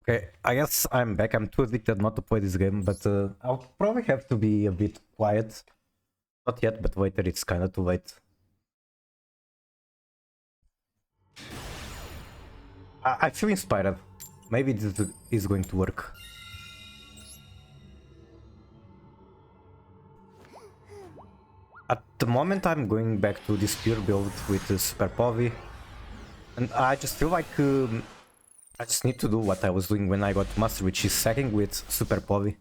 Okay, I guess I'm back. I'm too addicted not to play this game, but I'll probably have to be a bit quiet. Not yet, but later it's kind of too late. I feel inspired. Maybe this is going to work. At the moment, I'm going back to this pure build with Super Povey, and I just feel like I just need to do what I was doing when I got Master, which is sacking with Super Povey.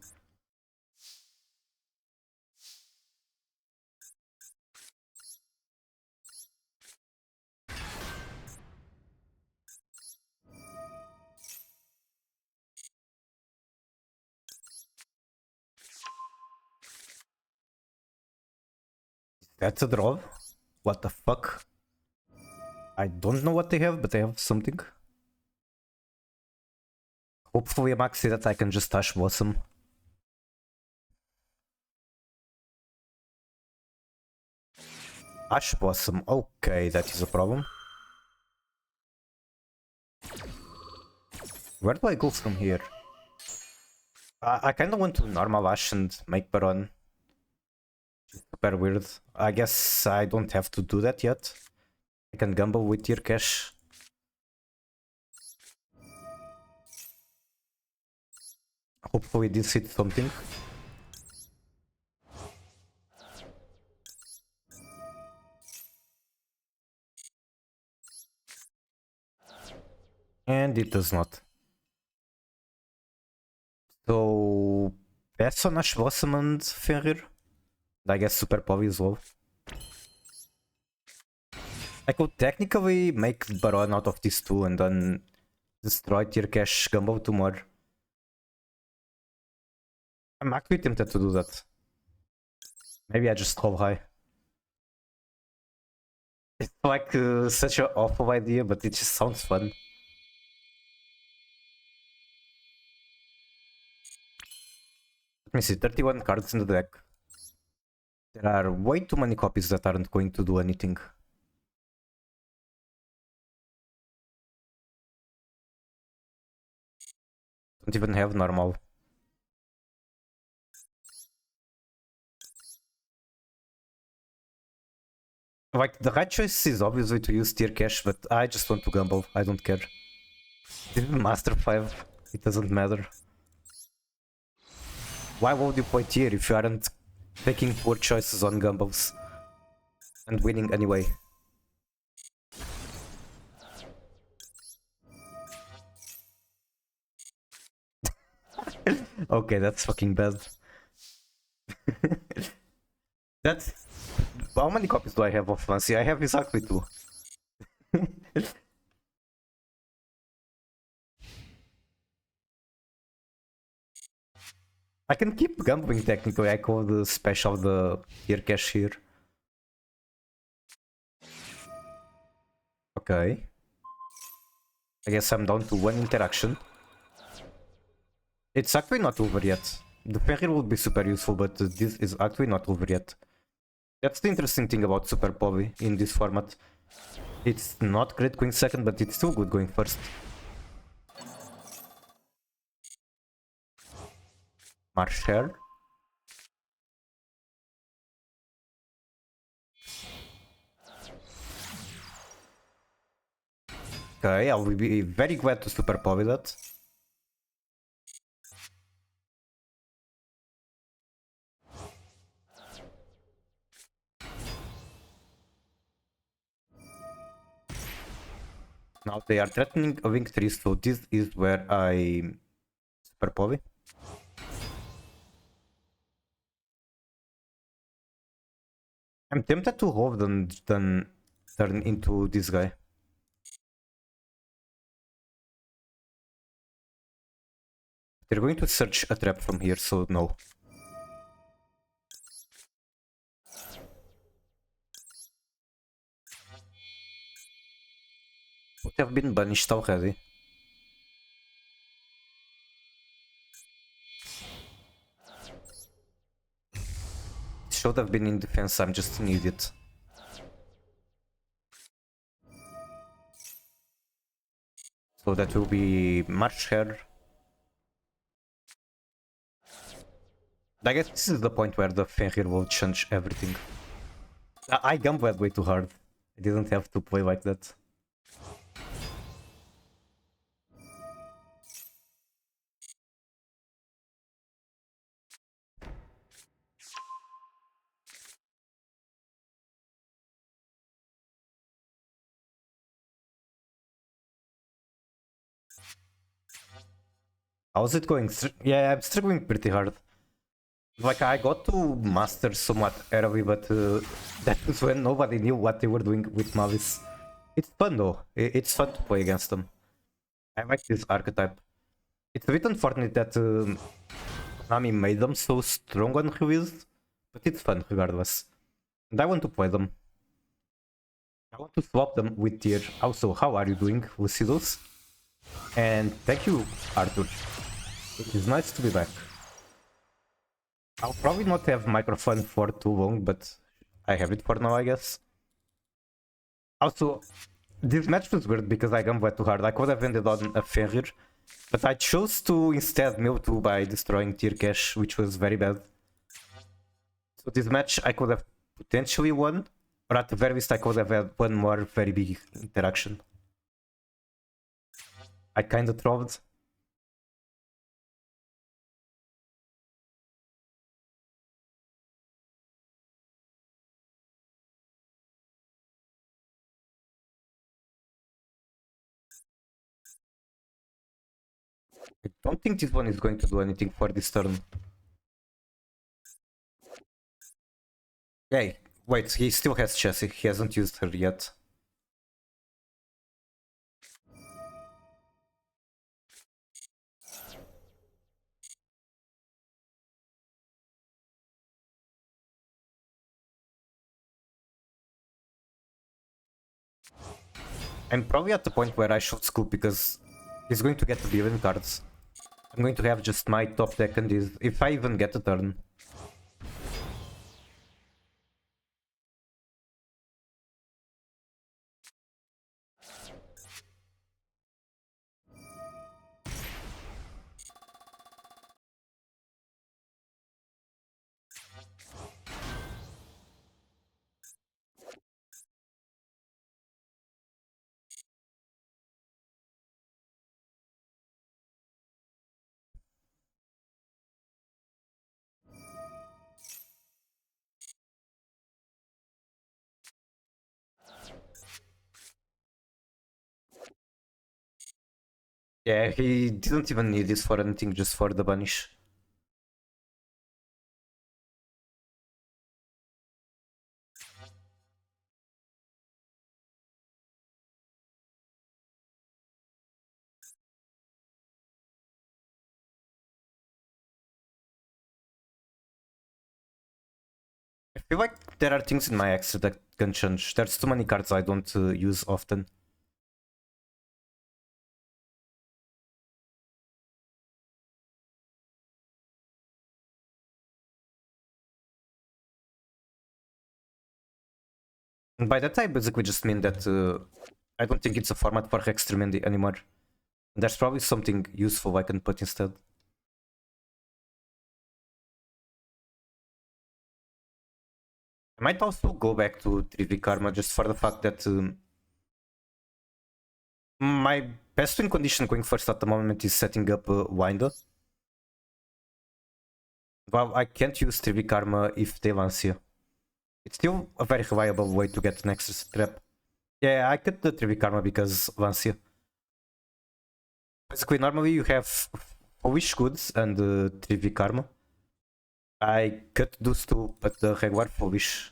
That's a draw. What the fuck? I don't know what they have, but they have something. Hopefully, Maxi, that I can just Ash Blossom. Ash Blossom, okay, that is a problem. Where do I go from here? I kinda want to normal Ash and make Baron. Super weird. I guess I don't have to do that yet. I can gamble with your cash. Hopefully this hits something. And it does not. So pass on Ash Blossom and Fenrir. I guess Super Povey is low. I could technically make Baron out of these two and then destroy tier cash, gamble 2 more. I'm actually tempted to do that. Maybe I just hold high. It's like such an awful idea, but it just sounds fun. Let me see, 31 cards in the deck. There are way too many copies that aren't going to do anything. Don't even have normal. Like, the right choice is obviously to use tier cash, but I just want to gamble. I don't care. This is Master 5. It doesn't matter. Why would you play tier if you aren't taking poor choices on gambles and winning anyway? Okay, that's fucking bad. That's... How many copies do I have of Fancy? I have exactly 2. I can keep gambling technically. I call the special the tier cash here. Okay. I guess I'm down to 1 interaction. It's actually not over yet. The Fenrir would be super useful, but this is actually not over yet. That's the interesting thing about Super Povey in this format. It's not great going second, but it's still good going first. Marshall. Okay, I will be very glad to Super Povey that. Now they are threatening a victory, so this is where I Super Povey. I'm tempted to hold and then turn into this guy. They're going to search a trap from here, so no. Would have been banished already. Should have been in defense, I'm just an idiot. So that will be March Hair I guess this is the point where the Fenrir will change everything. I gambled way too hard. I didn't have to play like that. How's it going? Yeah, I'm struggling pretty hard. Like, I got to master somewhat early, but that was when nobody knew what they were doing with Mavis. It's fun though. It's fun to play against them. I like this archetype. It's a bit unfortunate that Konami made them so strong on release, but it's fun regardless. And I want to play them. I want to swap them with tier. Also, how are you doing, Lucidus? And thank you, Arthur. It is nice to be back. I'll probably not have microphone for too long, but I have it for now, I guess. Also, this match was weird because I gambled too hard. I could have ended on a Fenrir, but I chose to instead Mewtwo by destroying tier cache, which was very bad. So this match I could have potentially won, or at the very least I could have had one more very big interaction. I kinda trolled. I don't think this one is going to do anything for this turn. Hey, wait, he still has Chessie, he hasn't used her yet. I'm probably at the point where I should scoop because he's going to get a billion cards. I'm going to have just my top deck and this, if I even get a turn. Yeah, he didn't even need this for anything, just for the banish. I feel like there are things in my extra that can change. There's too many cards I don't use often. And by that I basically just mean that I don't think it's a format for Hextremendi anymore. And there's probably something useful I can put instead. I might also go back to 3v Karma just for the fact that my best win condition going first at the moment is setting up Winder. Well, I can't use 3v Karma if they Lancia. It's still a very reliable way to get an extra trap. Yeah, I cut the 3v Karma because Lancia. Basically, normally you have Foolish Goods and 3v Karma. I cut those two, but the regular Foolish.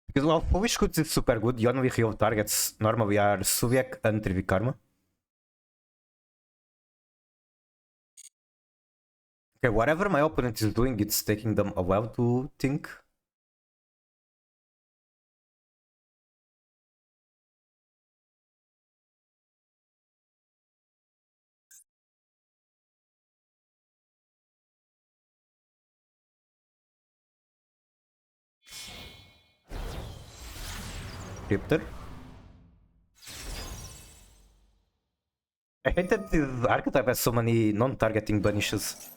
Because while Foolish Goods is super good, the only real targets normally are Subiak and 3v Karma. Okay, whatever my opponent is doing, it's taking them a while to think. Cryptor. I hate that this archetype has so many non-targeting banishes.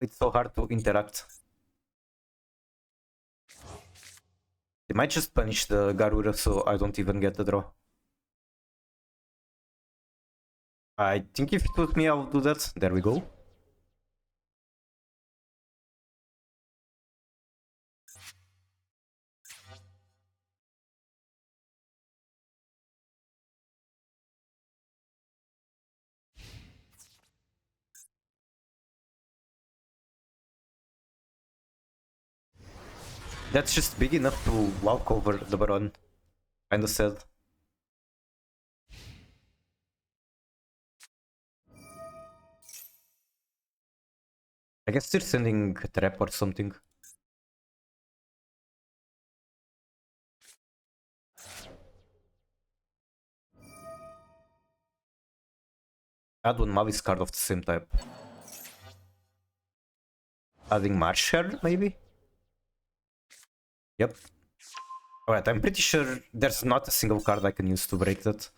It's so hard to interact. They might just punish the Garura so I don't even get the draw. I think if it was me, I would do that. There we go. That's just big enough to walk over the Baron. Kinda sad. I guess they're sending a trap or something. Add one Mavis card of the same type. Adding Marshall, maybe? Yep. Alright, I'm pretty sure there's not a single card I can use to break that.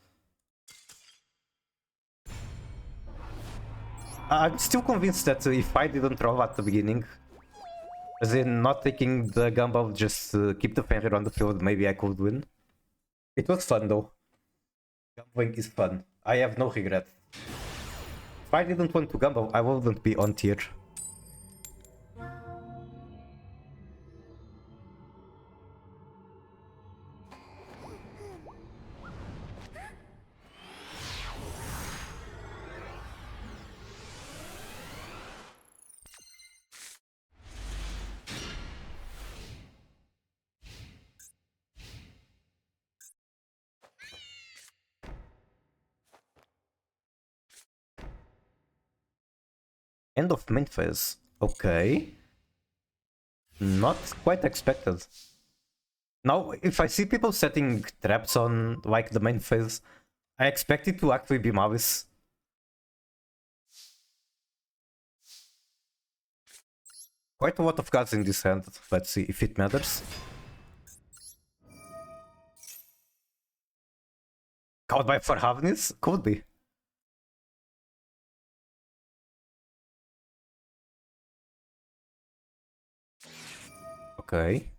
I'm still convinced that if I didn't draw at the beginning, as in not taking the Gumball, just keep the Fenrir on the field, maybe I could win. It was fun though. Gambling is fun. I have no regret. If I didn't want to gamble, I wouldn't be on tier. End of main phase. Okay. Not quite expected. Now, if I see people setting traps on like the main phase, I expect it to actually be Mavis. Quite a lot of cards in this hand. Let's see if it matters. Caught by Farhavnis? Could be. Okay.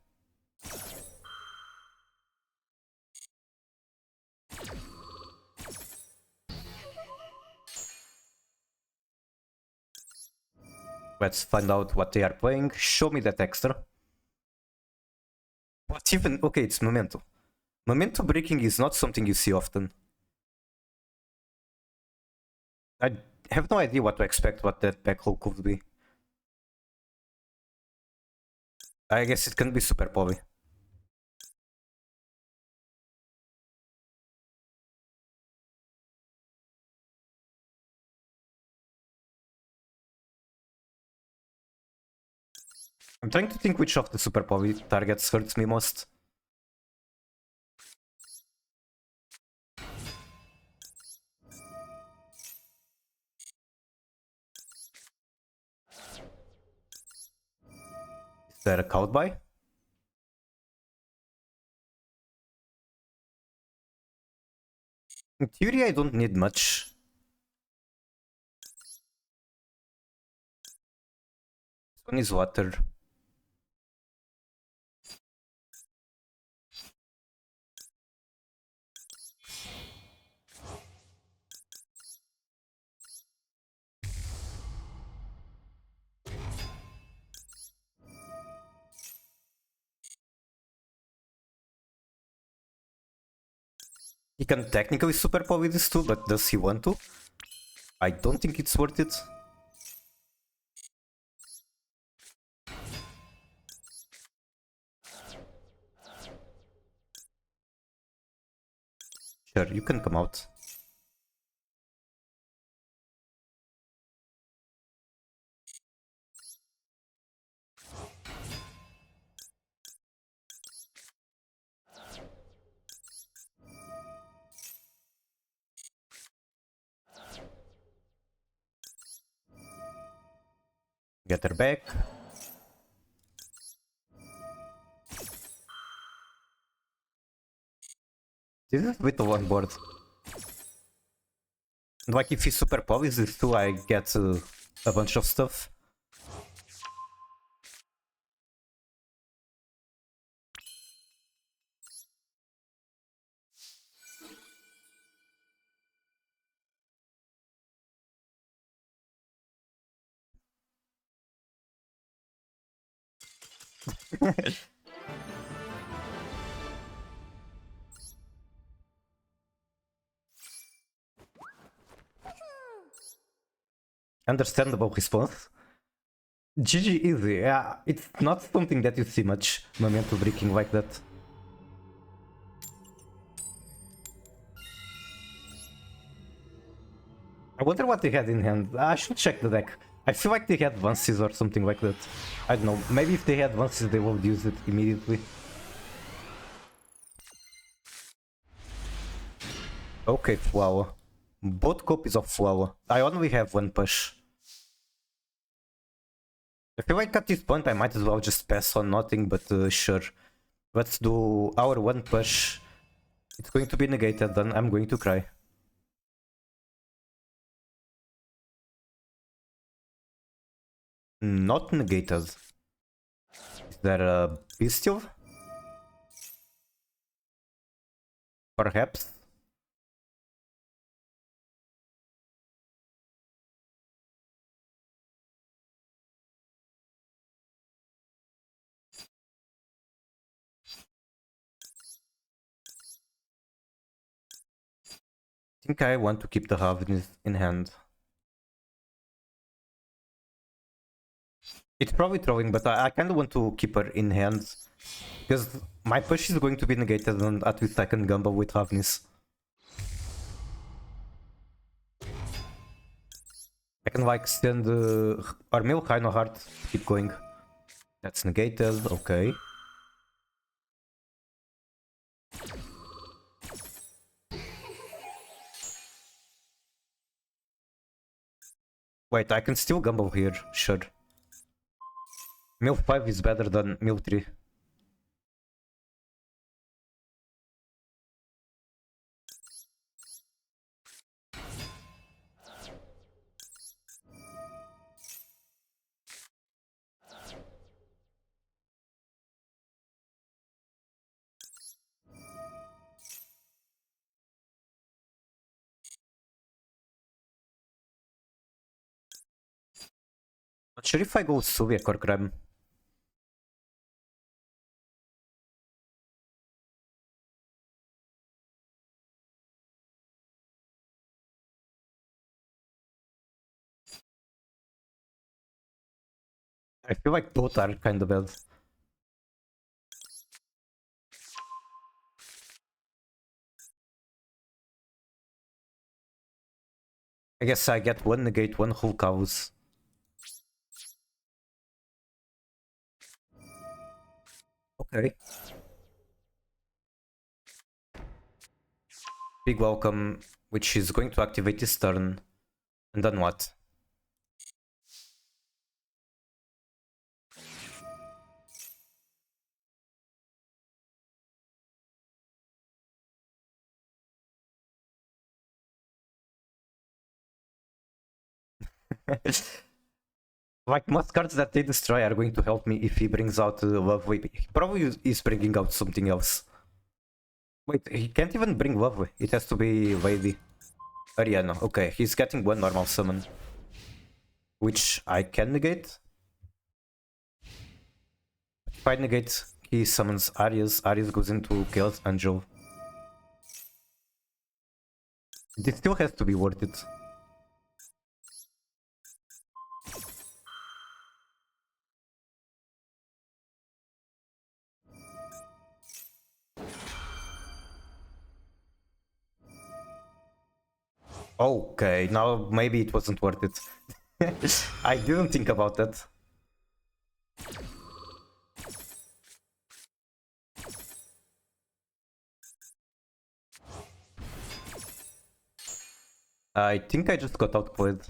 Let's find out what they are playing. Show me that extra. What even? Okay, it's Memento. Memento breaking is not something you see often. I have no idea what to expect, what that back hole could be. I guess it can be super poly. I'm trying to think which of the super poly targets hurts me most. Is there a count by? In theory, I don't need much. This one is water. He can technically super poly this too, but does he want to? I don't think it's worth it. Sure, you can come out. Get her back. This is with the one board. Like if he super polys this too, I get a bunch of stuff. Understandable response. GG easy, yeah, it's not something that you see much, Memento breaking like that. I wonder what they had in hand. I should check the deck. I feel like they had Vances or something like that. I don't know, maybe if they had Vances they would use it immediately. Okay, Flower. Both copies of Flower. I only have one push. I feel like at this point I might as well just pass on nothing, but sure. Let's do our one push. It's going to be negated, then I'm going to cry. Not negated. Is there a Bestial? Perhaps? I think I want to keep the Ravnis in hand. It's probably throwing, but I kind of want to keep her in hand. Because my push is going to be negated and at least I can gamble with Ravnis. I can like send Armil, Reinhardt, keep going. That's negated, okay. Wait, I can still gamble here, sure. Mil 5 is better than Mil 3. Not sure if I go Suviak or Grem. I feel like both are kind of bad. I guess I get one negate, one Hulk House. Okay. Big welcome, which is going to activate this turn. And then what? Like most cards that they destroy are going to help me if he brings out Lovely. He probably is bringing out something else. Wait, he can't even bring Lovely. It has to be Lady. Ariana. Okay, he's getting one normal summon. Which I can negate. If I negate, he summons Arias. Arias goes into Chaos Angel. This still has to be worth it. Okay, now maybe it wasn't worth it. I didn't think about that. I think I just got outplayed.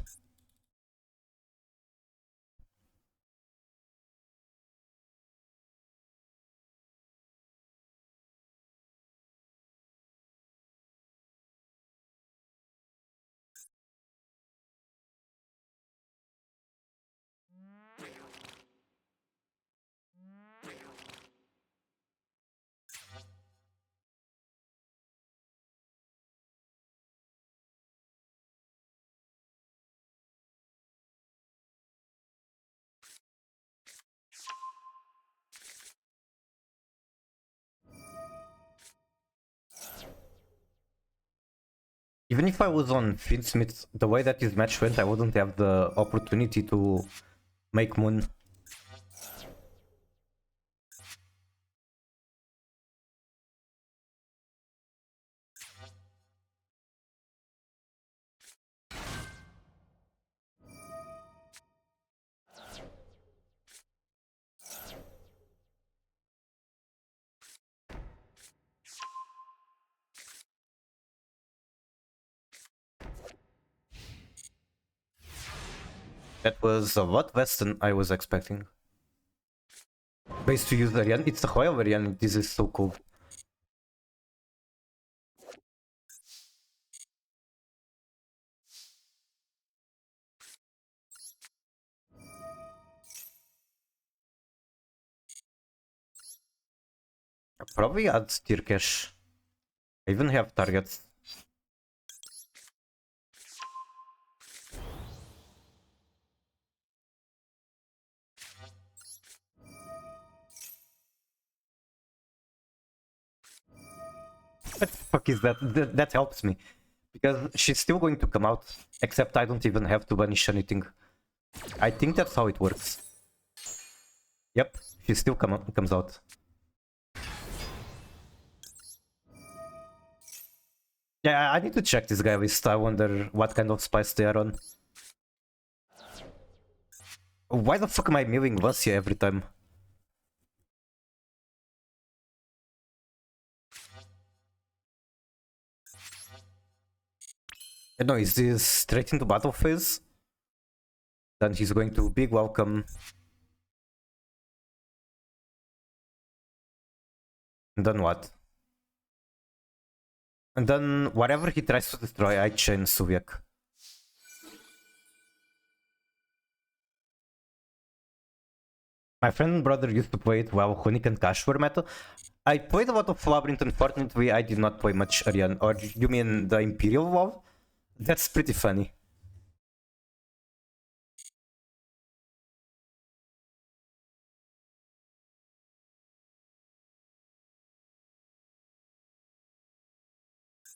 Even if I was on Finsmith, the way that this match went, I wouldn't have the opportunity to make Moon. That was a lot less than I was expecting. Base to use Arian. It's the Royal Arian. This is so cool. Probably add tier cash. I even have targets. What the fuck is that? That helps me. Because she's still going to come out. Except I don't even have to banish anything. I think that's how it works. Yep, she still comes out. Yeah, I need to check this guy list. I wonder what kind of spice they are on. Why the fuck am I milling Vancia every time? No, is this straight into battle phase? Then he's going to big welcome. And then what? And then whatever he tries to destroy, I chain Subiak. My friend and brother used to play it while Hunik and Cash were meta. I played a lot of Labyrinth, unfortunately I did not play much Arian. Or you mean the Imperial WoW? That's pretty funny.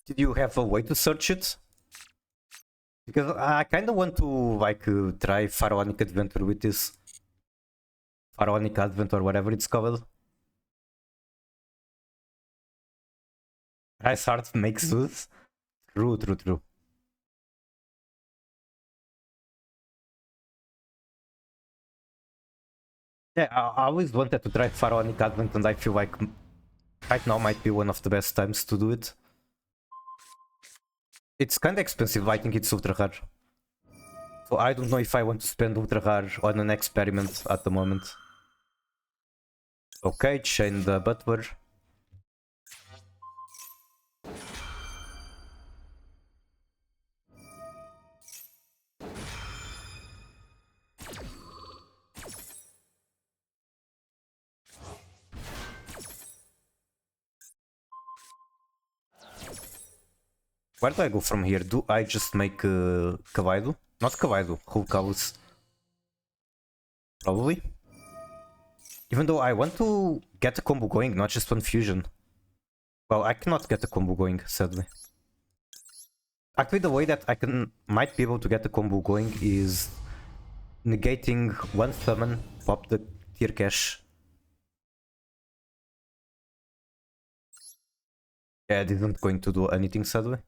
Did you have a way to search it? Because I kinda want to like try Pharaonic Adventure with this. Pharaonic Advent or whatever it's called. Rice Heart makes Zeus. True, true, true. Yeah, I always wanted to try Pharaonic Advent and I feel like right now might be one of the best times to do it. It's kinda expensive, I think it's ultra rare. So I don't know if I want to spend ultra rare on an experiment at the moment. Okay, chain the butler. Where do I go from here? Do I just make Kavaido? Not Kavaido, Hulkaus. Probably. Even though I want to get a combo going, not just one fusion. Well, I cannot get a combo going, sadly. Actually, the way that I might be able to get the combo going is negating one summon, pop the tier cash. Yeah, it isn't going to do anything, sadly.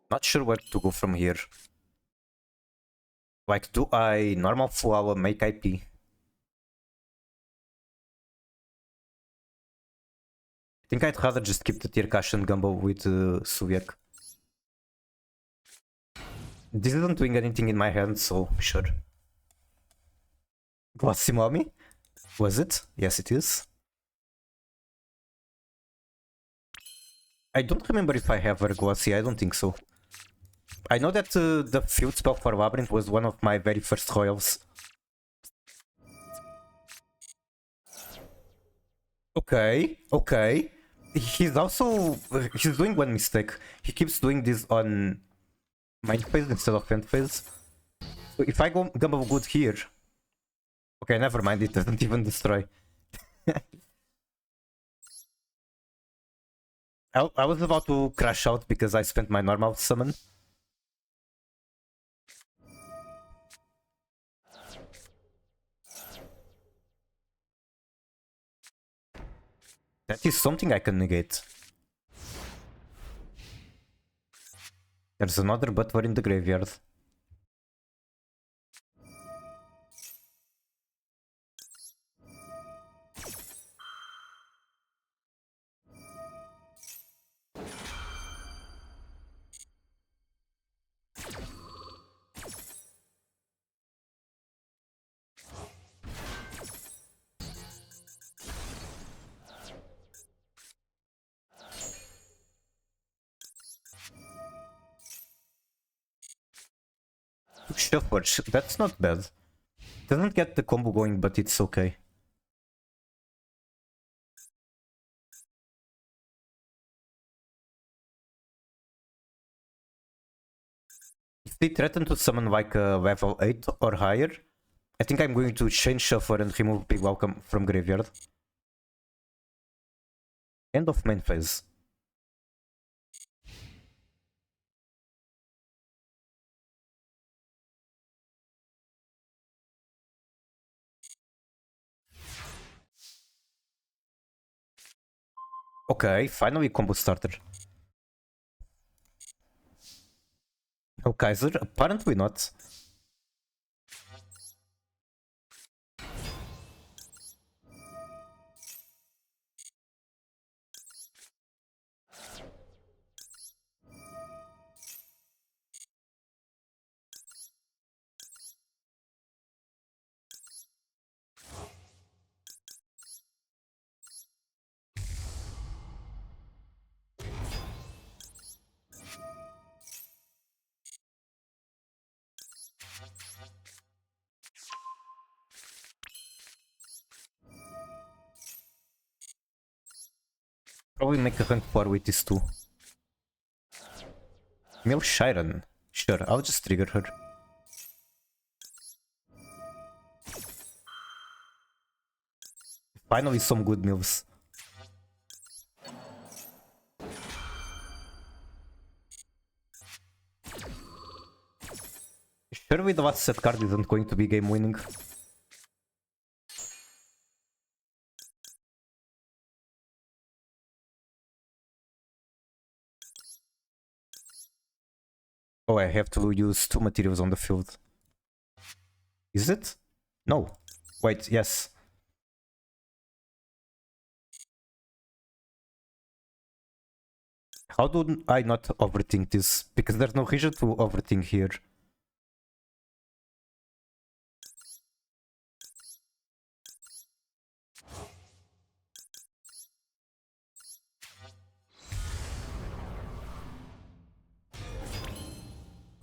Not sure where to go from here. Like, do I normal flower make IP? I think I'd rather just keep the tier cash and Gumbo with Subiak. This isn't doing anything in my hand, so sure. Guacimomi? Was it? Yes, it is. I don't remember if I have Erguasi, I don't think so. I know that the field spell for Labyrinth was one of my very first royals. Okay, okay. He's also... he's doing one mistake. He keeps doing this on mind phase instead of end phase. So if I go Gumbo good here... Okay, never mind, it doesn't even destroy. I was about to crash out because I spent my normal summon. That is something I can negate. There's another butler in the graveyard. Shuffle, that's not bad. Doesn't get the combo going, but it's okay. If they threaten to summon like a level 8 or higher, I think I'm going to change Shuffler and remove Big Welcome from graveyard. End of main phase. Okay, finally combo starter. Oh, Kaiser? Apparently not. Probably make a rank 4 with these two. Mil Shiren. Sure, I'll just trigger her. Finally some good moves. Surely the last set card isn't going to be game winning. Oh, I have to use 2 materials on the field. Is it? No. Wait, yes. How do I not overthink this? Because there's no reason to overthink here.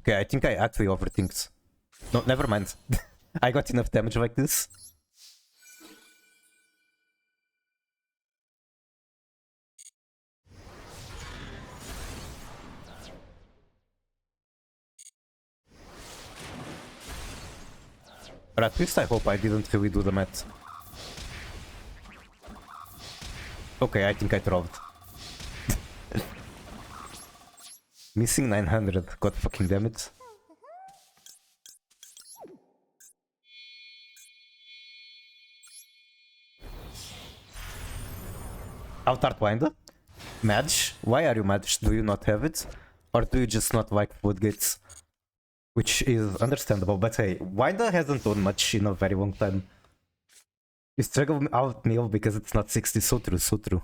Okay, I think I actually overthinked. No, never mind. I got enough damage like this. But at least I hope I didn't really do the math. Okay, I think I dropped. Missing 900, god fucking damn it. Outer Winder? Madge? Why are you Madge? Do you not have it? Or do you just not like floodgates? Which is understandable, but hey, Winder hasn't done much in a very long time. You struggle out Neil because it's not 60, so true, so true.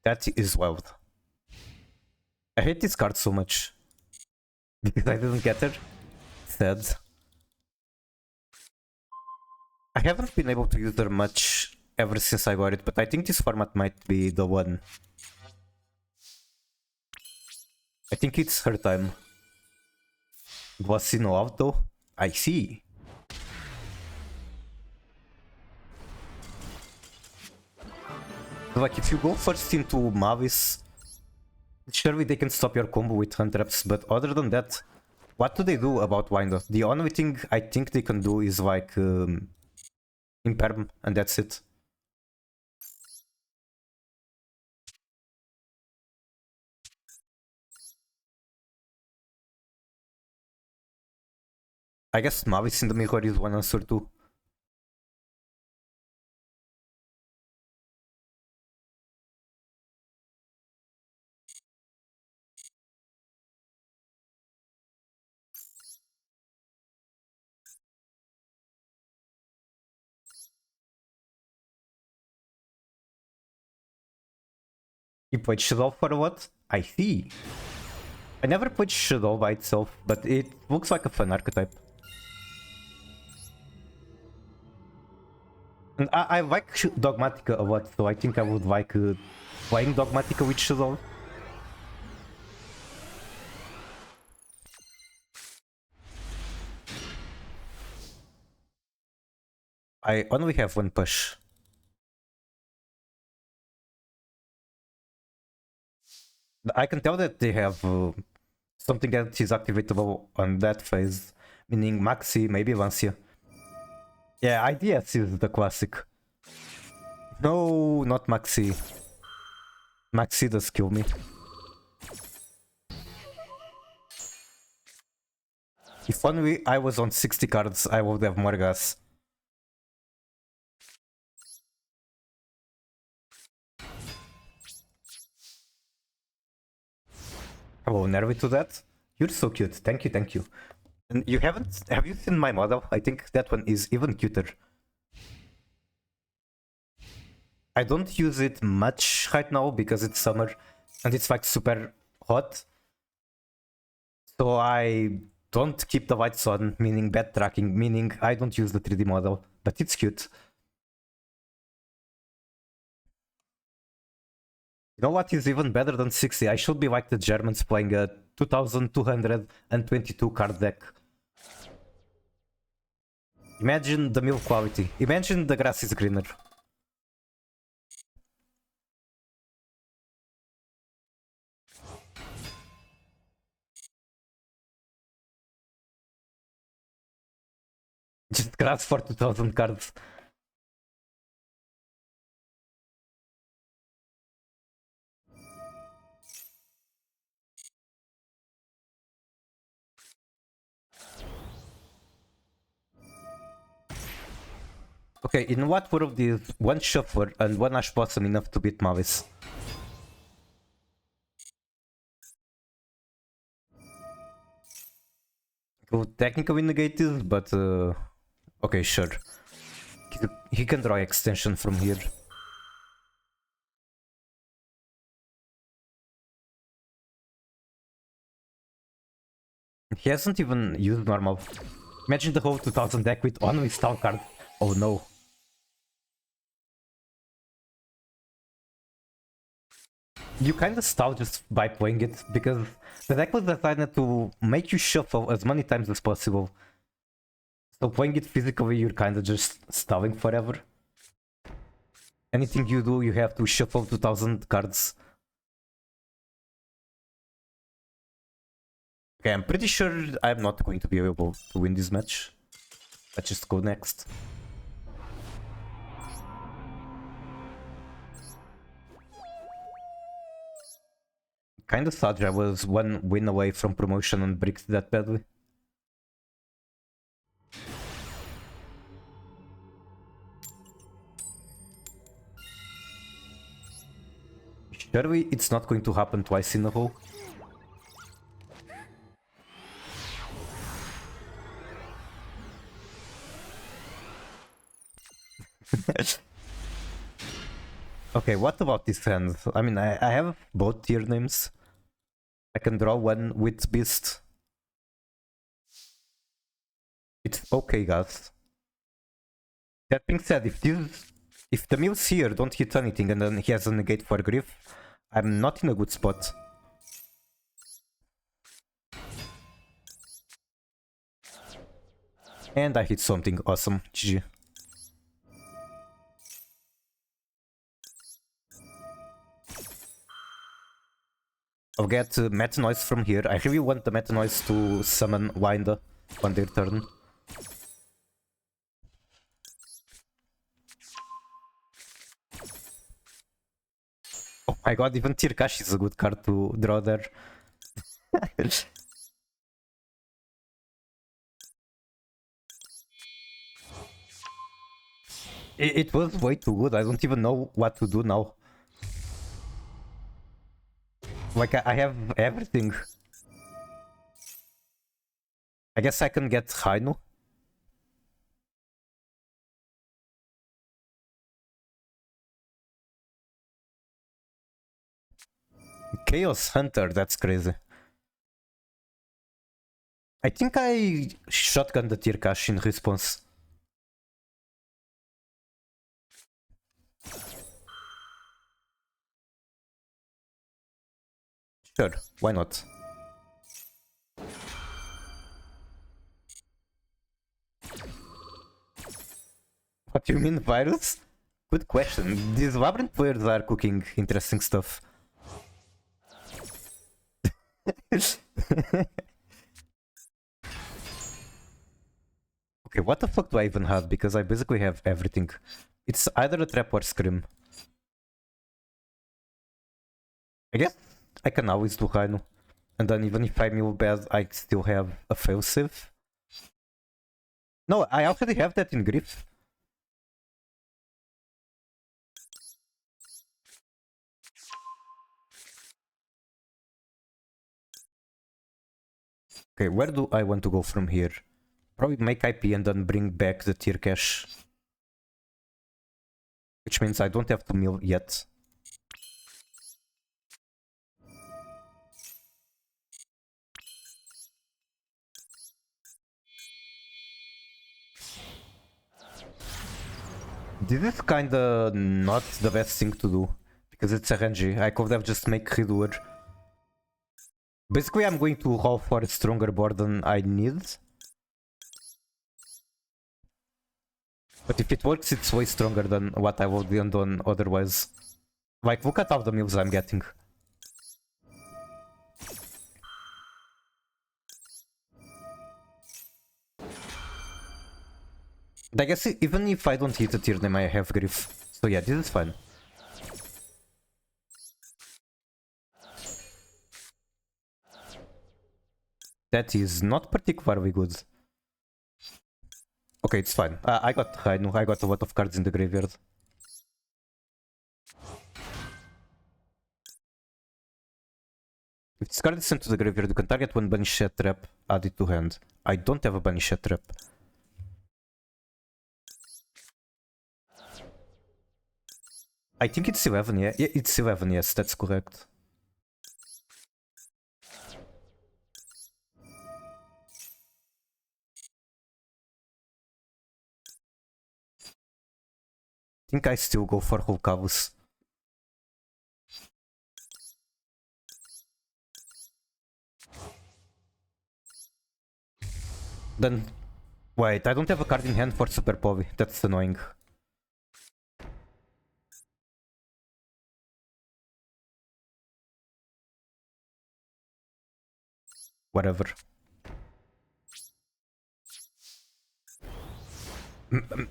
That is wild. I hate this card so much. Because I didn't get her. Sad. I haven't been able to use her much ever since I got it, but I think this format might be the one. I think it's her time. It was in auto. I see. Like, if you go first into Mavis, surely they can stop your combo with hand traps, but other than that, what do they do about Winder? The only thing I think they can do is like Imperm, and that's it. I guess Mavis in the mirror is one answer too. You played Shadow for what? I see. I never played Shadow by itself, but it looks like a fun archetype. And I like Dogmatica a lot, so I think I would like playing Dogmatica with Shadow. I only have one push. I can tell that they have something that is activatable on that phase, meaning Maxi, maybe Lancia. Yeah, IDS is the classic. No, not Maxi. Maxi does kill me. If only I was on 60 cards, I would have more gas. Hello, Nervy to that. You're so cute. Thank you, thank you. And you haven't... Have you seen my model? I think that one is even cuter. I don't use it much right now because it's summer and it's like super hot. So I don't keep the lights on, meaning bad tracking, meaning I don't use the 3D model, but it's cute. You know what is even better than 60? I should be like the Germans playing a 2222 card deck. Imagine the mill quality. Imagine the grass is greener. Just grass for 2000 cards. Okay, in what world is one Shuffler and one Ash Blossom enough to beat Mavis? Could technically negate this, but okay, sure. He can draw extension from here. He hasn't even used normal. Imagine the whole 2000 deck with only stall card. Oh no. You kinda stall just by playing it, because the deck was designed to make you shuffle as many times as possible. So playing it physically, you're kinda just stalling forever. Anything you do, you have to shuffle 2000 cards. Okay, I'm pretty sure I'm not going to be able to win this match. Let's just go next. Kinda sad I was one win away from promotion and bricked that badly. Surely it's not going to happen twice in a row. Okay, what about this hand? I mean, I have both tier names. I can draw one with Beast. It's okay, guys. That being said, if the mills here don't hit anything and then he has a negate for Grief, I'm not in a good spot. And I hit something awesome. GG. I'll get Meta Noise from here. I really want the Meta Noise to summon Winder on their turn. Oh my god, even Tirkash is a good card to draw there. It was way too good. I don't even know what to do now. Like, I have everything. I guess I can get Hainu. Chaos Hunter, that's crazy. I think I shotgun the Tirkash in response. Sure, why not? What do you mean, virus? Good question. These Labyrinth players are cooking interesting stuff. Okay, what the fuck do I even have? Because I basically have everything. It's either a trap or scream. I guess I can always do Hainu. And then even if I mill bad, I still have a failsafe. No, I already have that in Griff. Okay, where do I want to go from here? Probably make IP and then bring back the Tirkash. Which means I don't have to mill yet. This is kinda not the best thing to do. Because it's a Renji. I could have just make Ridur. Basically, I'm going to roll for a stronger board than I need. But if it works, it's way stronger than what I would have done otherwise. Like, look at all the mills I'm getting. I guess even if I don't hit a tier name, I have Griff. So yeah, this is fine. That is not particularly good. Okay, it's fine. I got Hainu. I got a lot of cards in the graveyard. If this card is sent to the graveyard, you can target one Banished trap, add it to hand. I don't have a Banished trap. I think it's 11, yeah? Yeah, it's 11, yes, that's correct. I think I still go for Hulkavus. Then... Wait, I don't have a card in hand for Super Povey. That's annoying. Whatever.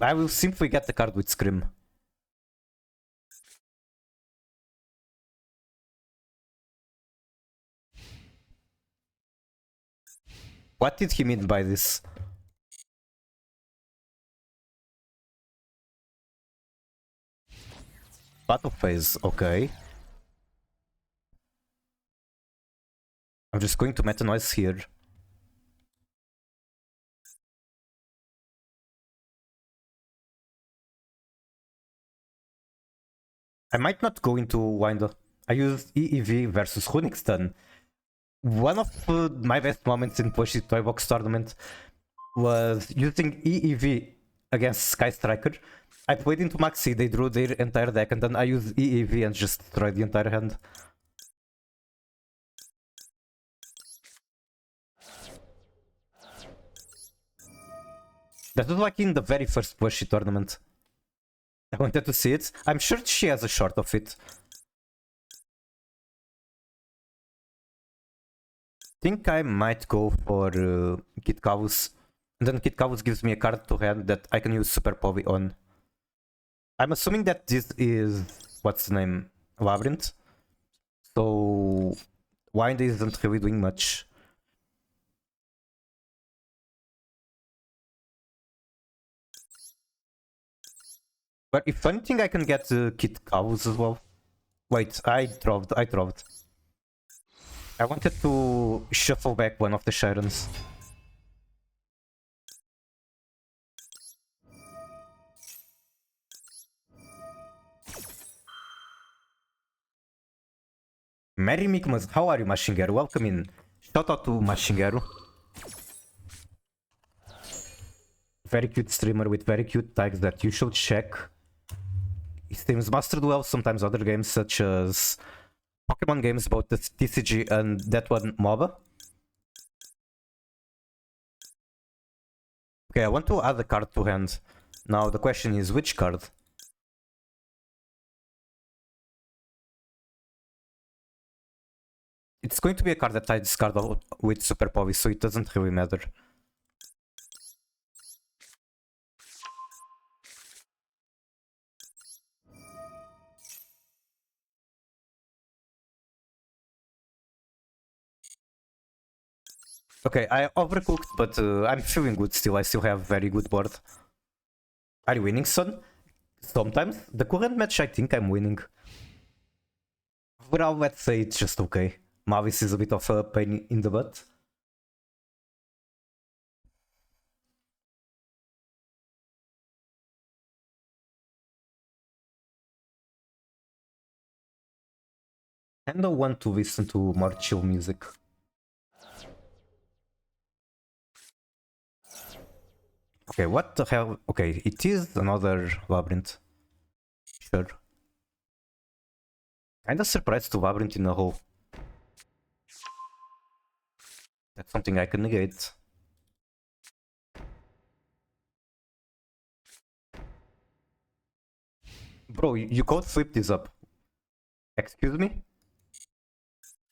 I will simply get the card with Scream. What did he mean by this? Battle phase, okay. I'm just going to Meta Noise here. I might not go into Winder. I used EEV versus Runic Stun. One of my best moments in Push It Toy Box tournament was using EEV against Sky Striker. I played into Maxi, they drew their entire deck, and then I used EEV and just destroyed the entire hand. That was like in the very first Plushie tournament. I wanted to see it. I'm sure she has a short of it. Think I might go for Kitkaus. And then Kitkaus gives me a card to hand that I can use Super Povey on. I'm assuming that this is... what's the name? Labyrinth. So... Wind isn't really doing much. But if anything, I can get Kitkaus as well. Wait, I dropped. I wanted to shuffle back one of the Shirons. Merry Mikmas, how are you, Mashingeru? Welcome in. Shout out to Mashingeru. Very cute streamer with very cute tags that you should check. He streams Master Duel, sometimes other games such as Pokemon games, both the TCG and that one MOBA. Okay, I want to add a card to hand. Now the question is, which card? It's going to be a card that I discard with Super Povey, so it doesn't really matter. Okay, I overcooked, but I'm feeling good still. I still have very good board. Are you winning, son? Sometimes. The current match, I think I'm winning. Well, let's say it's just okay. Mavis is a bit of a pain in the butt. And I want to listen to more chill music. Okay, what the hell? Okay, it is another labyrinth. Sure. Kinda surprised to labyrinth in a hole. That's something I can negate. Bro, you can't flip this up. Excuse me?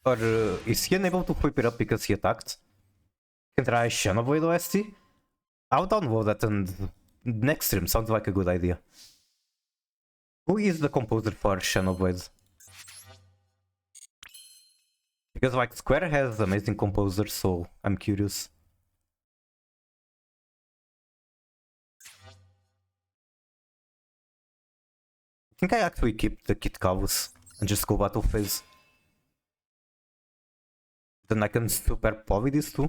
Or is he unable to flip it up because he attacked? Can try Xenoblade OST? I'll download that and next stream sounds like a good idea. Who is the composer for Xenoblade? Because like Square has amazing composers, so I'm curious. I think I actually keep the Kitkaus and just go battle phase. Then I can Super Povey these two.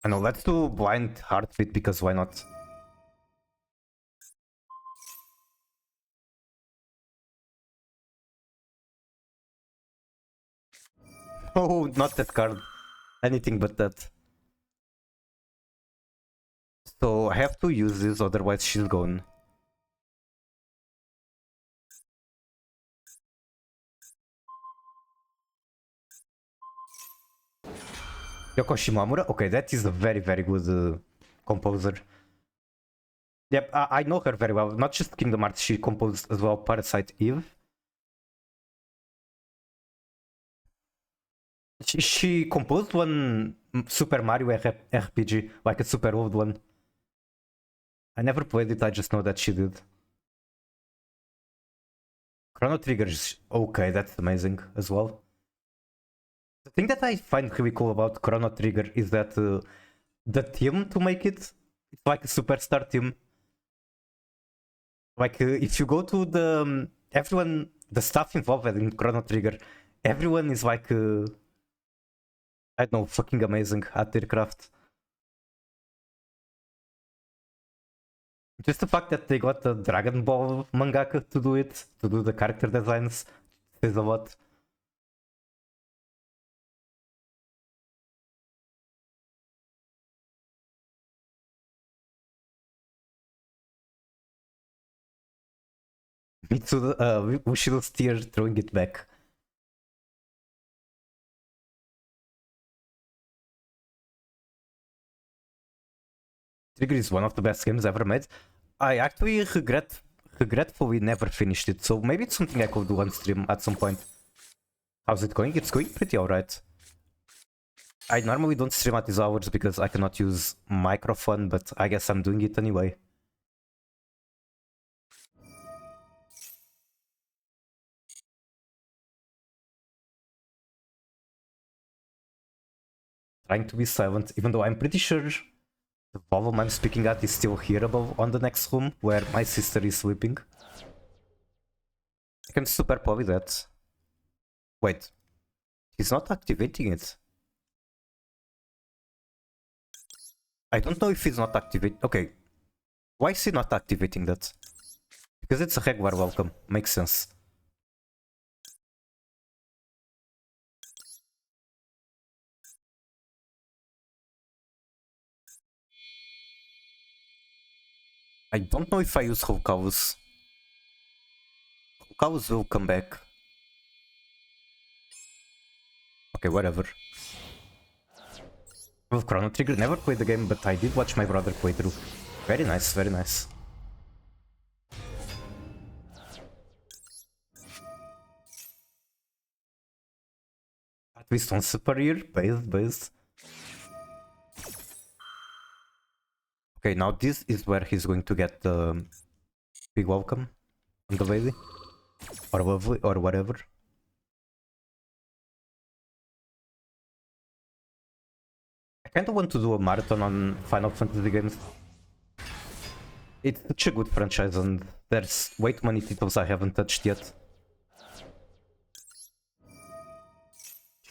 I know, let's do Blind Heartbeat because why not? Oh, not that card. Anything but that. So I have to use this, otherwise she's gone. Yoko Shimamura? Okay, that is a very, very good composer. Yep, I know her very well. Not just Kingdom Hearts, she composed as well Parasite Eve. She composed one Super Mario RPG, like a super old one. I never played it, I just know that she did. Chrono Trigger is okay, that's amazing as well. The thing that I find really cool about Chrono Trigger is that the team to make it, it's like a superstar team. Like if you go to the everyone, the staff involved in Chrono Trigger, everyone is like I don't know, fucking amazing at their craft. Just the fact that they got the Dragon Ball mangaka to do it, to do the character designs, says a lot. Mitsu, Bushido Steer throwing it back. Trigger is one of the best games ever made. I actually regretfully never finished it, so maybe it's something I could do on stream at some point. How's it going? It's going pretty alright. I normally don't stream at these hours because I cannot use microphone, but I guess I'm doing it anyway. Trying to be silent, even though I'm pretty sure the volume I'm speaking at is still hearable on the next room where my sister is sleeping. I can super poly that. Wait, he's not activating it. I don't know if he's not activating. Okay, why is he not activating that? Because it's a regular welcome. Makes sense. I don't know if I use Hulkaus. Hulkaus will come back. Okay, whatever. With Chrono Trigger, never played the game, but I did watch my brother play through. Very nice, very nice. At least on superior, based. Okay, now this is where he's going to get the big welcome on the lady. Or lovely, or whatever. I kinda want to do a marathon on Final Fantasy games. It's such a good franchise and there's way too many titles I haven't touched yet.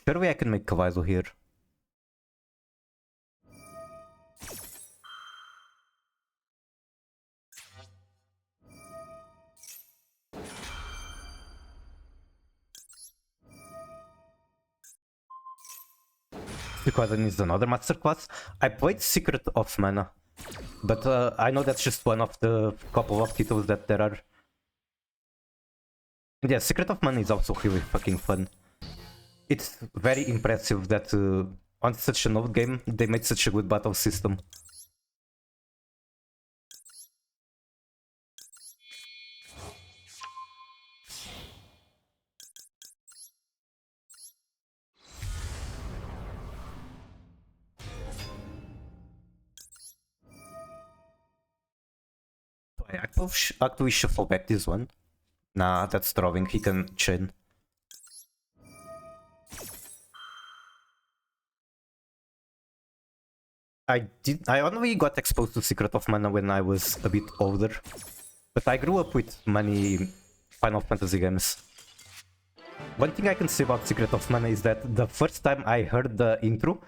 Surely I can make Kawaii here. Suikoden is another masterclass. I played Secret of Mana, but I know that's just one of the couple of titles that there are. And yeah, Secret of Mana is also really fucking fun. It's very impressive that on such an old game, they made such a good battle system. I actually shuffle back this one. Nah, that's drawing, he can chain. I only got exposed to Secret of Mana when I was a bit older. But I grew up with many Final Fantasy games. One thing I can say about Secret of Mana is that the first time I heard the intro,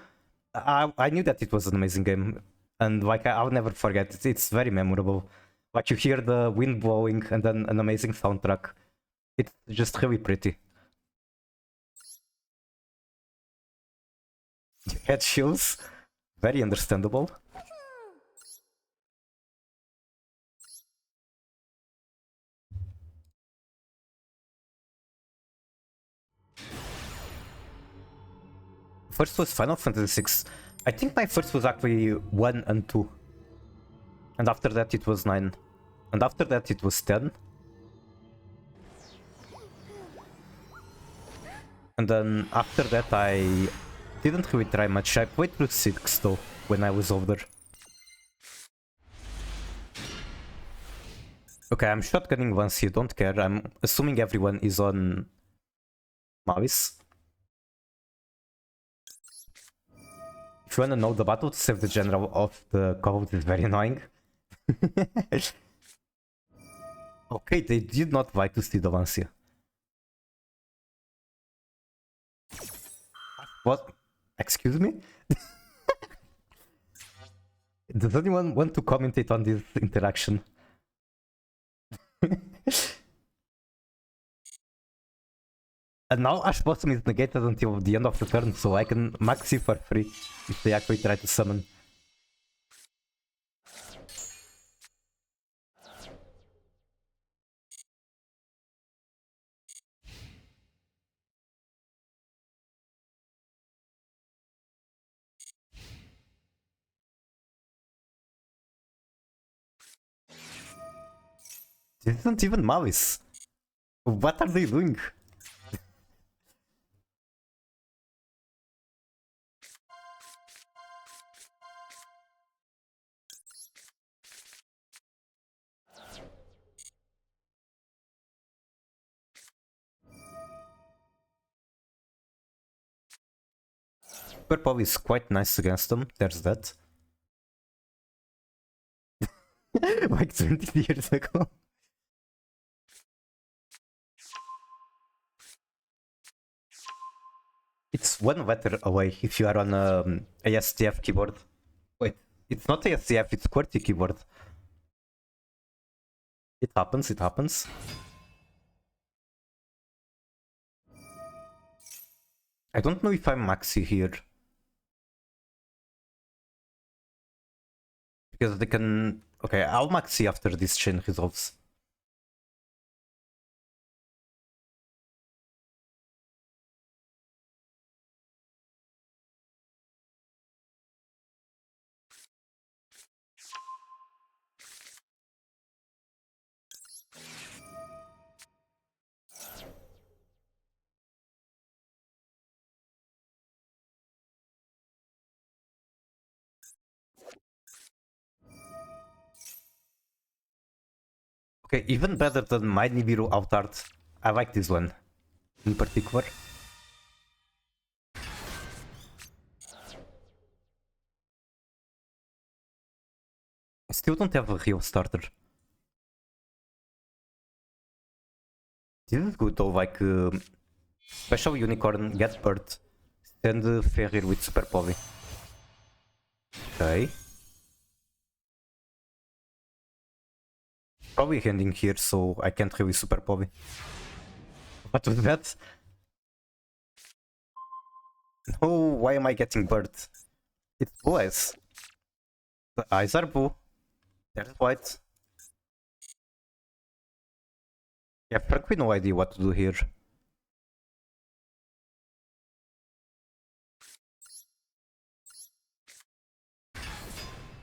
I knew that it was an amazing game. And like I'll never forget it. It's very memorable. Like you hear the wind blowing and then an amazing soundtrack. It's just really pretty. Head chills. Very understandable. First was Final Fantasy VI. I think my first was actually 1 and 2. And after that it was 9. And after that it was 10. And then after that I didn't really try much. I played through 6 though, when I was older. Okay, I'm shotgunning once, you don't care. I'm assuming everyone is on Mavis. If you wanna know, the battle to save the general of the code is very annoying. Okay, they did not like to see the Lancia. What? Excuse me? Does anyone want to commentate on this interaction? And now Ash Blossom is negated until the end of the turn, so I can max you for free if they actually try to summon. This isn't even Malice. What are they doing? Purple is quite nice against them, there's that. Like 20 years ago. It's one letter away if you are on a STF keyboard. Wait, it's not ASCF, it's QWERTY keyboard. It happens, it happens. I don't know if I'm maxi here. Because they can... Okay, I'll maxi after this chain resolves. Okay, even better than my Nibiru Outart. I like this one in particular. I still don't have a real starter. This is good though, like Special Unicorn, Get Bird, send Ferrir with Super Poly. Okay. Probably ending here, so I can't really Super Poly. What was that? No, why am I getting Bird? It's blue eyes. The eyes are blue. There's white. Yeah, frankly no idea what to do here.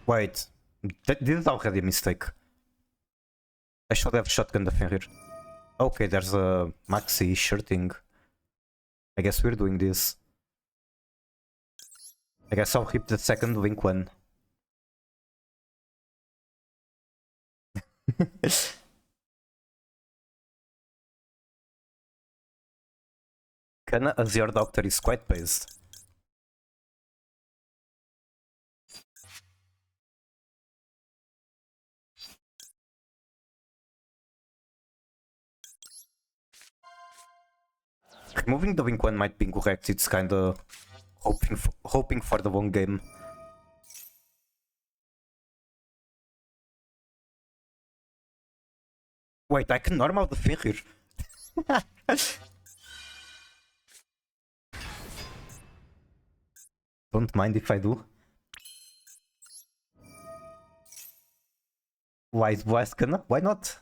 Wait, this is already a mistake. I should have shotgun the Fenrir. Okay, there's a maxi shirting. I guess we're doing this. I guess I'll hit the second Link one. Kana Azure Doctor is quite based. Removing the Wink one might be incorrect, it's kinda hoping for the long game. Wait, I can normal the Fenrir. Don't mind if I do. Why is Blaskana? Why not?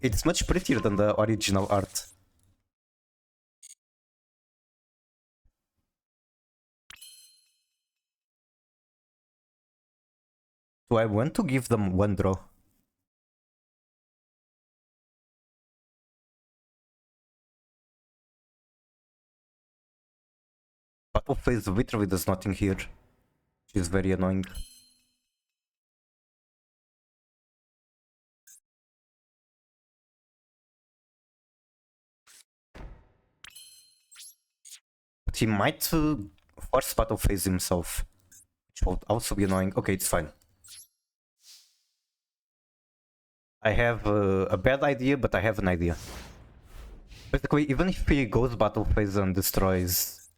It's much prettier than the original art. So I want to give them one draw. Battle phase literally does nothing here. Which is very annoying. But he might force battle phase himself. Which would also be annoying. Okay, it's fine. I have a bad idea, but I have an idea. Basically, even if he goes battle phase and destroys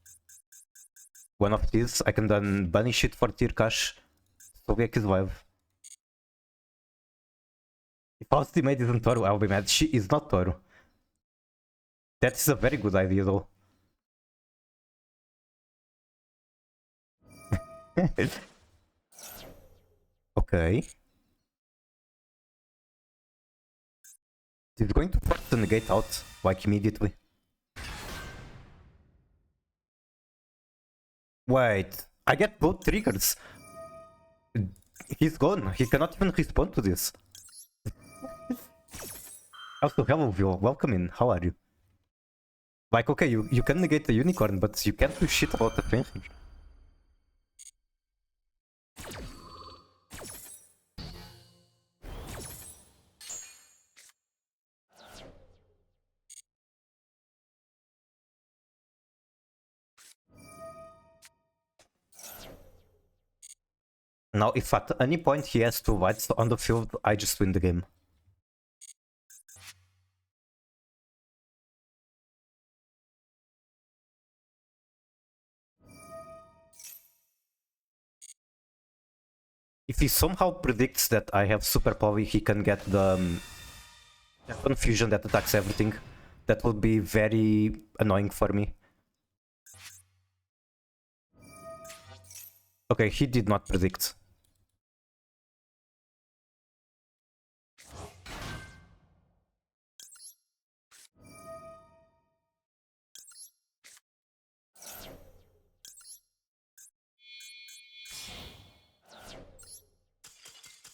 one of these, I can then banish it for Tirkash. Soviek is live. If our teammate isn't Toru, I'll be mad. She is not Toru. That is a very good idea though. Okay. He's going to force the negate out, like immediately. Wait, I get both triggers. He's gone. He cannot even respond to this. Also, hello, Vio. Welcome in. How are you? Like, okay, you can negate the unicorn, but you can't do shit about the finisher. Now, if at any point he has two whites on the field, I just win the game. If he somehow predicts that I have Super Power, he can get the confusion that attacks everything. That would be very annoying for me. Okay, he did not predict.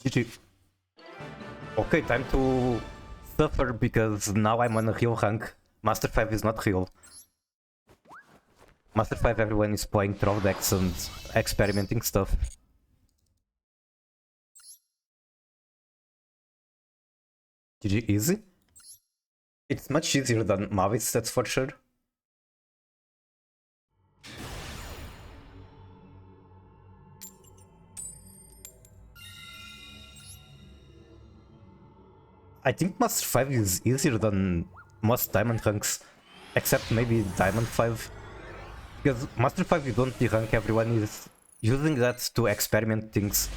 GG. Okay, time to suffer because now I'm on a real rank. Master 5 is not real. Master 5 everyone is playing troll decks and experimenting stuff. GG easy? It's much easier than Mavis, that's for sure. I think Master 5 is easier than most Diamond ranks, except maybe Diamond 5. Because Master 5 you don't derank, everyone is using that to experiment things.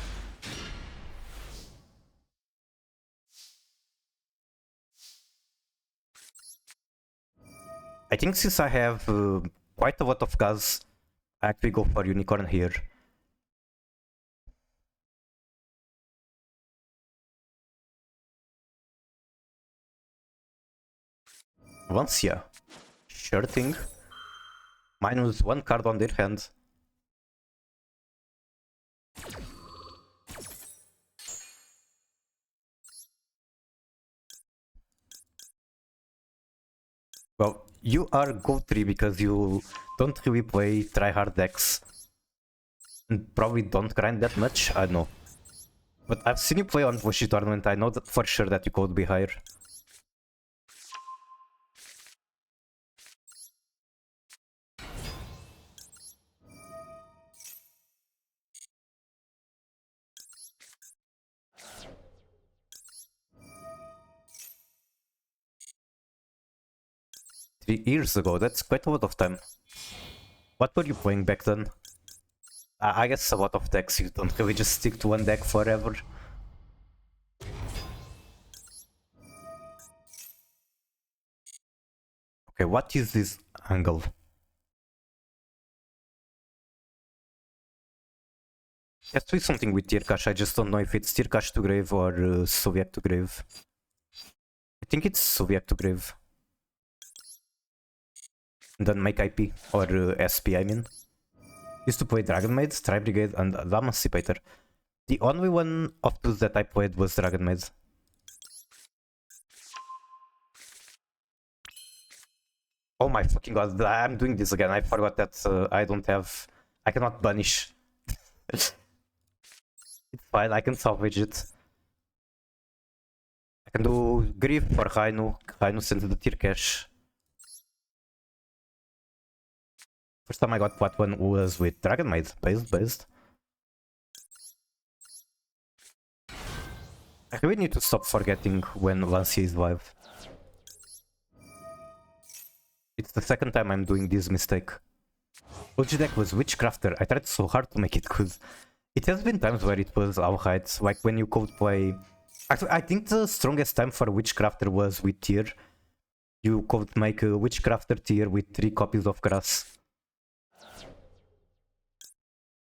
I think since I have quite a lot of gas, I actually go for Unicorn here. Once, yeah. Sure thing. Minus one card on their hand. Well, you are Go 3 because you don't really play tryhard decks. And probably don't grind that much, I don't know. But I've seen you play on Voshi Tournament, I know that for sure that you could be higher. Years ago, that's quite a lot of time. What were you playing back then? I guess a lot of decks, you don't really just stick to one deck forever. Okay, what is this angle? Has to be something with Tirkash, I just don't know if it's Tirkash to Grave or Soviet to Grave. I think it's Soviet to Grave. And then make IP, or SP I mean. Used to play Dragon Maid, Tri Brigade, and the Emancipator. The only one of those that I played was Dragon Maid. Oh my fucking god, I'm doing this again. I forgot that I don't have... I cannot banish. It's fine, I can salvage it. I can do Grief for Rainu. Rainu sends the Tirkash. First time I got what one was with Dragon Maid, based. I really need to stop forgetting when Lancia is live. It's the second time I'm doing this mistake. OG deck was Witchcrafter. I tried so hard to make it good. It has been times where it was alright, like when you could play... Actually, I think the strongest time for Witchcrafter was with Tier. You could make a Witchcrafter Tier with 3 copies of Grass.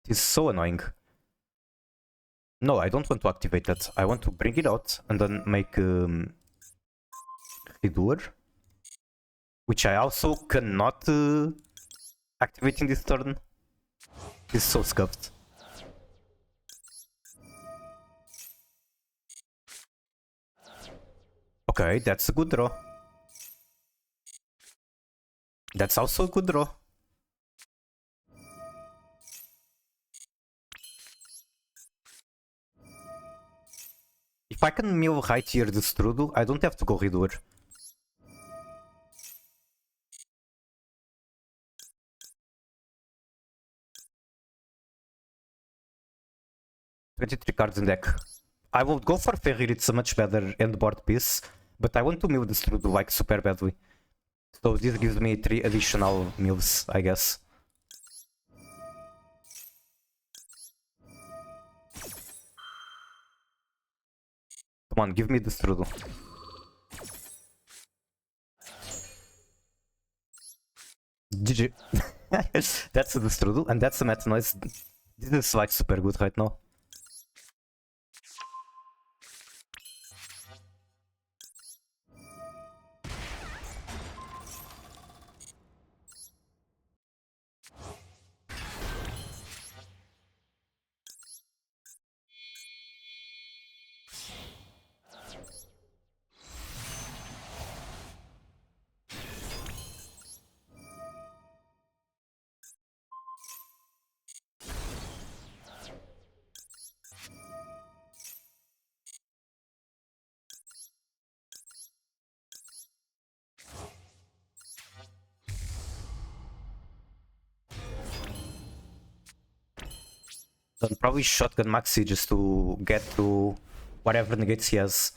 It is so annoying. No, I don't want to activate that. I want to bring it out and then make Redoer. Which I also cannot activate in this turn. It's so scuffed. Okay, that's a good draw. That's also a good draw. If I can mill right here the Strudel, I don't have to go Ridur. 23 cards in deck. I will go for Ferrir, it's a much better end board piece, but I want to mill the Strudel like super badly. So this gives me 3 additional mills, I guess. Come on, give me the Strudel. GG. That's the Strudel, and that's the Meta Noise. This is like super good right now. Then probably shotgun Maxi just to get through whatever negates he has.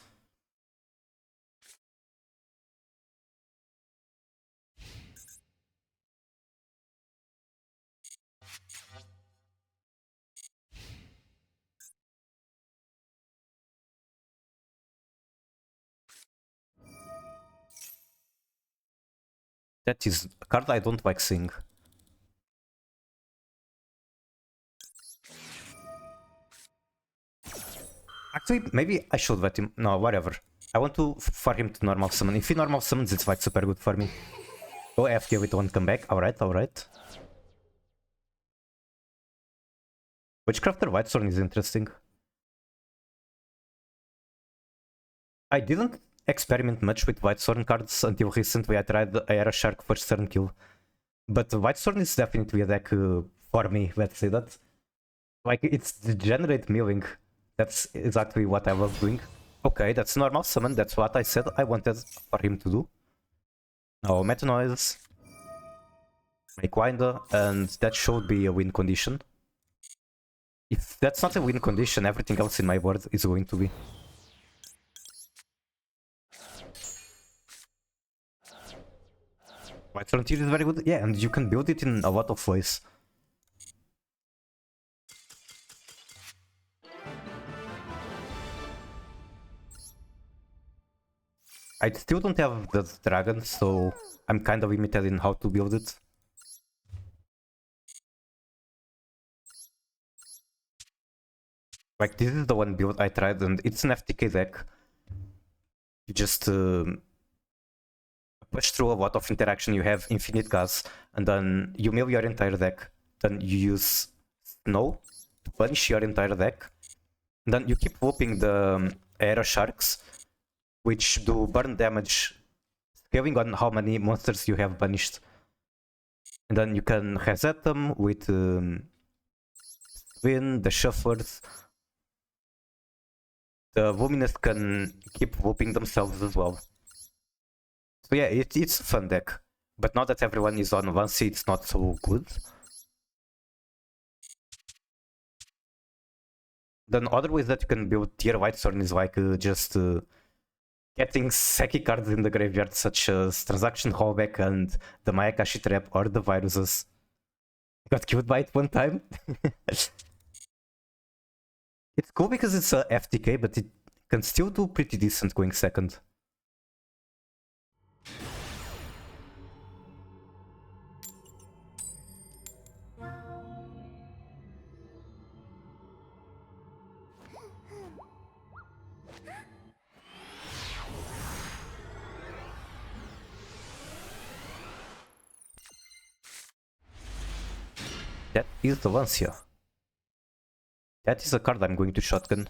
That is a card I don't like seeing. Actually, maybe I should let him. No, whatever. I want to for him to normal summon. If he normal summons, it's like super good for me. Go FK with one comeback. Alright, alright. Witchcrafter Whitestone is interesting. I didn't experiment much with Whitestone cards until recently. I tried the Aera Shark first turn kill. But Whitestone is definitely a deck for me, let's say that. Like, it's degenerate milling. That's exactly what I was doing. Okay, that's normal summon, that's what I said I wanted for him to do. Now, Meta Noise. Make Winder, and that should be a win condition. If that's not a win condition, everything else in my board is going to be. White Frontier is very good, yeah, and you can build it in a lot of ways. I still don't have the dragon, so I'm kind of limited in how to build it. Like, this is the one build I tried, and it's an FTK deck. You just push through a lot of interaction, you have infinite gas, and then you mill your entire deck. Then you use Snow to punish your entire deck. And then you keep whooping the Aera Sharks, which do burn damage, scaling on how many monsters you have banished. And then you can reset them with Spin, the Shufflers. The Luminous can keep whooping themselves as well. So yeah, it's a fun deck. But now that everyone is on Vansi, it's not so good. Then other ways that you can build tier Whitestone is like just getting Seki cards in the graveyard, such as Transaction Hallback and the Mayakashi Trap or the Viruses. Got killed by it one time. It's cool because it's a FTK, but it can still do pretty decent going second. That is the Lancia. That is a card I'm going to shotgun.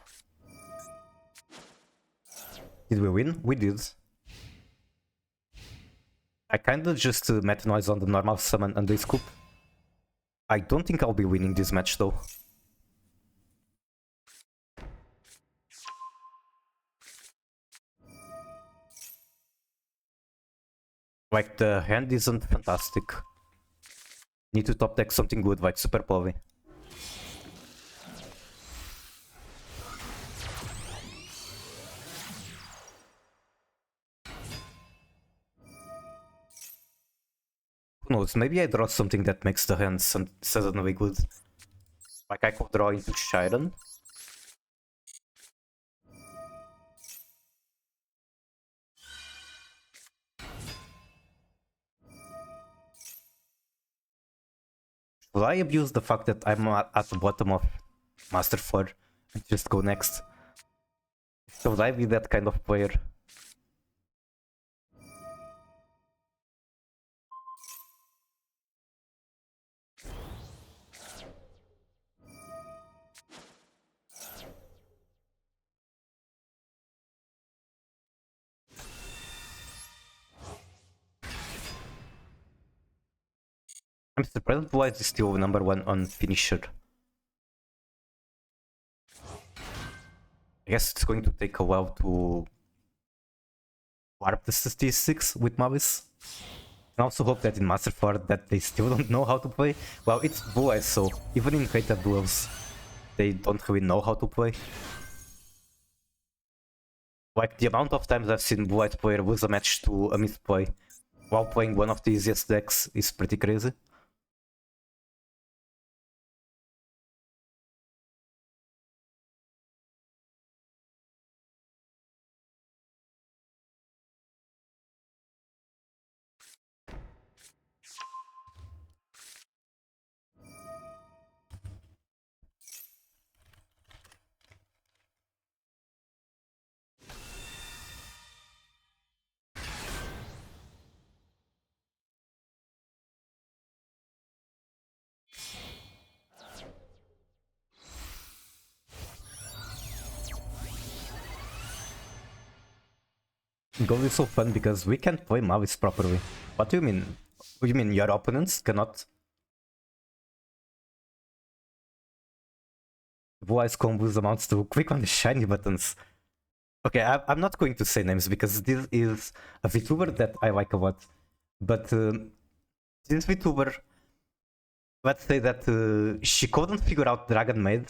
Did we win? We did. I kinda just met noise on the normal summon and the scoop. I don't think I'll be winning this match though. Like, the hand isn't fantastic. Need to top deck something good like Super Povey. Who knows, maybe I draw something that makes the hand suddenly good. Like I could draw into Chiron. Will I abuse the fact that I'm at the bottom of Master 4 and just go next? Should I be that kind of player? I'm surprised why is still number 1 on finisher. I guess it's going to take a while to warp the statistics with Mavis. I also hope that in Master 4 that they still don't know how to play. Well, it's Blue Eyes, so even in Beta duels, they don't really know how to play. Like, the amount of times I've seen Blue Eyes player lose a match to a misplay while playing one of the easiest decks is pretty crazy. Gold is so fun because we can't play Mavis properly. What do you mean? What do you mean your opponents cannot? Blue Eyes combos amounts to click on the shiny buttons. Okay, I'm not going to say names because this is a VTuber that I like a lot. But this VTuber, let's say that she couldn't figure out Dragon Maid,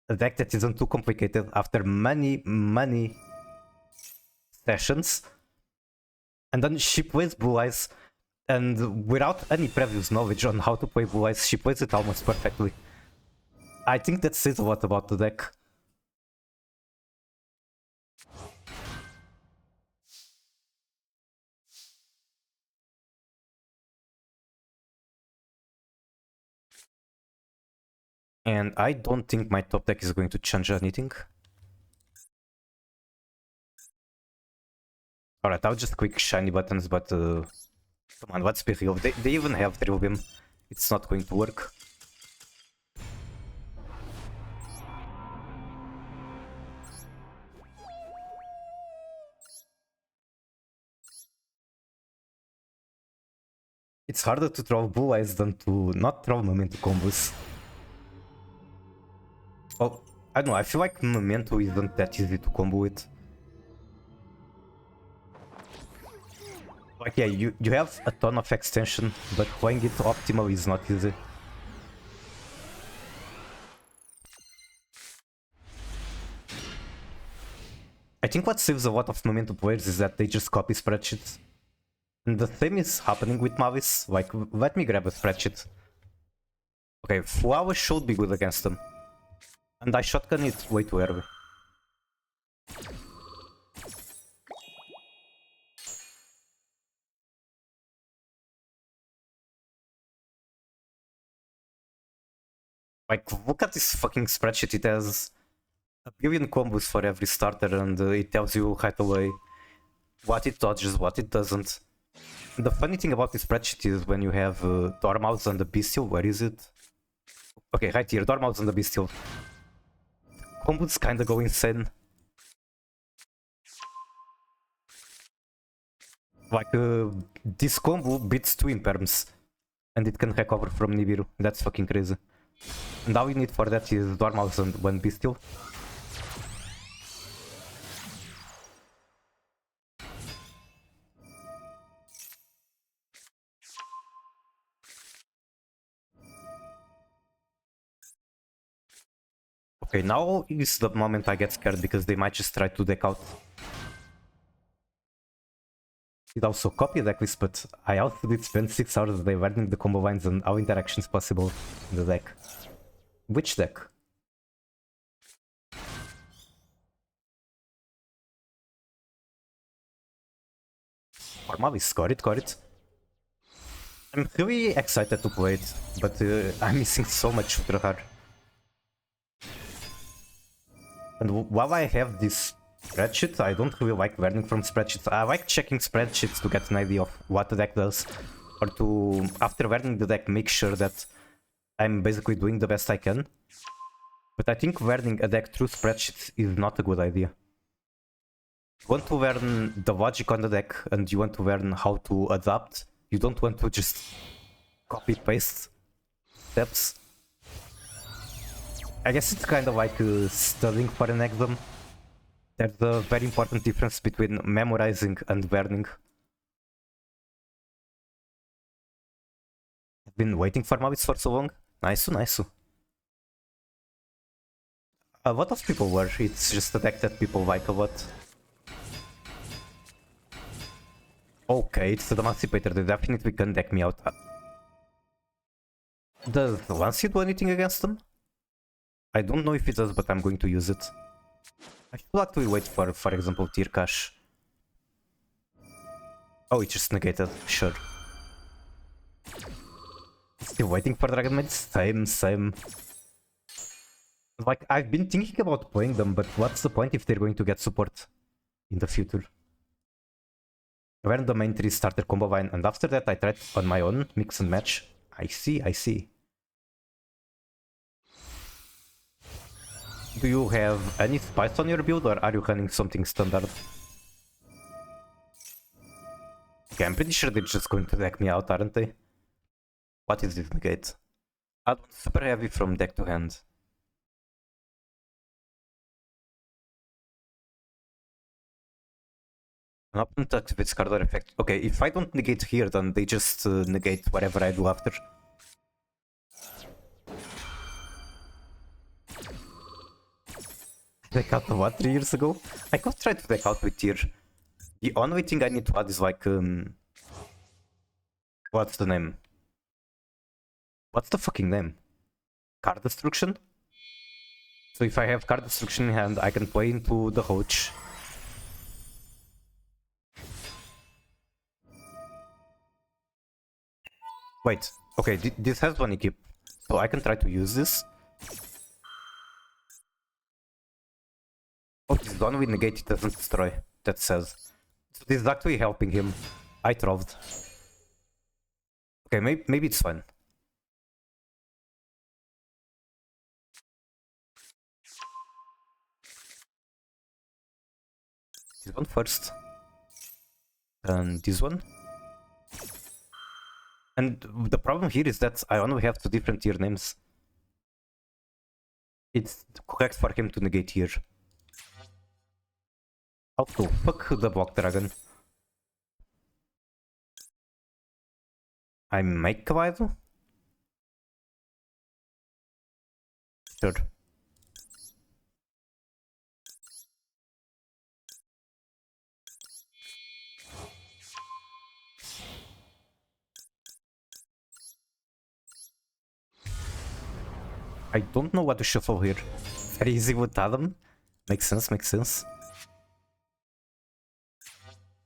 a deck that isn't too complicated after many sessions. And then she plays Blue Eyes, and without any previous knowledge on how to play Blue Eyes, she plays it almost perfectly. I think that says a lot about the deck. And I don't think my top deck is going to change anything. Alright, I'll just click shiny buttons, but come on, let's be real. They even have 3 of them. It's not going to work. It's harder to throw Blue Eyes than to not throw Memento combos. Well, I don't know, I feel like Memento isn't that easy to combo with. Like, yeah, you have a ton of extension, but playing it optimally is not easy. I think what saves a lot of Memento players is that they just copy spreadsheets. And the same is happening with Mavis. Like, let me grab a spreadsheet. Okay, Flower should be good against them. And I shotgun it way too early. Like, look at this fucking spreadsheet. It has a billion combos for every starter, and it tells you right away what it dodges, what it doesn't. The funny thing about this spreadsheet is when you have Dormouse and the Bestial, where is it? Okay, right here, Dormouse and the Bestial. Combos kinda go insane. Like, this combo beats 2 imperms. And it can recover from Nibiru. That's fucking crazy. And all you need for that is Dormouse and 1 Beastial. Okay, now is the moment I get scared because they might just try to deck out. It also copy deck list, but I also did spend 6 hours a day learning the combo lines and all interactions possible in the deck. Which deck? Formalis, got it. I'm really excited to play it, but I'm missing so much Ultra Hard. And while I have this spreadsheet, I don't really like learning from spreadsheets. I like checking spreadsheets to get an idea of what the deck does, or to, after learning the deck, make sure that I'm basically doing the best I can. But I think learning a deck through spreadsheets is not a good idea. You want to learn the logic on the deck, and you want to learn how to adapt. You don't want to just copy-paste steps. I guess it's kind of like studying for an exam. There's a very important difference between memorizing and learning. I've been waiting for Mavis for so long. Nice. A lot of people were. It's just a deck that people like a lot. Okay, it's the Emancipator. They definitely can deck me out. Does Lancia do anything against them? I don't know if it does, but I'm going to use it. I should actually wait for example, Tirkash. Oh, it just negated. Sure. Still waiting for Dragon Maid? Same. Like, I've been thinking about playing them, but what's the point if they're going to get support in the future? I learned the main 3 starter combo line, and after that I tried on my own, mix and match. I see. Do you have any spice on your build, or are you running something standard? Okay, I'm pretty sure they're just going to deck me out, aren't they? What is this negate? Add super heavy from deck to hand. An opponent activates card or effect. Okay, if I don't negate here, then they just negate whatever I do after. Deck out what, 3 years ago? I could try to deck out with tier. The only thing I need to add is like what's the name? What's the fucking name? Card destruction? So if I have card destruction in hand, I can play into the Hoach. Wait, okay, this has one equip, so I can try to use this. Oh, this one with negate, it doesn't destroy, that says. So this is actually helping him. I trolled. Okay, maybe it's fine. This one first. And this one. And the problem here is that I only have 2 different tier names. It's correct for him to negate here. Also, fuck the block dragon. I make Kawaii? Sure. I don't know what to shuffle here. Very easy with Adam. Makes sense.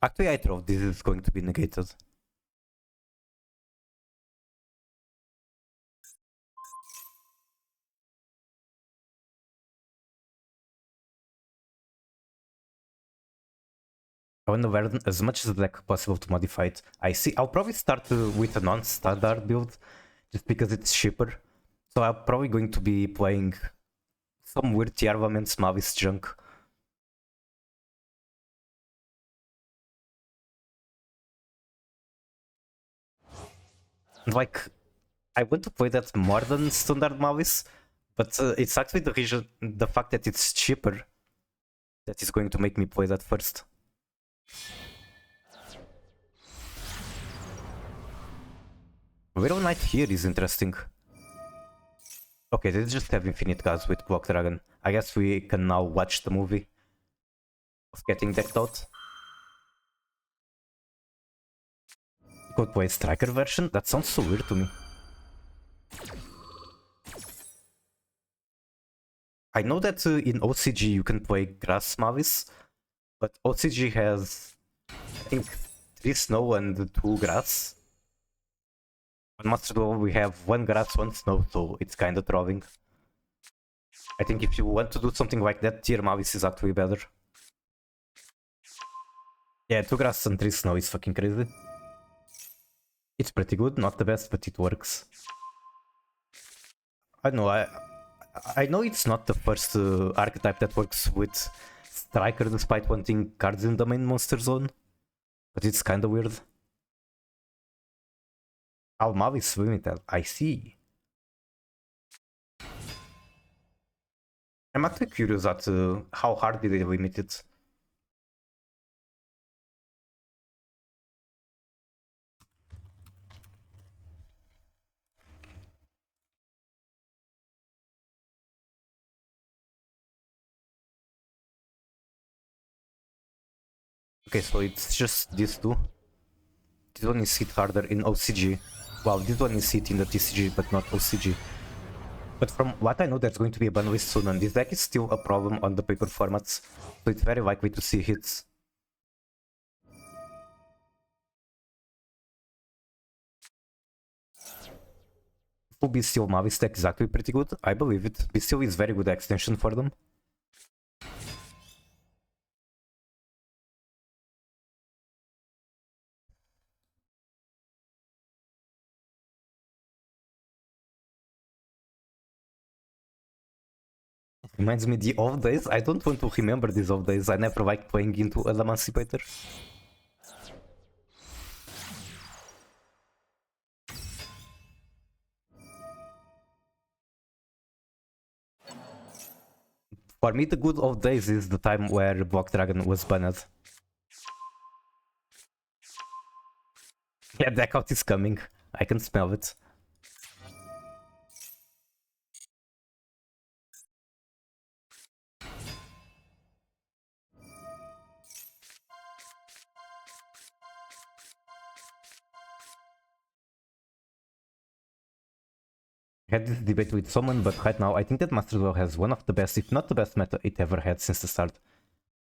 Actually, I thought this is going to be negated. I want to learn as much as like possible to modify it. I see. I'll probably start with a non-standard build, just because it's cheaper. So I'm probably going to be playing some weird Tiarvaments Mavis junk. And like, I want to play that more than standard Mavis, but it's actually the fact that it's cheaper that is going to make me play that first. Widow Knight here is interesting. Okay, they just have infinite gas with Block Dragon. I guess we can now watch the movie of getting decked out. Could play Striker version? That sounds so weird to me. I know that in OCG you can play Grass Mavis, but OCG has, I think, 3 snow and 2 grass. On Master Duel we have 1 grass, 1 snow, so it's kinda throwing. I think if you want to do something like that, tier Mavis is actually better. Yeah, 2 grass and 3 snow is fucking crazy. It's pretty good, not the best, but it works. I don't know, I know it's not the first archetype that works with Striker despite wanting cards in the main monster zone, but it's kinda weird. Mavis limited, I see. I'm actually curious at how hard did they limit it. Okay, so it's just these two. This one is hit harder in OCG. Wow, this one is hit in the TCG, but not OCG. But from what I know, there's going to be a ban list soon, and this deck is still a problem on the paper formats, so it's very likely to see hits. Full Bestial Mavis deck is actually pretty good, I believe it. Bestial is very good extension for them. Reminds me the old days. I don't want to remember these old days. I never liked playing into an Emancipator. For me, the good old days is the time where Block Dragon was banned. Yeah, deck out is coming. I can smell it. I had this debate with someone, but right now I think that Master Duel has one of the best, if not the best meta it ever had since the start.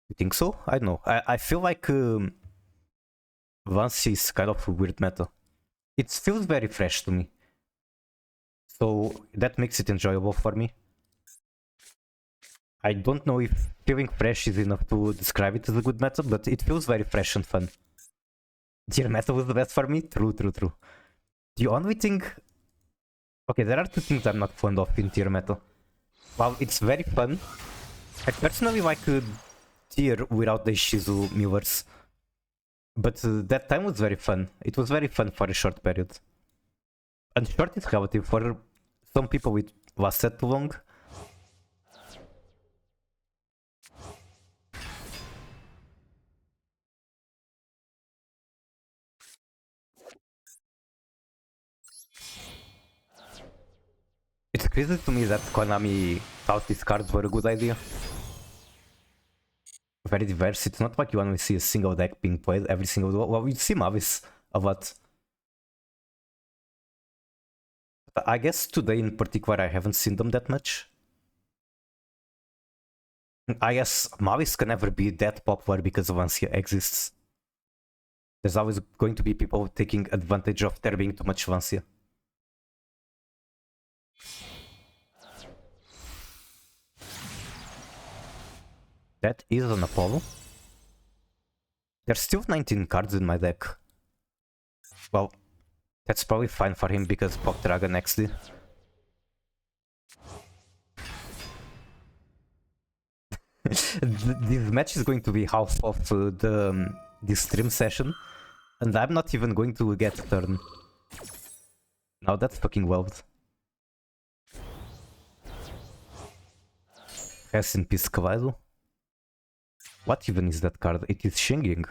You think so? I don't know. I feel like Vance is kind of a weird meta. It feels very fresh to me. So that makes it enjoyable for me. I don't know if feeling fresh is enough to describe it as a good meta, but it feels very fresh and fun. Tier meta was the best for me? True. The only thing... Okay, there are 2 things I'm not fond of in tier meta. While it's very fun, I personally like tier without the Shizu Millers. But that time was very fun. It was very fun for a short period. And short is relative. For some people it lasted too long. It's crazy to me that Konami thought these cards were a good idea. Very diverse. It's not like you only see a single deck being played every single duel. Well, you see Mavis a lot. But I guess today in particular I haven't seen them that much. I guess Mavis can never be that popular because Vancia exists. There's always going to be people taking advantage of there being too much Vancia. That is an Apollo. There's still 19 cards in my deck. Well, that's probably fine for him because Block Dragon XD. This match is going to be half of this stream session, and I'm not even going to get a turn. Now that's fucking wild. Rest in peace, Kawaido. What even is that card? It is Shinging.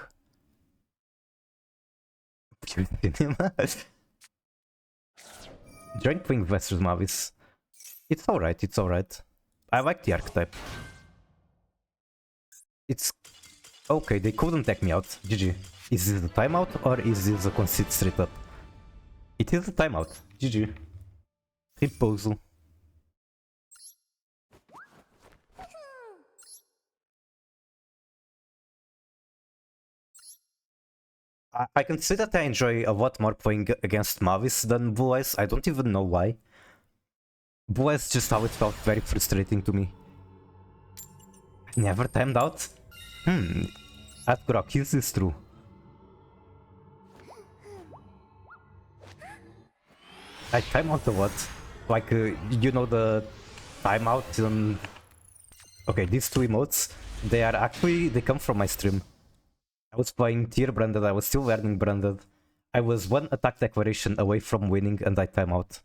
Joint Wing versus Mavis. It's alright, it's alright. I like the archetype. It's... Okay, they couldn't take me out. GG. Is this a timeout or is this a concede straight up? It is a timeout. GG. Reposo. I can say that I enjoy a lot more playing against Mavis than Blue Eyes. I don't even know why. Blue Eyes just always felt very frustrating to me. Never timed out? At Grok, is this true? I time out a lot. Like, you know the timeout on... Okay, these two emotes, they are actually... They come from my stream. I was playing tier Branded, I was still learning Branded. I was one attack declaration away from winning and I time out.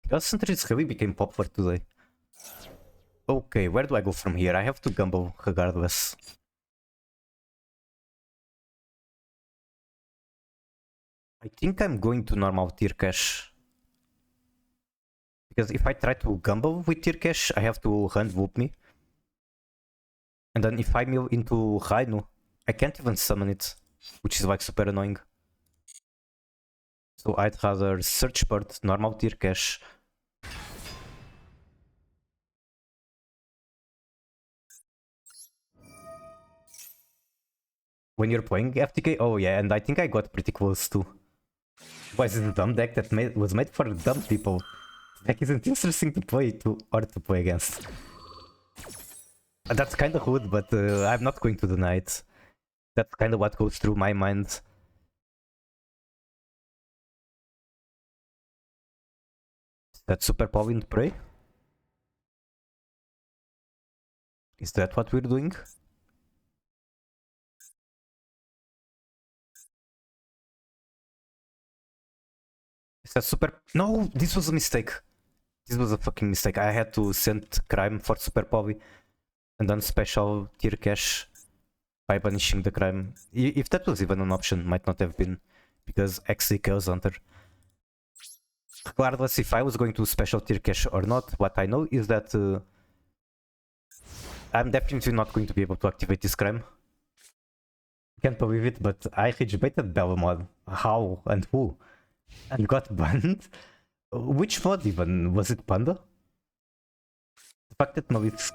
Concentrates really became popular today. Okay, where do I go from here? I have to gamble regardless. I think I'm going to normal tier cash. Because if I try to gamble with tier cash, I have to hand whoop me. And then if I mill into Rainu, I can't even summon it, which is like super annoying. So I'd rather search bird, normal tier cash. When you're playing FTK? Oh yeah, and I think I got pretty close too. Why is it a dumb deck that was made for dumb people? Deck isn't interesting to play or to play against. That's kinda rude, but I'm not going to deny it. That's kinda what goes through my mind. That Super Pauline Prey? Is that what we're doing? Is that super... No, this was a mistake. This was a fucking mistake. I had to send Crime for Super Povi and then special tier cash by banishing the Crime. If that was even an option, might not have been, because XC Chaos Hunter. Regardless if I was going to special tier cash or not, what I know is that I'm definitely not going to be able to activate this Crime. Can't believe it, but I rage baited Belamod. How and who? And got banned? Which mod even? Was it Panda? The fact that no, it's...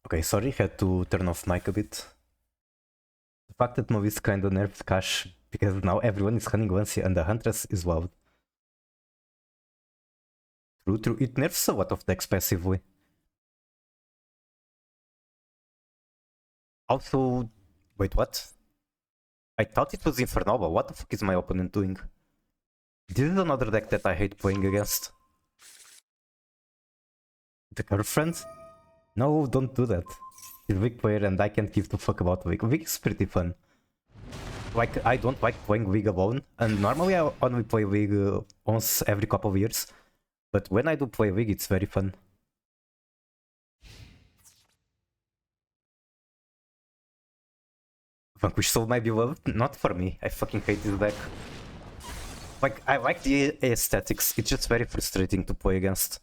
Okay, sorry, had to turn off mic a bit. The fact that Movis kinda nerfed Cash because now everyone is hunting Lancia and the Huntress is wild. True, it nerfs a lot of decks passively. Also, wait, what? I thought it was Infernova. What the fuck is my opponent doing? This is another deck that I hate playing against. The girlfriend? No, don't do that. He's a Wig player and I can't give a fuck about Wig. Wig is pretty fun. Like, I don't like playing Wig alone, and normally I only play Wig once every couple of years. But when I do play Wig, it's very fun. Vanquish Soul might be loved? Not for me. I fucking hate this deck. Like, I like the aesthetics, it's just very frustrating to play against.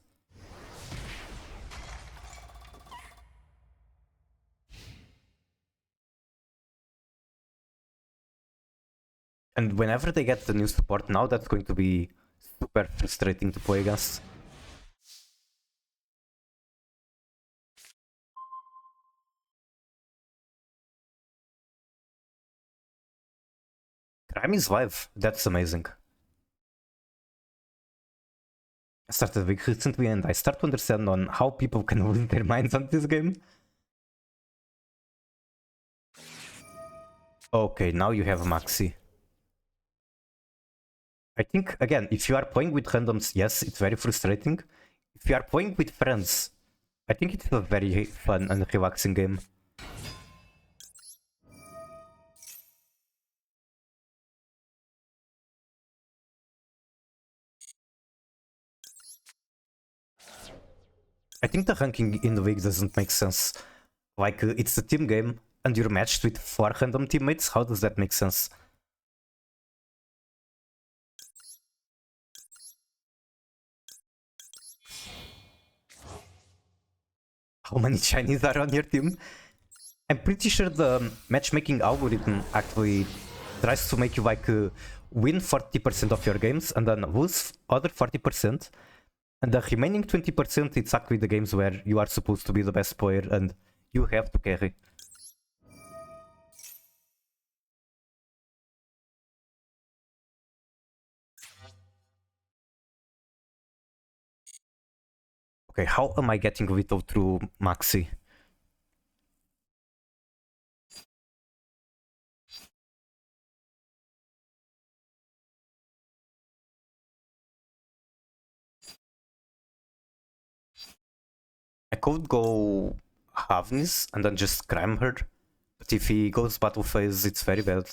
And whenever they get the new support now, that's going to be super frustrating to play against. Crime is live. That's amazing. I started big recently and I start to understand on how people can lose their minds on this game. Okay, now you have Maxi. I think, again, if you are playing with randoms, yes, it's very frustrating. If you are playing with friends, I think it's a very fun and relaxing game. I think the ranking in the league doesn't make sense. Like, it's a team game, and you're matched with 4 random teammates. How does that make sense? How many Chinese are on your team? I'm pretty sure the matchmaking algorithm actually tries to make you like win 40% of your games and then lose other 40%. And the remaining 20% it's actually the games where you are supposed to be the best player and you have to carry. Okay, how am I getting Vito through Maxi? I could go Havnis and then just cram her. But if he goes battle phase, it's very bad.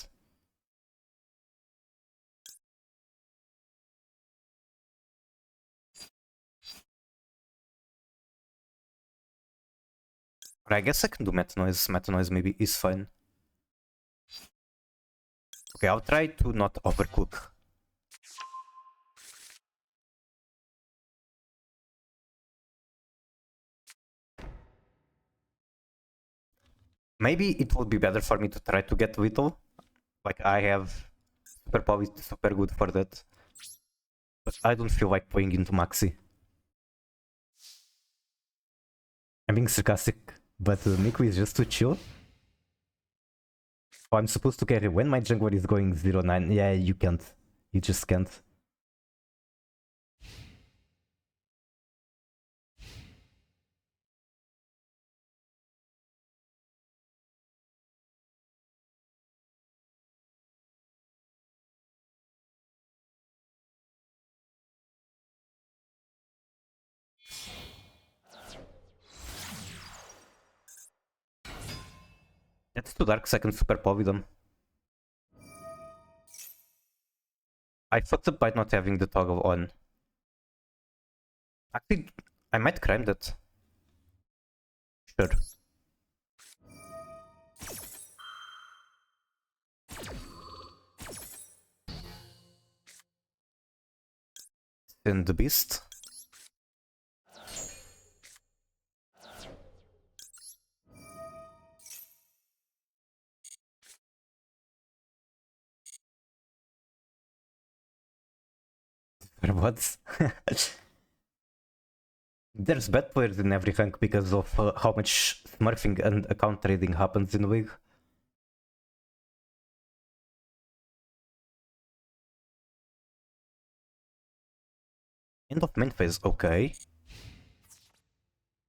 But I guess I can do Meta Noise. Meta Noise maybe is fine. Okay, I'll try to not overcook. Maybe it would be better for me to try to get Little. Like, I have Super Power is super good for that. But I don't feel like playing into Maxi. I'm being sarcastic, but Miku is just too chill. Oh, I'm supposed to carry when my jungler is going 0-9. Yeah, you can't. You just can't. That's too dark, second super power them. I fucked up by not having the toggle on. Actually, I might crime that. Sure. And the beast. What? There's bad players in every rank because of how much smurfing and account trading happens in the league. End of main phase, okay.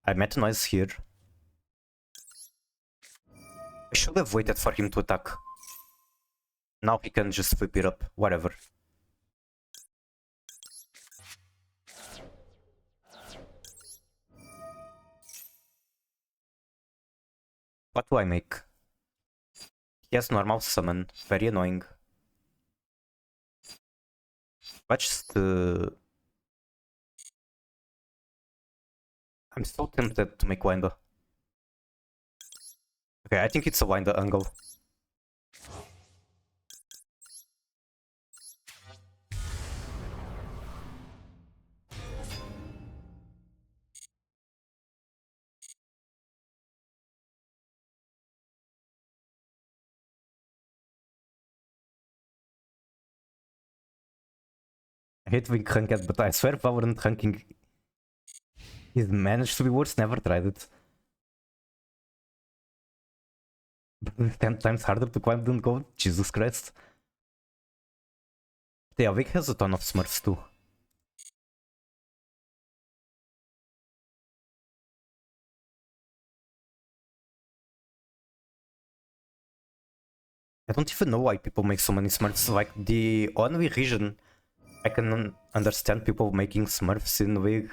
I met noise here. I should have waited for him to attack. Now he can just flip it up, whatever. What do I make? He has normal summon, very annoying. Watch the... I'm so tempted to make Winder. Okay, I think it's a Winder angle. I hate being ranked, but I swear Valorant ranking is managed to be worse, never tried it. But it's 10 times harder to climb than gold, Jesus Christ. Yeah, Vic has a ton of Smurfs too. I don't even know why people make so many Smurfs. Like, the only reason I can understand people making Smurfs in Wig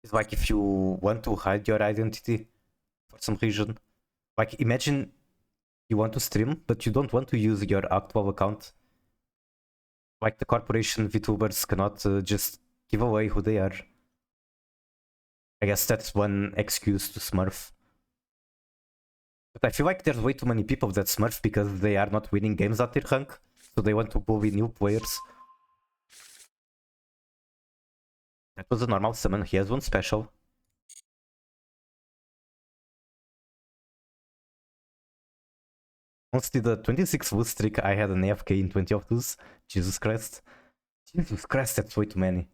is like if you want to hide your identity for some reason. Like, imagine you want to stream, but you don't want to use your actual account. Like, the corporation VTubers cannot just give away who they are. I guess that's one excuse to Smurf. But I feel like there's way too many people that Smurf because they are not winning games at their rank, so they want to bully new players. That was a normal summon, he has one special. Honestly, the 26 lose streak, I had an AFK in 20 of those. Jesus Christ. Jesus Christ, that's way too many.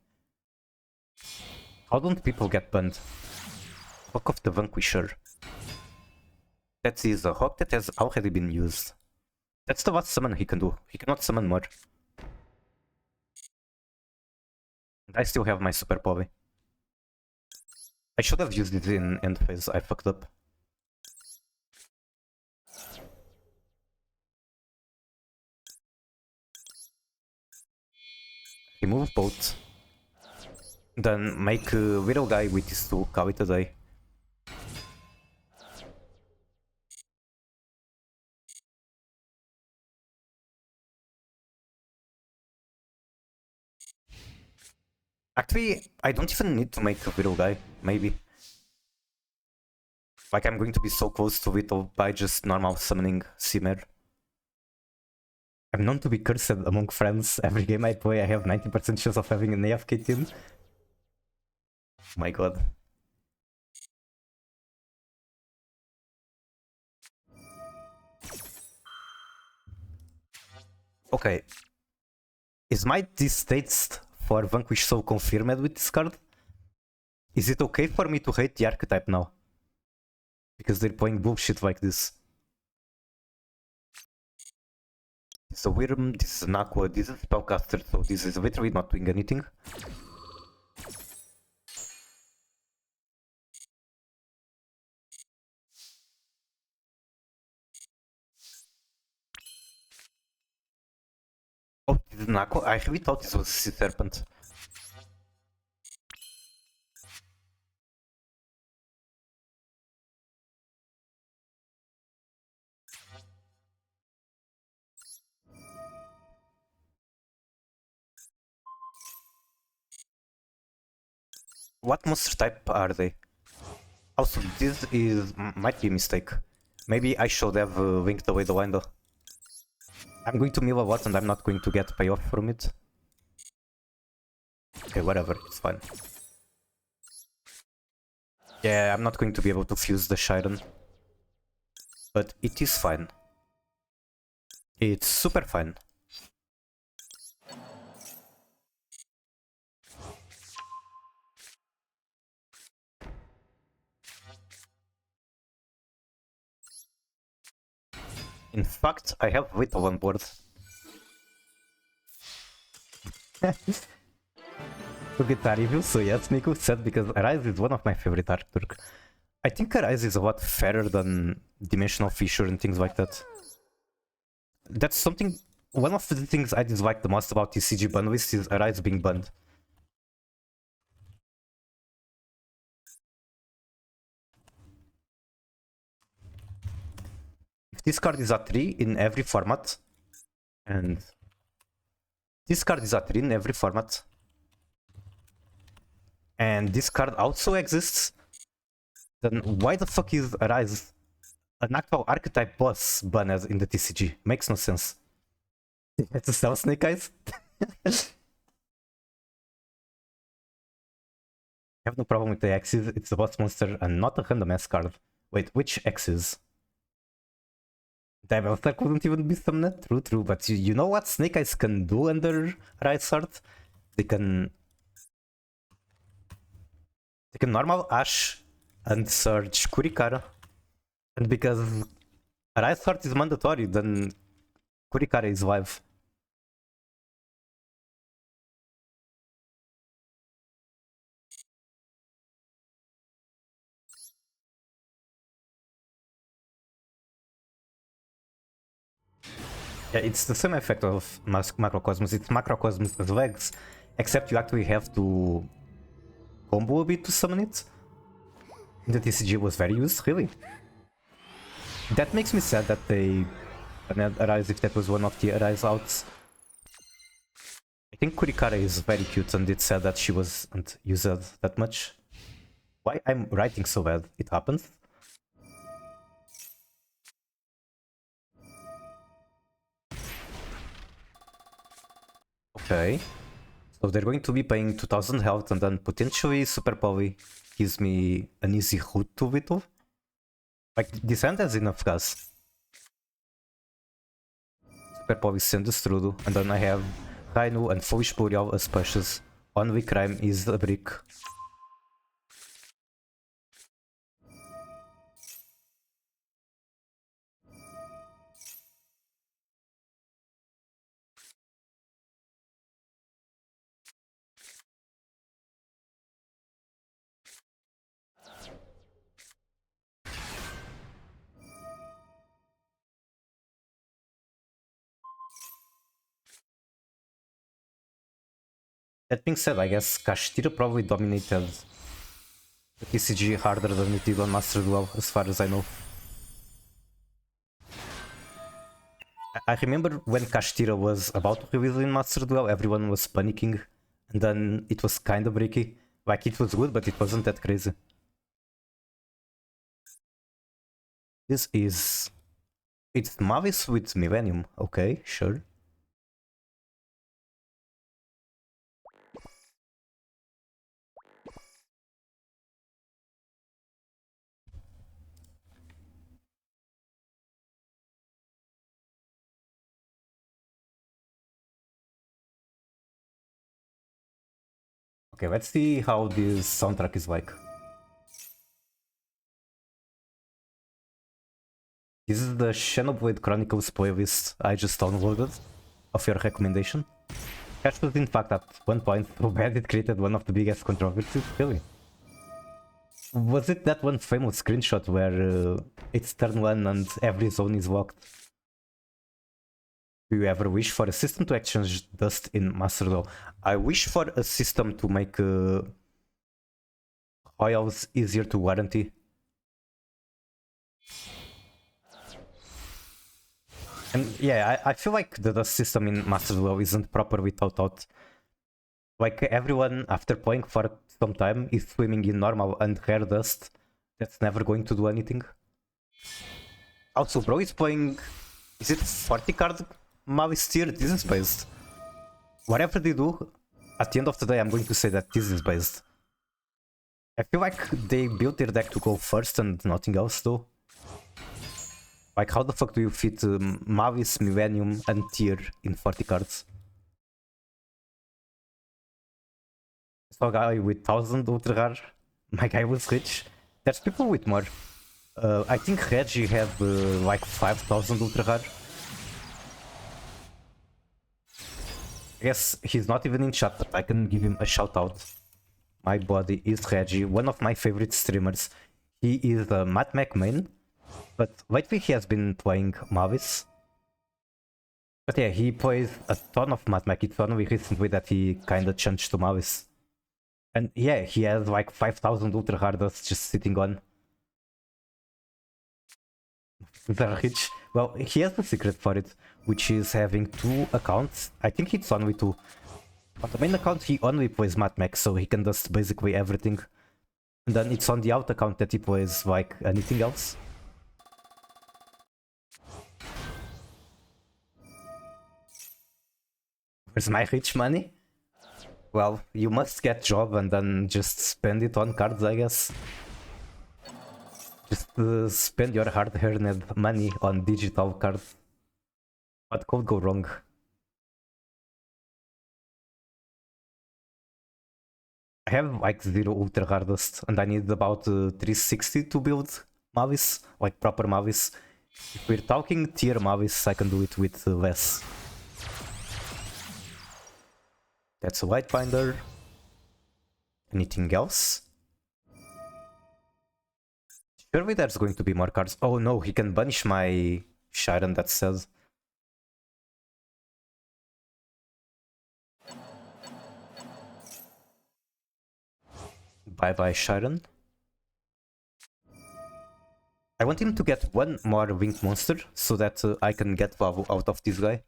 How don't people get banned? Fuck off the Vanquisher. That is a hope that has already been used. That's the last summon he can do. He cannot summon more. And I still have my Super Poly. I should have used it in end phase, I fucked up. Remove both. Then make a little guy with his tool, call it a day. Actually, I don't even need to make a little guy, maybe. Like, I'm going to be so close to Whittle by just normal summoning Simmer. I'm known to be cursed among friends. Every game I play, I have 90% chance of having an AFK team. My god. Okay. Is my distaste for Vanquish Soul confirmed with this card? Is it okay for me to hate the archetype now? Because they're playing bullshit like this. This is a Wyrm, this is an Aqua, this is a Spellcaster, so this is literally not doing anything. Oh, this is an Aqua? I really thought this was a Sea Serpent. What monster type are they? Also, this is might be a mistake. Maybe I should have linked away the line though. I'm going to mill a lot and I'm not going to get payoff from it. Okay, whatever, it's fine. Yeah, I'm not going to be able to fuse the Chiron. But it is fine. It's super fine. In fact, I have Whittle on board. To get a review, so yes, Nico said because Arise is one of my favorite artwork. I think Arise is a lot fairer than Dimensional Fissure and things like that. That's something, one of the things I dislike the most about TCG ban list is Arise being banned. If this card is a 3 in every format, and this card is a 3 in every format, and this card also exists, then why the fuck is Arise an actual archetype boss banned in the TCG? Makes no sense. You have to sell Snake Eyes? I have no problem with the X's, it's the boss monster and not a random S card. Wait, which X's? Diabellstar couldn't even be summoned? True, but you know what Snake Eyes can do under Right Sword? They can normal Ash and search Kurikara. And because Right Sword is mandatory, then Kurikara is live. Yeah, it's the same effect of Macrocosmos. It's Macrocosmos as legs, except you actually have to combo a bit to summon it. The TCG was very used, really. That makes me sad that they banned Arise if that was one of the Arise outs. I think Kurikara is very cute and it's sad that she wasn't used that much. Why I'm writing so bad? It happens. Okay. So they're going to be paying 2000 health and then potentially Super Poly gives me an easy route to Vito. Like, this hand has enough gas. Super Poly sends Strudo and then I have Rainu and Foolish Boreal as pushes. On weak Rhyme is a brick. That being said, I guess Kashtira probably dominated the TCG harder than it did on Master Duel, as far as I know. I remember when Kashtira was about to release in Master Duel, everyone was panicking, and then it was kind of breaky. Like, it was good, but it wasn't that crazy. This is... It's Mavis with Millennium. Okay, sure. Okay, let's see how this soundtrack is like. This is the Xenoblade Chronicles playlist I just downloaded of your recommendation. That was in fact at one point so bad it created one of the biggest controversies, really. Was it that one famous screenshot where it's turn 1 and every zone is locked? Do you ever wish for a system to exchange dust in Master Duel? I wish for a system to make oils easier to warranty. And yeah, I feel like the dust system in Master Duel isn't properly thought out. Like, everyone, after playing for some time, is swimming in normal and rare dust. That's never going to do anything. Also, bro is playing... Is it 40 card Mavis tier? This is based. Whatever they do, at the end of the day, I'm going to say that this is based. I feel like they built their deck to go first and nothing else, though. Like, how the fuck do you fit Mavis, Millennium, and tier in 40 cards? So a guy with 1000 ultra rare. My guy was rich. There's people with more. I think Reggie had like 5000 ultra rare. I guess he's not even in chat, but I can give him a shout out. My buddy is Reggie, one of my favorite streamers. He is a Matt Mac main, but lately he has been playing Mavis. But yeah, he plays a ton of Matt Mac. It's only recently that he kinda changed to Mavis. And yeah, he has like 5000 ultra hardas just sitting on. They're rich. Well, he has the secret for it, which is having 2 accounts. I think it's only 2. On the main account, he only plays Matt Max, so he can dust basically everything. And then it's on the out account that he plays like anything else. Where's my rich money? Well, you must get job and then just spend it on cards, I guess. Just spend your hard-earned money on digital cards. What could go wrong? I have like 0 ultra hardest and I need about 360 to build Mavis, like proper Mavis. If we're talking tier Mavis, I can do it with less. That's a White Binder. Anything else? Surely there's going to be more cards. Oh no, he can banish my Shiren, that says. Bye-bye, Sharon. I want him to get one more winged monster so that I can get Vavu out of this guy.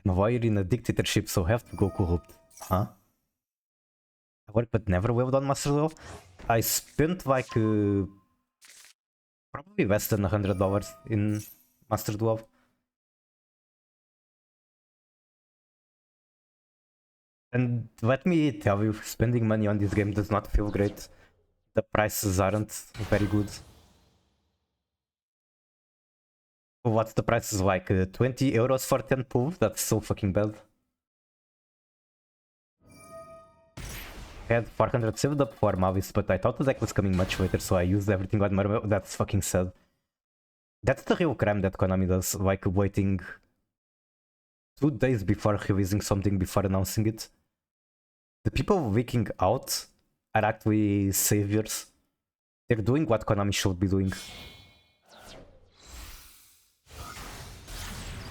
Why you're in a dictatorship, so have to go corrupt. Huh? I work but never well done Master Duel. I spent like probably less than $100 in Master Duel. And let me tell you, spending money on this game does not feel great. The prices aren't very good. What's the prices like? 20 euros for 10 pools? That's so fucking bad. I had 400 saved up for Mavis, but I thought the deck was coming much later, so I used everything on Marvel. That's fucking sad. That's the real crime that Konami does, like waiting 2 days before releasing something before announcing it. The people leaking out are actually saviors. They're doing what Konami should be doing.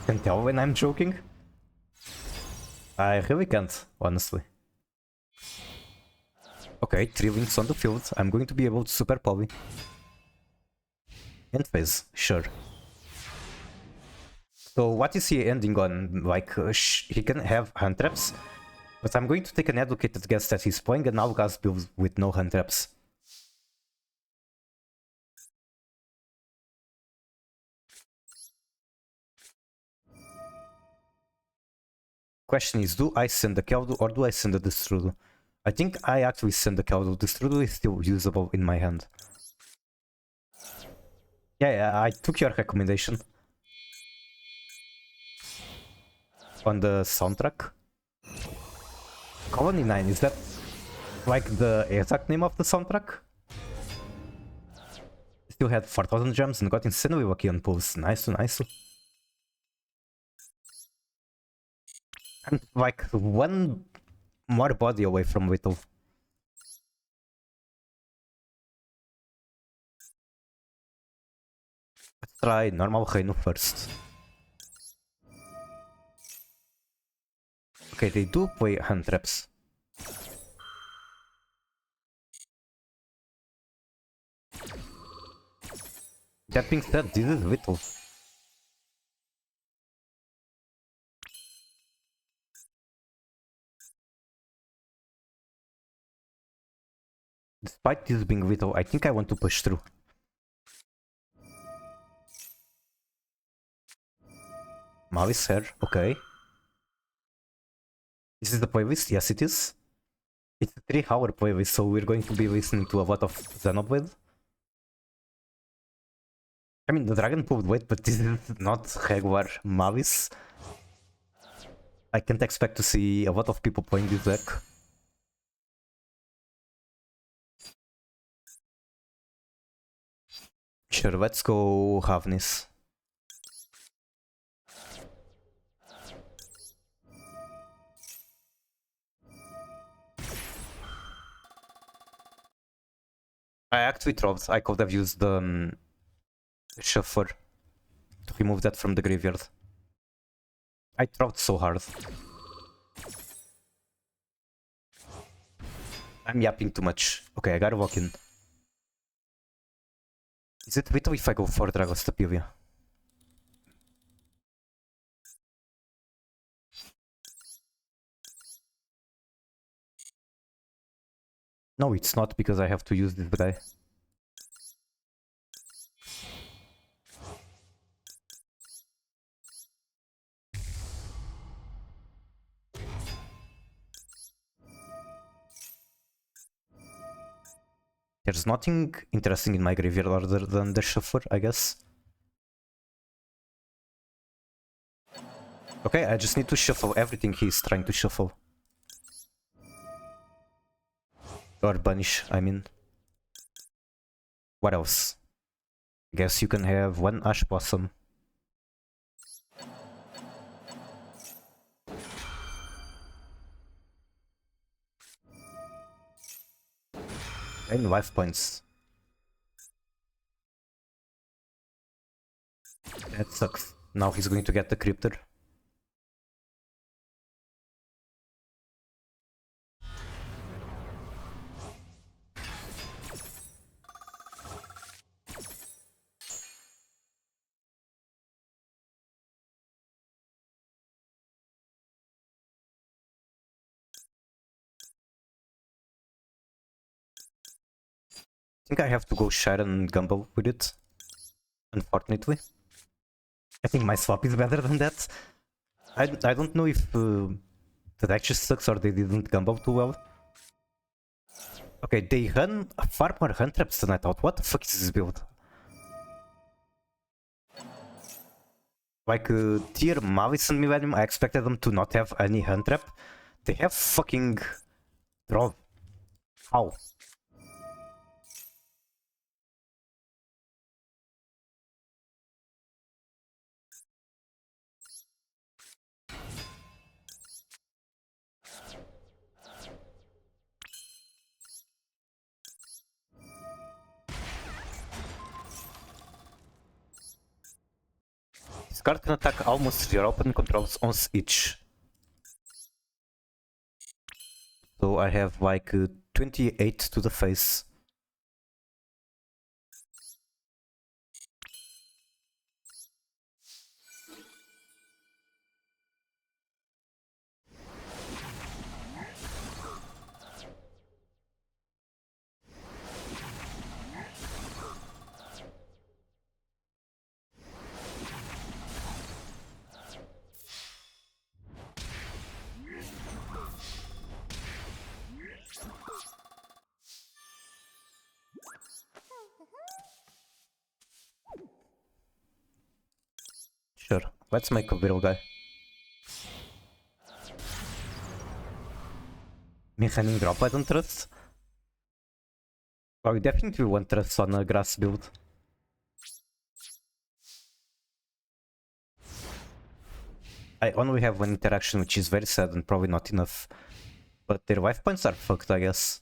Can tell when I'm joking? I really can't, honestly. Okay, 3 links on the field. I'm going to be able to super poly. End phase, sure. So what is he ending on? Like, he can have hand traps, but I'm going to take an educated guess that he's playing an Algaz build with no hand traps. Question is, do I send the Keldeo or do I send the Destrudo? I think I actually send the Keldeo. Destrudo is still usable in my hand. Yeah, I took your recommendation. On the soundtrack. Colony 9, is that like the exact name of the soundtrack? Still had 4,000 gems and got insanely lucky on pulls. Nice, nice. I'm like one more body away from Little. Let's try normal Reino first. Okay, they do play hand traps. That being said, this is Little. Despite this being Little, I think I want to push through. Mavis hair, okay. This is the playlist? Yes, it is. It's a 3-hour playlist, so we're going to be listening to a lot of Xenoblade. I mean, the Dragon pulled weight, but this is not regular Mavis. I can't expect to see a lot of people playing this deck. Sure, let's go Havnis. I actually thought I could have used the Shuffler to remove that from the graveyard. I tried so hard. I'm yapping too much. Okay, I gotta walk in. Is it vital if I go for Dragostapelia? No, it's not, because I have to use this guy. There's nothing interesting in my graveyard other than the Shuffler, I guess. Okay, I just need to shuffle everything he's trying to shuffle. Or banish, I mean. What else? Guess you can have one Ash Blossom. And life points. That sucks. Now he's going to get the Cryptor. I think I have to go Sharon Gumball with it, unfortunately. I think my swap is better than that. I don't know if the deck just sucks or they didn't Gumball too well. Okay, they run far more hand traps than I thought. What the fuck is this build? Like tier Mavis and Millennium, I expected them to not have any hand trap. They have fucking draw. How? This card can attack almost your open controls once each. So I have like 28 to the face. Sure, let's make a viral guy. Me running drop I don't trust. Well, we definitely want trust on a grass build. I only have one interaction, which is very sad and probably not enough. But their life points are fucked, I guess.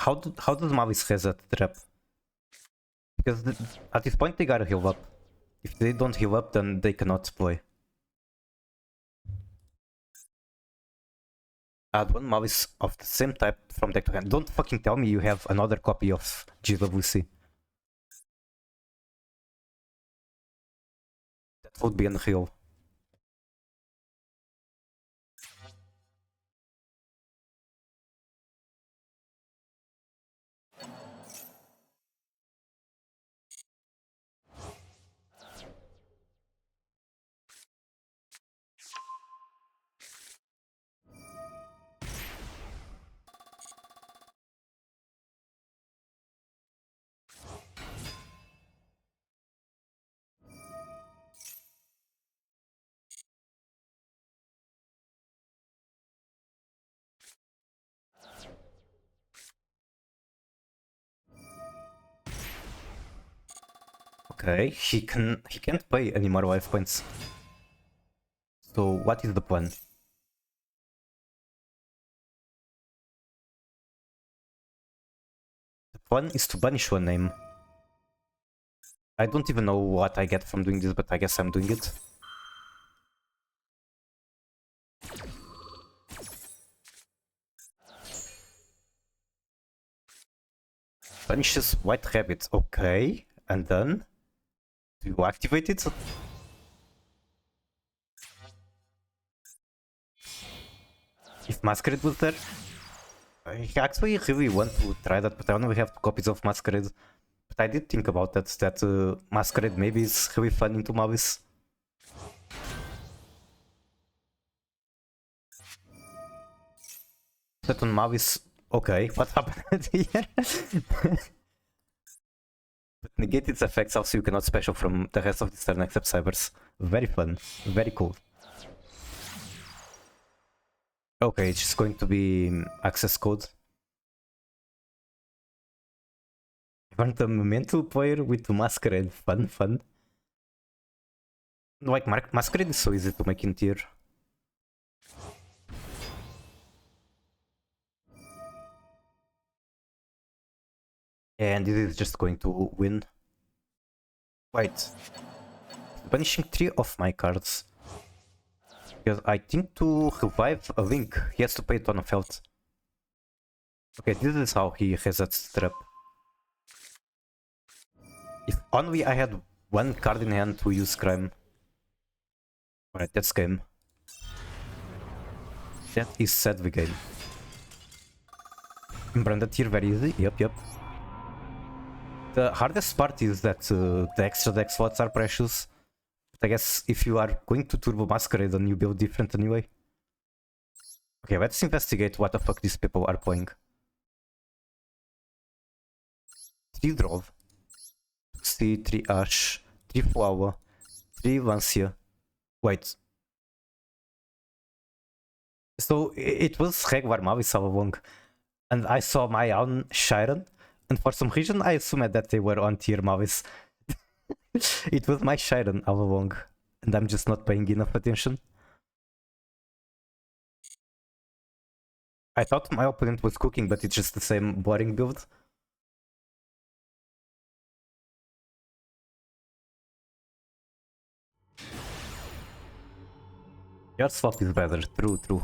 How does Mavis reset the trap? Because at this point they gotta heal up. If they don't heal up, then they cannot play. Add one Mavis of the same type from deck to hand. Don't fucking tell me you have another copy of GWC. That would be unreal. Okay, he can't pay any more life points. So what is the plan? The plan is to banish one name. I don't even know what I get from doing this, but I guess I'm doing it. Banishes White Rabbit, okay. And then do you activate it? If Masquerade was there, I actually really want to try that, but I only have 2 copies of Masquerade. But I did think about that Masquerade maybe is really fun into Mavis. Set on Mavis, okay, what happened here? But negate its effects also you cannot special from the rest of this turn except Cybers. Very fun, very cool. Okay, it's just going to be access code. Want a mental player with Masquerade. Fun, fun. Like, Masquerade is so easy to make in tier. And this is just going to win. Wait. Banishing 3 of my cards. Because I think to revive a Link, he has to pay a ton of health. Okay, this is how he resets trap. If only I had one card in hand to use Crime. Alright, that's game. That is sad the game. Branded here very easy, yep. The hardest part is that the extra deck slots are precious. But I guess if you are going to Turbo Masquerade then you build different anyway. Okay, let's investigate what the fuck these people are playing. 3 Drove, 3 Ash, 3 Flower, 3 Lancia. Wait. So it was regular Mavis all along. And I saw my own Shiren, and for some reason I assumed that they were on tier Mavis. It was my Shiren all along, and I'm just not paying enough attention. I thought my opponent was cooking, but it's just the same boring build. Your swap is better, true.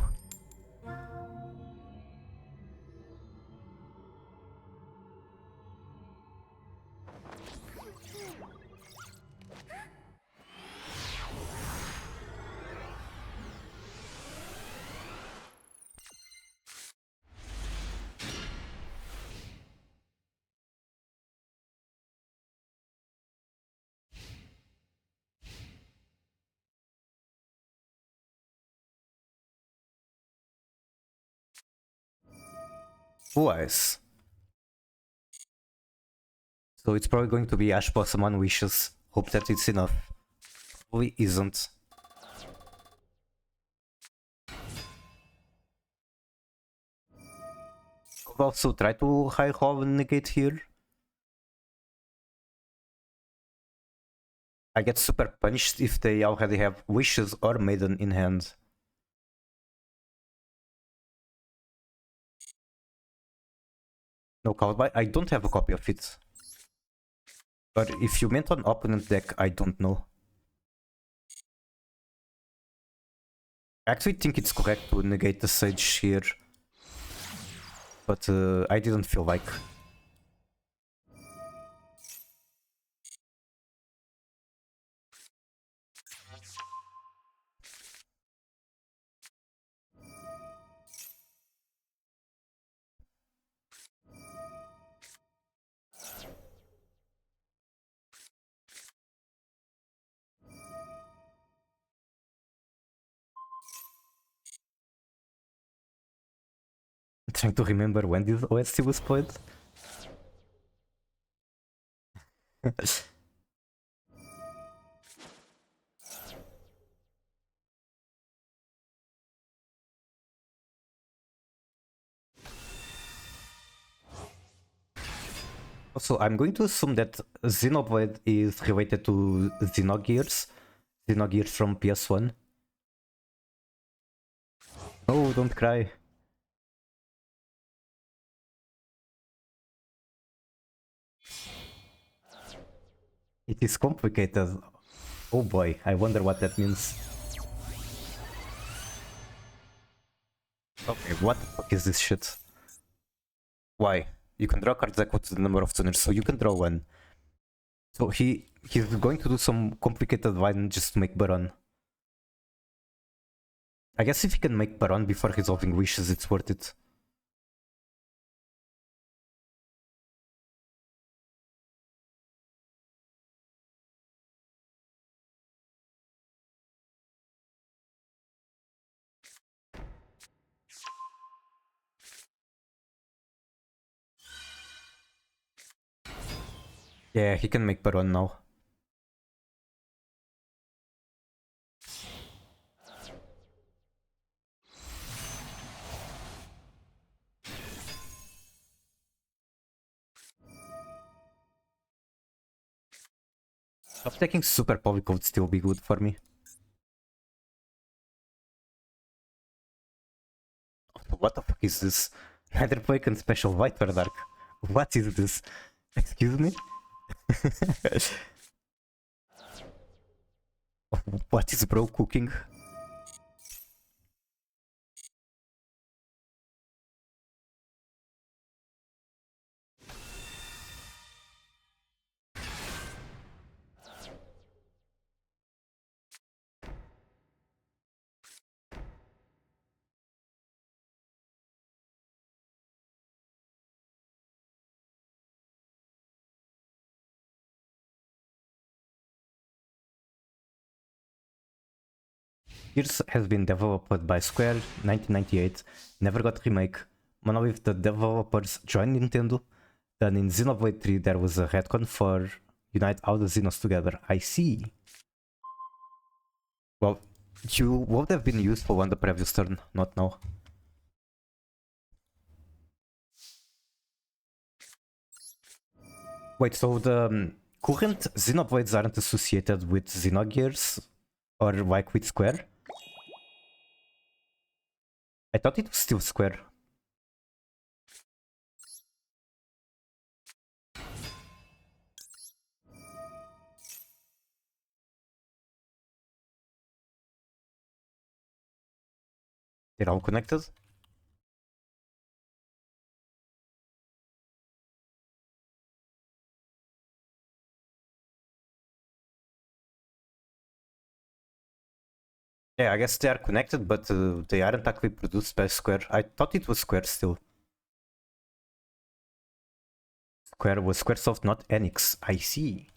Wise. So it's probably going to be Ash Blossom on Wishes. Hope that it's enough. Probably isn't. Could also try to high roll and negate here. I get super punished if they already have Wishes or Maiden in hand. No Cowboy, I don't have a copy of it. But if you meant on opponent deck, I don't know. I actually think it's correct to negate the Sage here. But I didn't feel like. I'm trying to remember when this OST was played. Also, I'm going to assume that Xenoblade is related to Xenogears. Xenogears from PS1. Oh, don't cry. It is complicated. Oh boy, I wonder what that means. Okay, what the fuck is this shit? Why? You can draw cards equal to the number of tuners, so you can draw one. So he's going to do some complicated line just to make Baron. I guess if he can make Baron before resolving wishes, it's worth it. Yeah, he can make Baron now. Top taking Super Povic would still be good for me. What the fuck is this? Neither Povic and Special White or Dark. What is this? Excuse me? What is bro cooking? Gears has been developed by Square 1998, never got remake. Monolith, the developers, joined Nintendo. Then in Xenoblade 3 there was a retcon for unite all the Xenos together. I see. Well, you would have been useful on the previous turn, not now. Wait, so the current Xenoblades aren't associated with Xenogears? Or like with Square? I thought it was still Square. They're all connected? Yeah, I guess they are connected, but they aren't actually produced by Square. I thought it was Square still. Square was Squaresoft, not Enix. I see.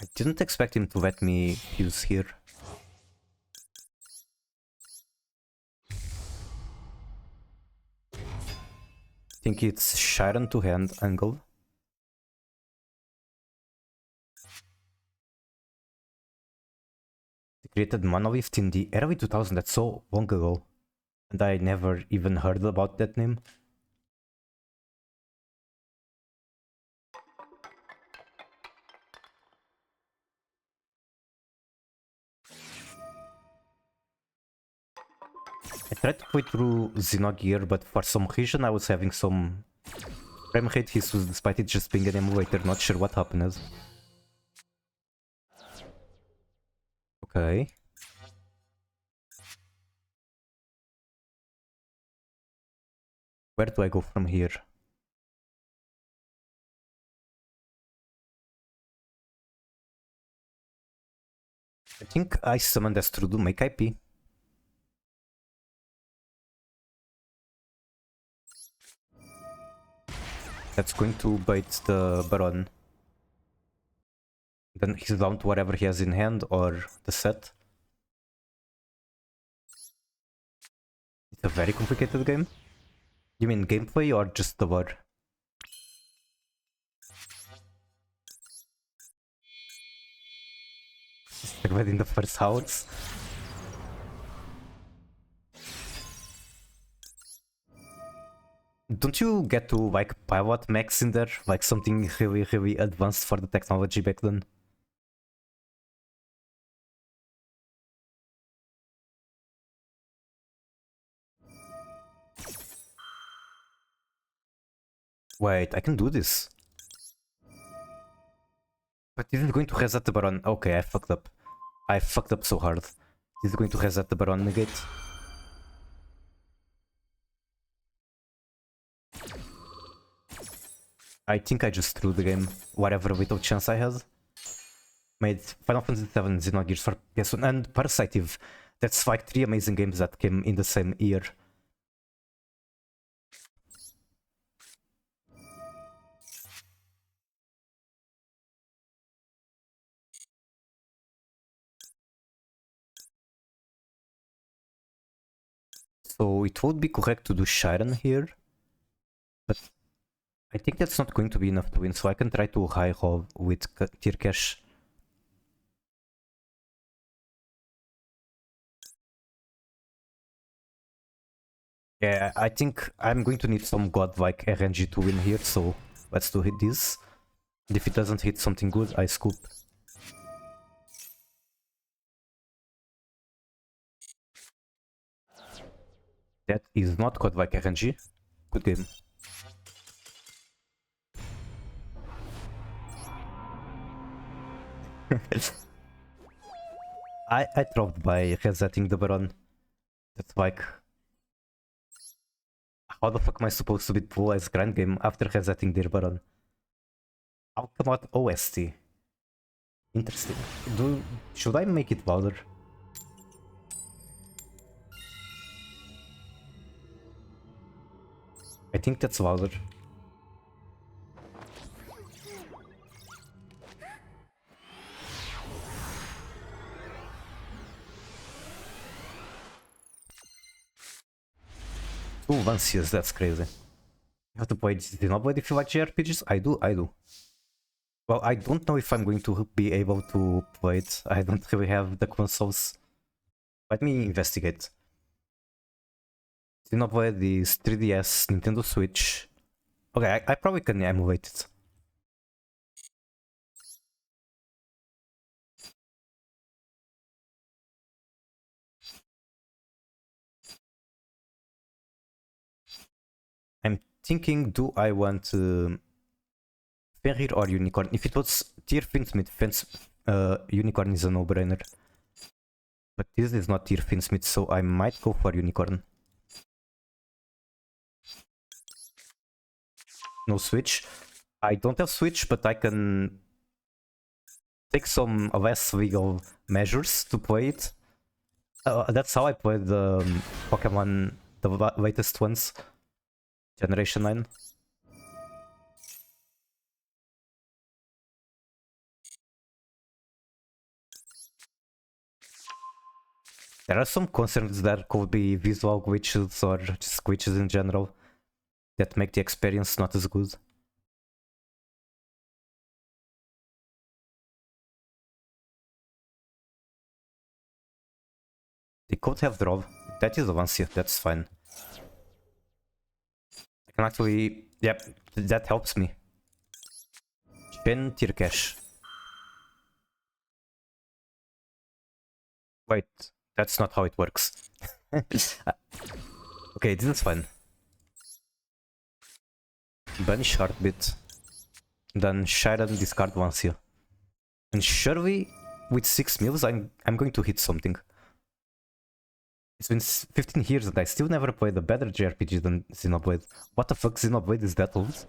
I didn't expect him to let me use here. I think it's Sharon to hand angle. They created Monolith in the early 2000s, that's so long ago. And I never even heard about that name. I tried to play through Xenogear, but for some reason I was having some frame rate issues despite it just being an emulator, not sure what happened. Okay. Where do I go from here? I think I summoned Astro to make IP. That's going to bait the Baron. Then he's down to whatever he has in hand or the set. It's a very complicated game. You mean gameplay or just the war? He's in the first house. Don't you get to like pilot mechs in there? Like something really advanced for the technology back then? Wait, I can do this. But this is going to reset the Baron. Okay, I fucked up. I fucked up so hard. This is going to reset the Baron negate. I think I just threw the game, whatever little chance I had. Made Final Fantasy VII Xenogears for PS1 and Parasite Eve. That's like 3 amazing games that came in the same year. So it would be correct to do Sharon here, but I think that's not going to be enough to win, so I can try to high roll with Tirkesh. Yeah, I think I'm going to need some godlike RNG to win here, so let's do hit this. And if it doesn't hit something good, I scoop. That is not godlike RNG. Good game. I dropped by resetting the Baron. That's like... How the fuck am I supposed to beat Pool as Grand Game after resetting their Baron? Alchemot OST. Interesting. Should I make it louder? I think that's louder. Two Vancias, that's crazy. You have to play Xenoblade if you like JRPGs? I do. Well, I don't know if I'm going to be able to play it. I don't really have the consoles. Let me investigate. Xenoblade is 3DS, Nintendo Switch. Okay, I probably can emulate it. I'm thinking, do I want Fenrir or Unicorn? If it was Tier Finsmith, Unicorn is a no-brainer. But this is not Tier Finsmith, so I might go for Unicorn. No Switch. I don't have Switch, but I can take some less legal measures to play it. That's how I played the Pokemon, the latest ones. Generation 9. There are some concerns that could be visual glitches or just glitches in general that make the experience not as good. They could have draw. That is a Lancia, that's fine. I can actually... Yep, that helps me. Chen Tirkesh. Wait, that's not how it works. Okay, this is fine. Banish Heartbeat. Then Sharon discard Lancia. And surely, with 6 mills, I'm going to hit something. It's been 15 years and I still never played a better JRPG than Xenoblade. What the fuck, Xenoblade is that old?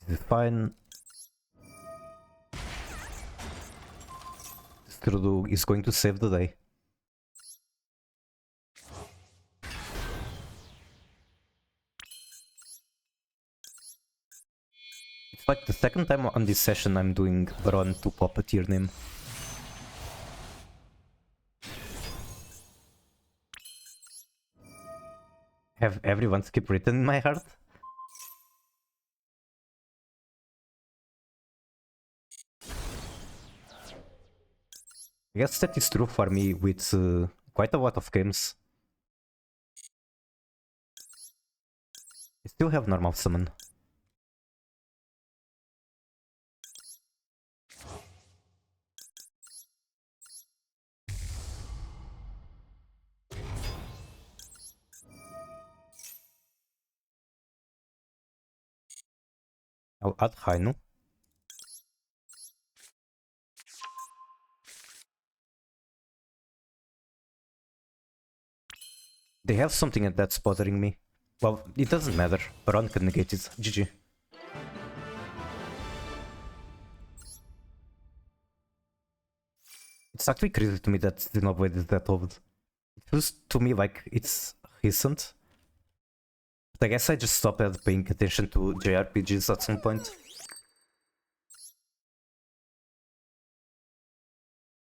This is fine. Strudu is going to save the day. It's like the second time on this session I'm doing Baron to pop a tier name. Have everyone skip written in my heart? I guess that is true for me with quite a lot of games. I still have normal summon. I'll add Hainu. They have something that's bothering me. Well, it doesn't matter. Baron can negate it. GG. It's actually crazy to me that Xenoblade is that old. It feels to me like it's recent. But I guess I just stopped paying attention to JRPGs at some point.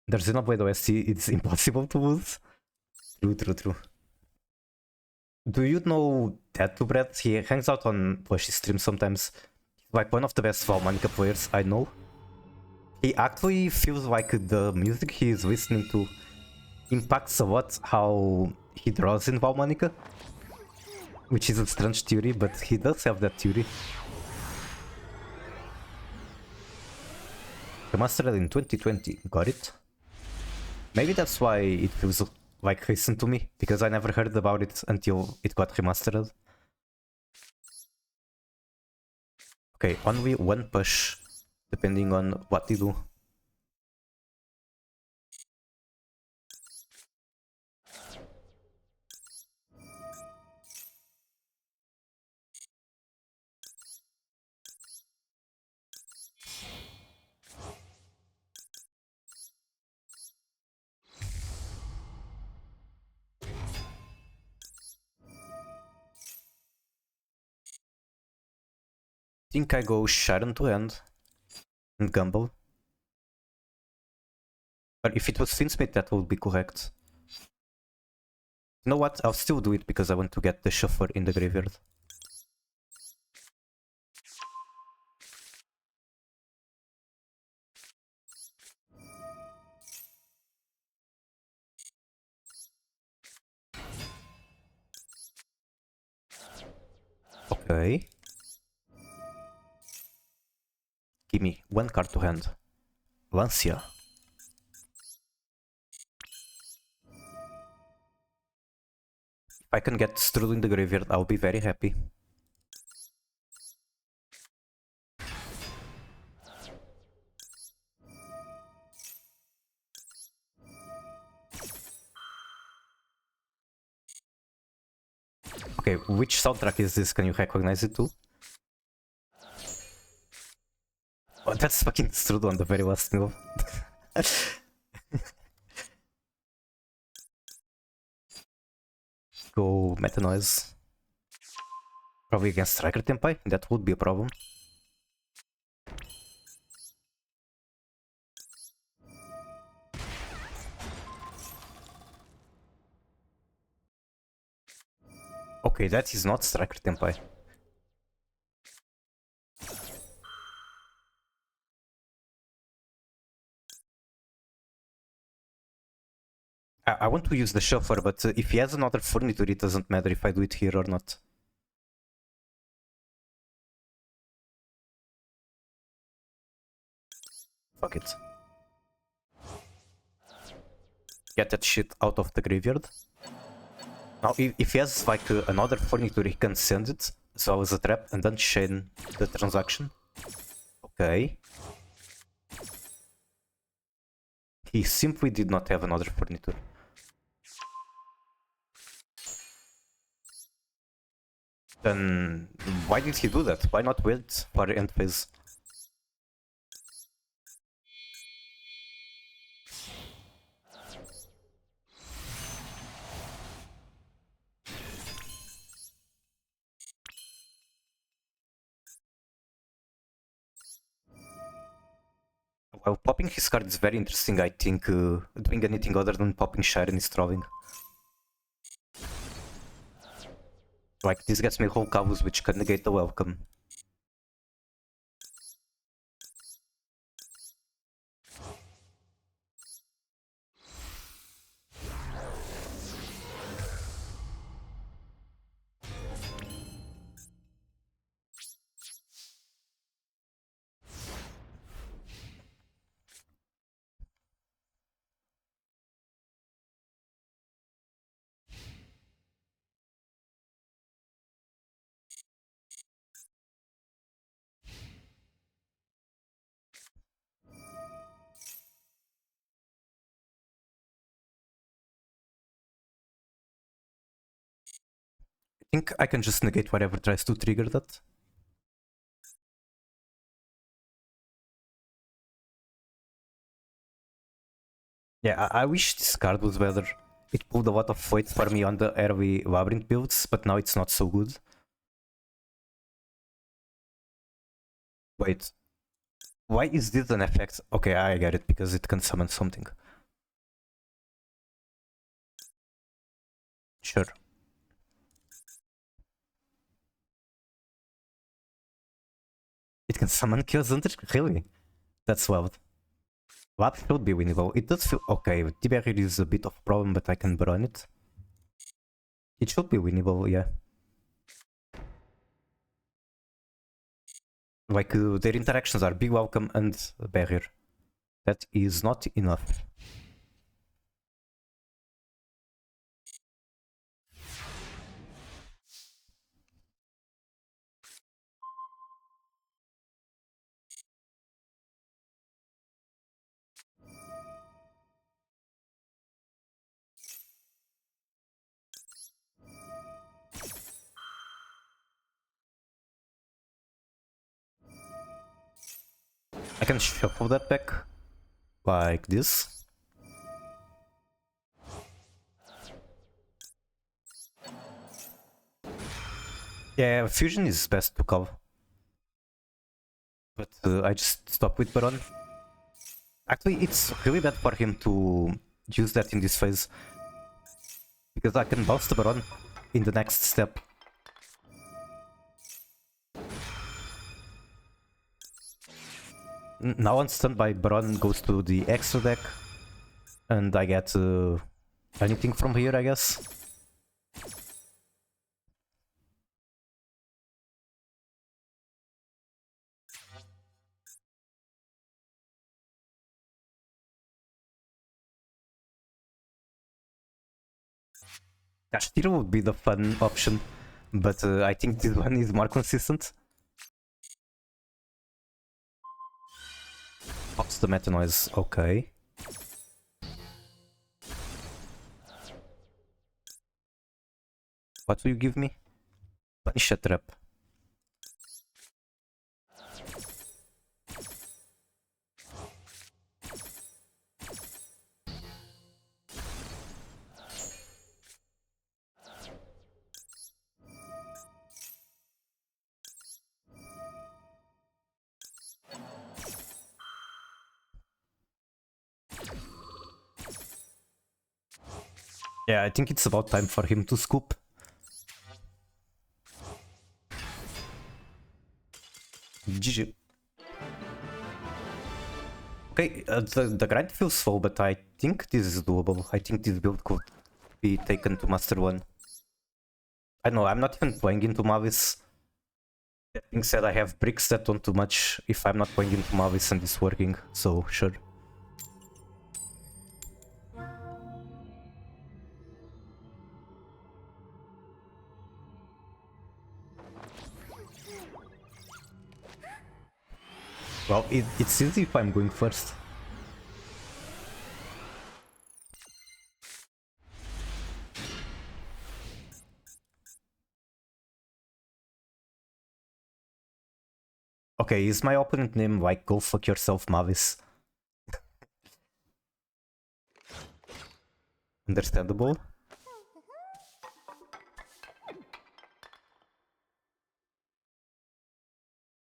There's Xenoblade OST, it's impossible to lose. True. Do you know Tattoo Brett? He hangs out on Plushy streams sometimes. He's like one of the best Valmanica players I know. He actually feels like the music he is listening to impacts a lot how he draws in Valmanica. Which is a strange theory, but he does have that theory. Remastered in 2020, got it? Maybe that's why it feels like recent to me, because I never heard about it until it got remastered. Okay, only one push, depending on what you do. Think I go Sharon to end and gamble. But if it was Finsmith, that would be correct. You know what? I'll still do it because I want to get the Shuffler in the graveyard. Okay. Give me one card to hand. Lancia. If I can get Strudel in the graveyard, I'll be very happy. Okay, which soundtrack is this? Can you recognize it too? Oh, that's fucking Strudel on the very last move. Go Meta Noise. Probably against Striker Tempai, that would be a problem. Okay, that is not Striker Tempai. I want to use the Shuffler, but if he has another Furniture, it doesn't matter if I do it here or not. Fuck it. Get that shit out of the graveyard. Now, if he has like another Furniture, he can send it as well as a trap and then chain the transaction. Okay. He simply did not have another Furniture. Then why did he do that? Why not wait for end phase? Well, popping his card is very interesting, I think. Doing anything other than popping Sharon is trolling. Like, this gets me whole cows which can negate the welcome. I think I can just negate whatever tries to trigger that. Yeah, I wish this card was better. It pulled a lot of weight for me on the early Labyrinth builds, but now it's not so good. Wait. Why is this an effect? Okay, I get it, because it can summon something. Sure. can summon Chaos Hunter? Really? That's wild. Lab should be winnable. It does feel... Okay, Tiberius is a bit of a problem, but I can burn it. It should be winnable, yeah. Like, their interactions are Big Welcome and Barrier. That is not enough. I can shuffle that back like this. Yeah, Fusion is best to call. But I just stop with Baron. Actually, it's really bad for him to use that in this phase. Because I can bounce the Baron in the next step. Now on standby, Baron goes to the extra deck. And I get anything from here, I guess. Kashtira would be the fun option, but I think this one is more consistent. Pops the meta noise, okay. What will you give me? Punish a trap. Yeah, I think it's about time for him to scoop. GG. Okay, the grind feels slow, but I think this is doable. I think this build could be taken to Master 1. I know, I'm not even playing into Mavis. That being said, I have bricks that don't do much if I'm not playing into Mavis and it's working, so sure. Well, it's easy if I'm going first. Okay, is my opponent name like Go Fuck Yourself Mavis? Understandable.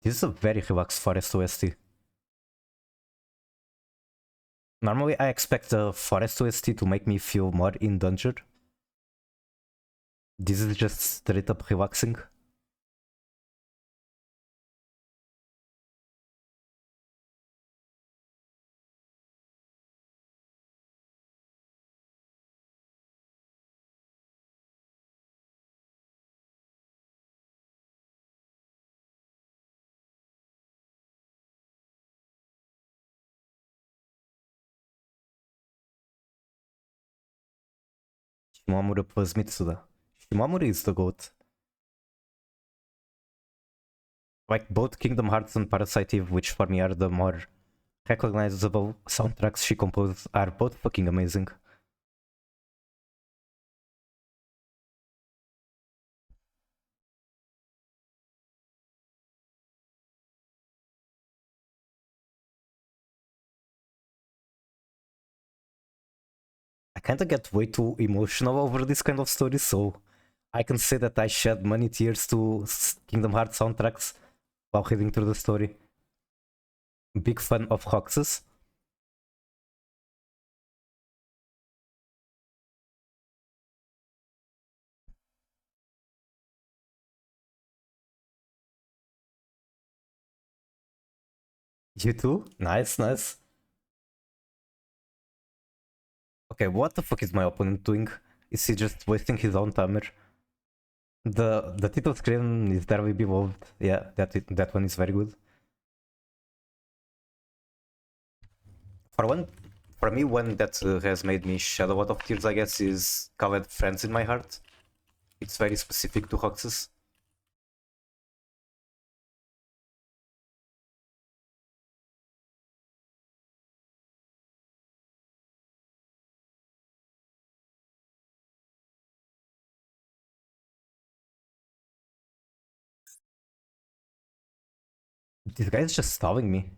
This is a very relaxed Forest OST. Normally I expect a Forest OST to make me feel more in danger. This is just straight up relaxing. Shimamura plus Mitsuda. Shimamura is the GOAT. Like both Kingdom Hearts and Parasite Eve, which for me are the more recognizable soundtracks she composed, are both fucking amazing. I kinda get way too emotional over this kind of stories, so I can say that I shed many tears to Kingdom Hearts soundtracks while reading through the story. Big fan of Roxas. You too? Nice, nice. Okay, what the fuck is my opponent doing? Is he just wasting his own timer? The title screen is there with evolved. Yeah, that one is very good. For me, one that has made me shed a lot of tears, I guess, is Cowed Friends in My Heart. It's very specific to Roxas. This guy is just stalling me.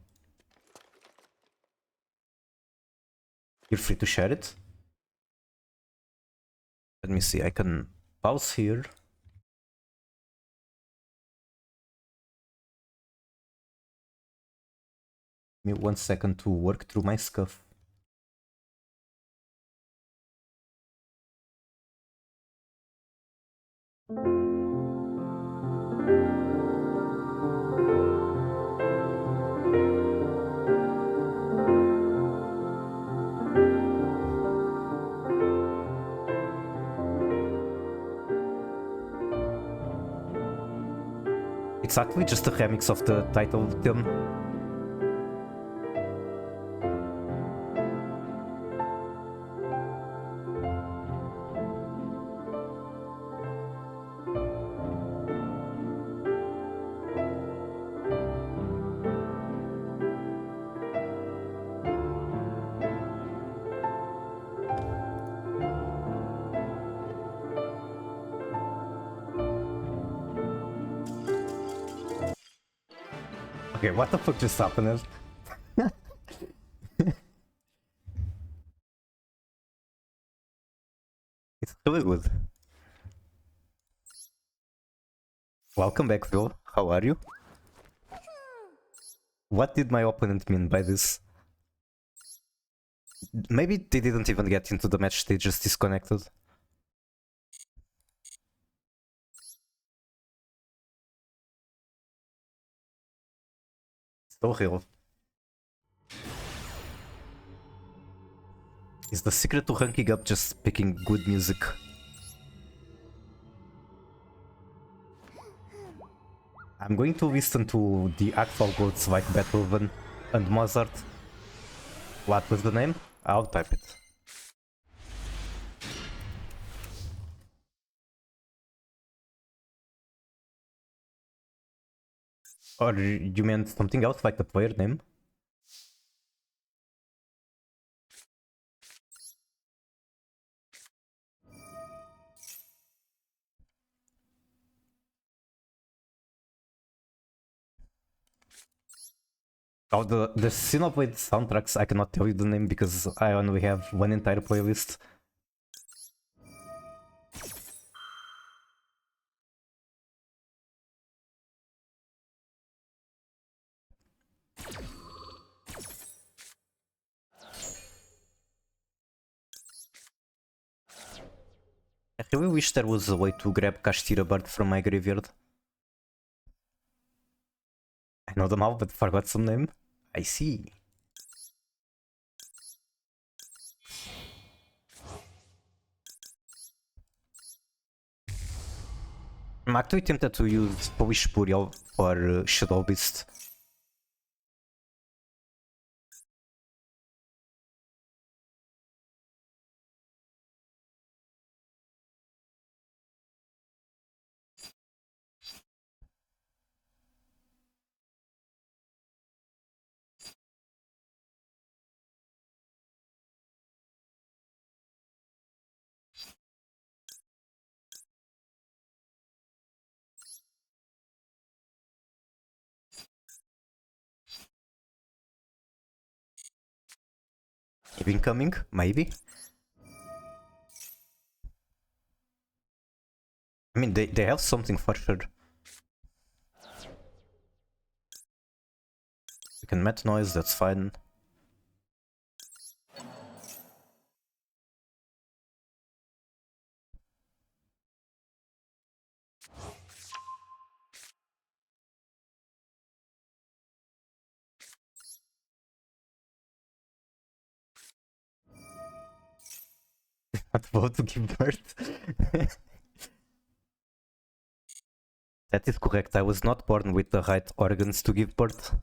You're free to share it. Let me see, I can pause here. Give me 1 second to work through my stuff. It's actually just a remix of the title theme. Okay, what the fuck just happened? It's really good. Welcome back, Phil. How are you? What did my opponent mean by this? Maybe they didn't even get into the match, they just disconnected. So real. Is the secret to ranking up just picking good music? I'm going to listen to the actual goats like Beethoven and Mozart. What was the name? I'll type it. Or you meant something else like the player name? Oh, the Xenoblade soundtracks, I cannot tell you the name because I only have one entire playlist. I really wish there was a way to grab Kashtira Bird from my graveyard. I know them all, but forgot some name. I see. I'm actually tempted to use Polish Burial for Shadow Beast. Incoming, maybe? I mean, they have something for sure. We can met noise, that's fine. Not about to give birth. That is correct. I was not born with the right organs to give birth.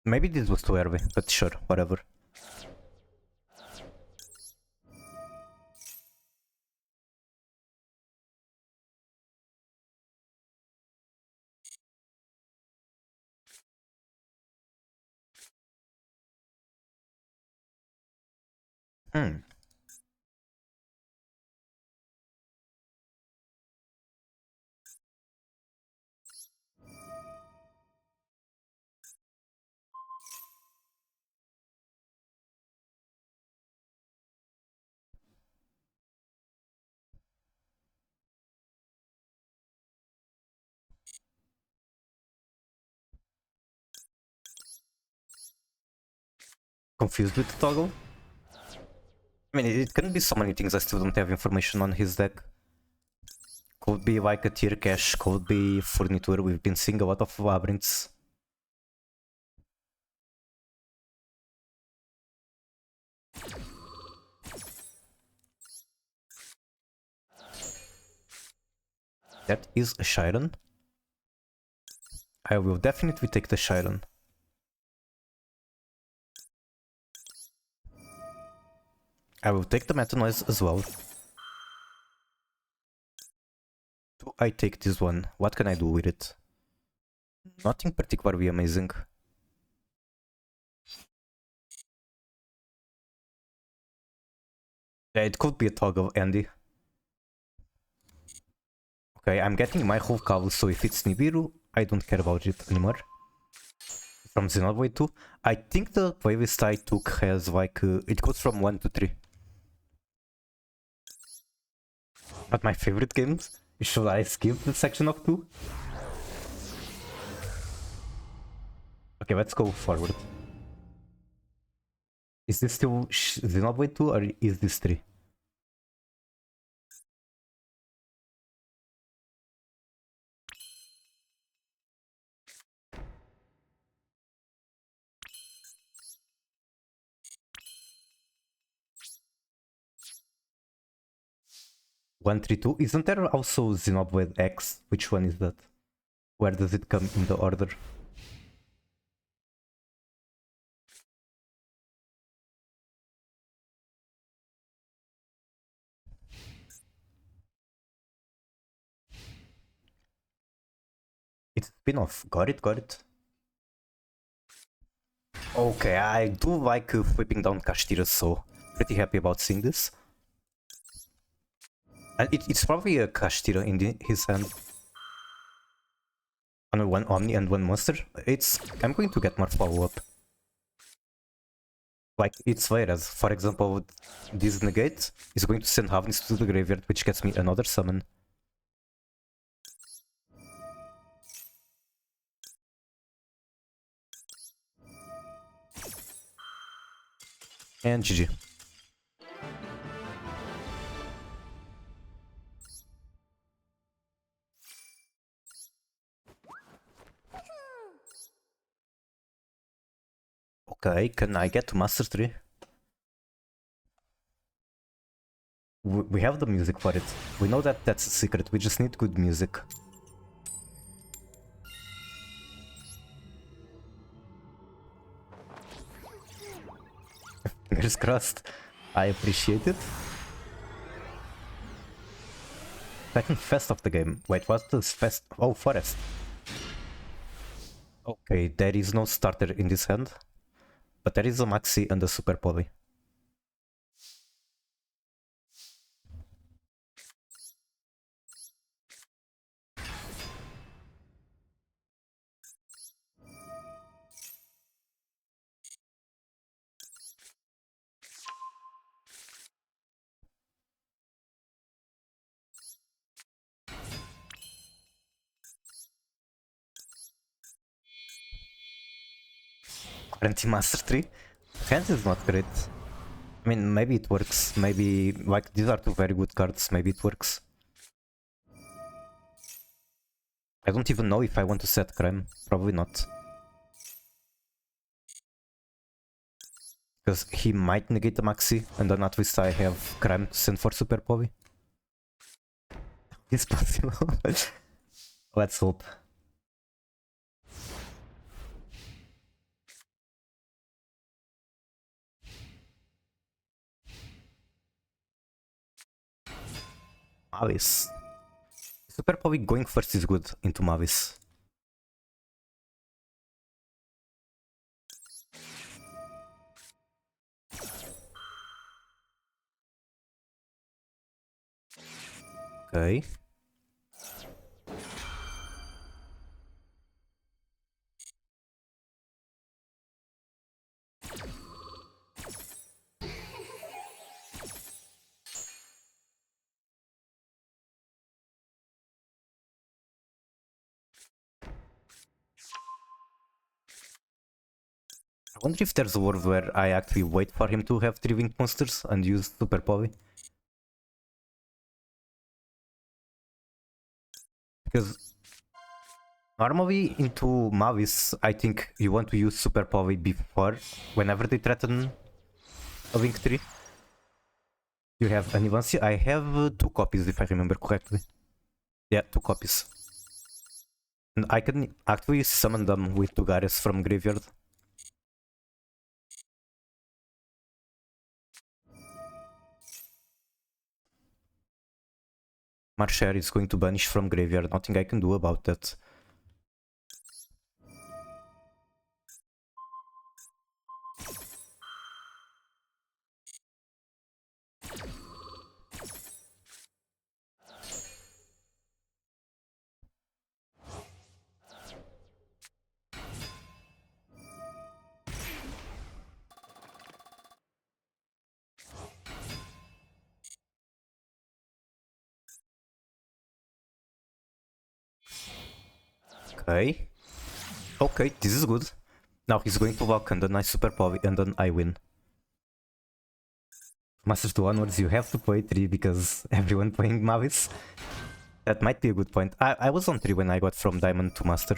Maybe this was too early, but sure, whatever. Hmm. Confused with the toggle? I mean, it can be so many things. I still don't have information on his deck. Could be like a tier cache, could be furniture. We've been seeing a lot of labyrinths. That is a Chiron. I will definitely take the Chiron. I will take the Meta Noise as well. Do I take this one? What can I do with it? Nothing particularly amazing. Yeah, it could be a toggle, Andy. Okay, I'm getting my whole cowl, so if it's Nibiru, I don't care about it anymore. From Xenoblade 2. I think the playlist I took has like, it goes from 1 to 3. But my favorite games? Should I skip the section of 2? Okay, let's go forward. Is this still Xenoblade 2 or is this 3? One, three, two. Isn't there also Xenoblade X? Which one is that? Where does it come in the order? It's a spin-off. Got it, got it. Okay, I do like flipping down Kashtira, so pretty happy about seeing this. And it's probably a Kashtira in his hand. On one Omni and one Monster. I'm going to get more follow-up. Like, it's there, as for example, this Negate is going to send Havnis to the graveyard, which gets me another summon. And GG. Okay, can I get to Master 3? We have the music for it. We know that that's a secret, we just need good music. Fingers crossed. I appreciate it. Second fest of the game. Wait, what's this fest? Oh, forest. Okay, there is no starter in this hand. But there is a Maxi and a Super Poly. Currently Master 3. Hand is not great. I mean, maybe it works. Maybe, like, these are two very good cards. Maybe it works. I don't even know if I want to set Crime. Probably not. Because he might negate the Maxi, and then at least I have Crime to send for Super Povi. It's possible. Let's hope. Mavis. Super Povi going first is good into Mavis. Okay. I wonder if there's a world where I actually wait for him to have 3 winged monsters and use Super Povi. Because normally into Mavis, I think you want to use Super Povi before, whenever they threaten a Wing 3. You have Anivansi. I have 2 copies if I remember correctly. Yeah, 2 copies. And I can actually summon them with Tugares from Graveyard. Marcher is going to banish from Graveyard, nothing I can do about that. Okay. Okay, this is good. Now he's going to walk and then I Super Povi and then I win. Masters 2 onwards, you have to play 3 because everyone playing Mavis. That might be a good point. I was on 3 when I got from Diamond to Master.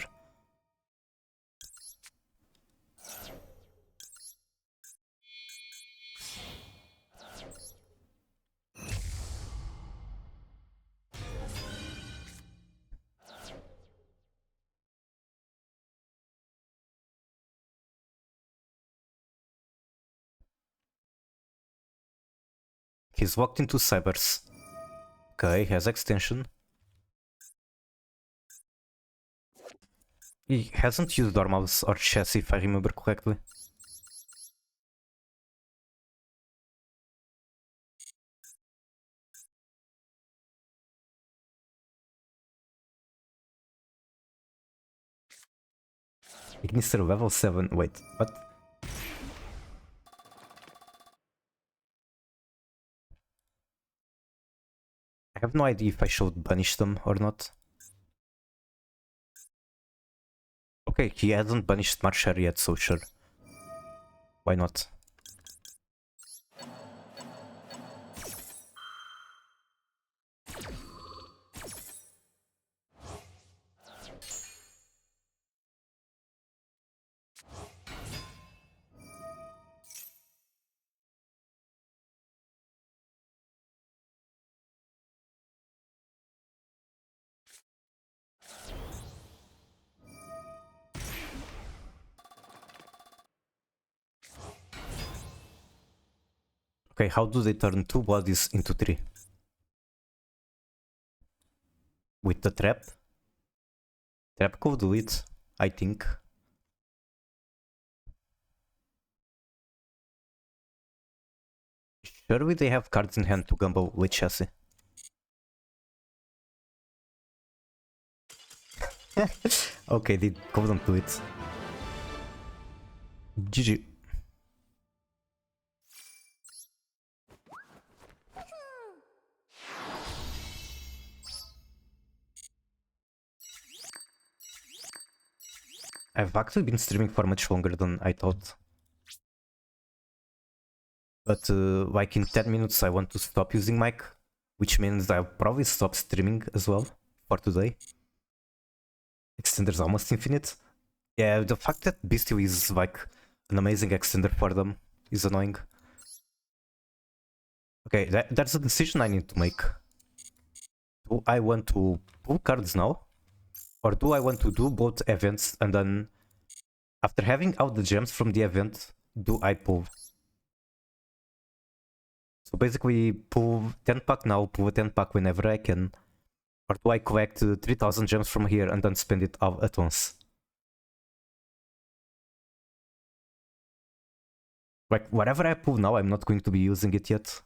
He's walked into Cybers. Okay, has extension. He hasn't used Dormals or Chassis if I remember correctly. Ignister level 7, wait, what? I have no idea if I should banish them or not. Okay, he hasn't banished Marcher yet, so sure. Why not? Okay, how do they turn 2 bodies into 3? With the trap? Trap could do it, I think. Surely they have cards in hand to gamble with Chassis. Okay, they couldn't do it. GG. I've actually been streaming for much longer than I thought. But like in 10 minutes I want to stop using mic, which means I'll probably stop streaming as well for today. Extender's almost infinite. Yeah, the fact that Bestial is like an amazing extender for them is annoying. Okay, that's a decision I need to make. Do I want to pull cards now? Or do I want to do both events and then after having out the gems from the event, do I pull? So basically pull 10 pack now, pull a 10 pack whenever I can. Or do I collect 3000 gems from here and then spend it out at once? Like, whatever I pull now, I'm not going to be using it yet.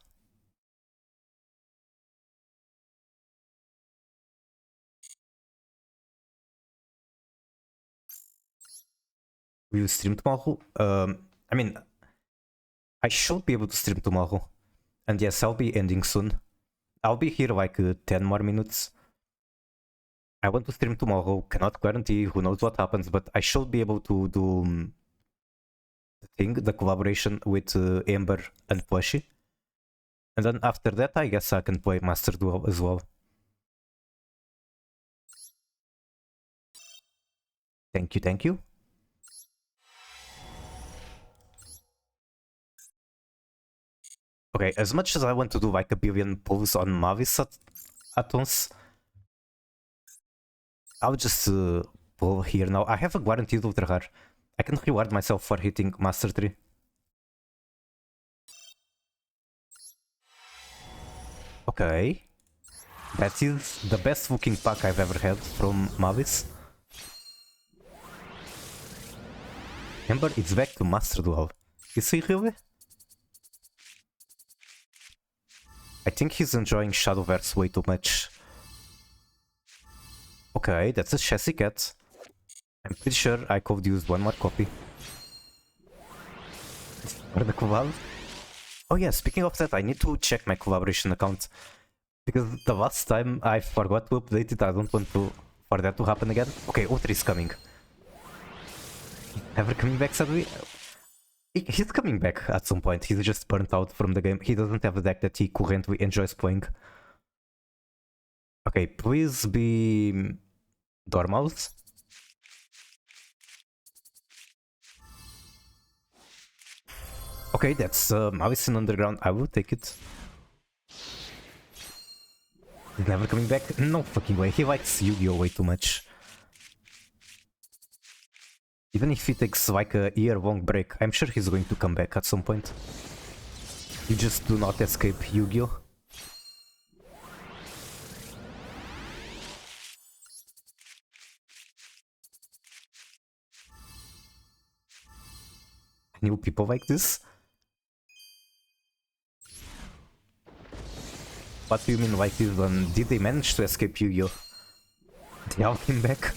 Will you stream tomorrow? I mean, I should be able to stream tomorrow. And yes, I'll be ending soon. I'll be here like 10 more minutes. I want to stream tomorrow, cannot guarantee, who knows what happens, but I should be able to do the collaboration with Ember and Plushy. And then after that, I guess I can play Master Duel as well. Thank you, thank you. Okay, as much as I want to do like a billion pulls on Mavis at once, I'll just pull here now. I have a guaranteed Ultra Rare. I can reward myself for hitting Master 3. Okay. That is the best looking pack I've ever had from Mavis. Ember, it's back to Master Duel. Is he really? I think he's enjoying Shadowverse way too much. Okay, that's a chassis cat. I'm pretty sure I could use one more copy. For the collab. Oh yeah, speaking of that, I need to check my collaboration account. Because the last time I forgot to update it, I don't want for that to happen again. Okay, Ultra is coming. Ever coming back suddenly? He's coming back at some point. He's just burnt out from the game. He doesn't have a deck that he currently enjoys playing. Okay, please be Dormouse. Okay, that's Mavis in Underground. I will take it. He's never coming back? No fucking way. He likes Yu-Gi-Oh! Way too much. Even if he takes like a year-long break, I'm sure he's going to come back at some point. You just do not escape Yu-Gi-Oh! I knew people like this. What do you mean like this one? Did they manage to escape Yu-Gi-Oh? They all came back.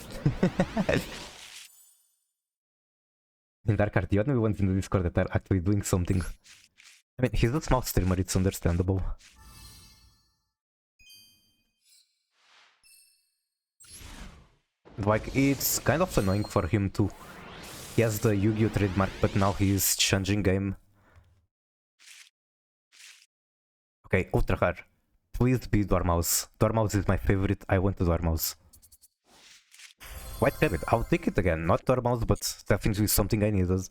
In Dark Art, the only ones in the Discord that are actually doing something. I mean, he's a small streamer, it's understandable. Like, it's kind of annoying for him too. He has the Yu-Gi-Oh! Trademark, but now he's changing game. Okay, Ultra Rare. Please be Dormouse. Dormouse is my favorite. I want the Dormouse. White Rabbit. I'll take it again. Not Dormouse, but definitely something I needed.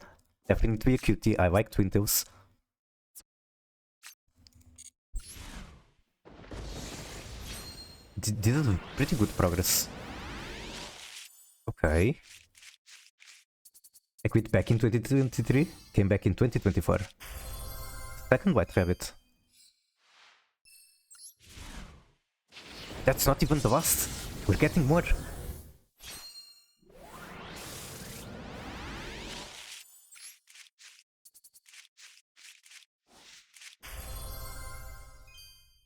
Definitely a cutie. I like Twin Tails. This is pretty good progress. Okay. I quit back in 2023, came back in 2024. Second White Rabbit. That's not even the last. We're getting more.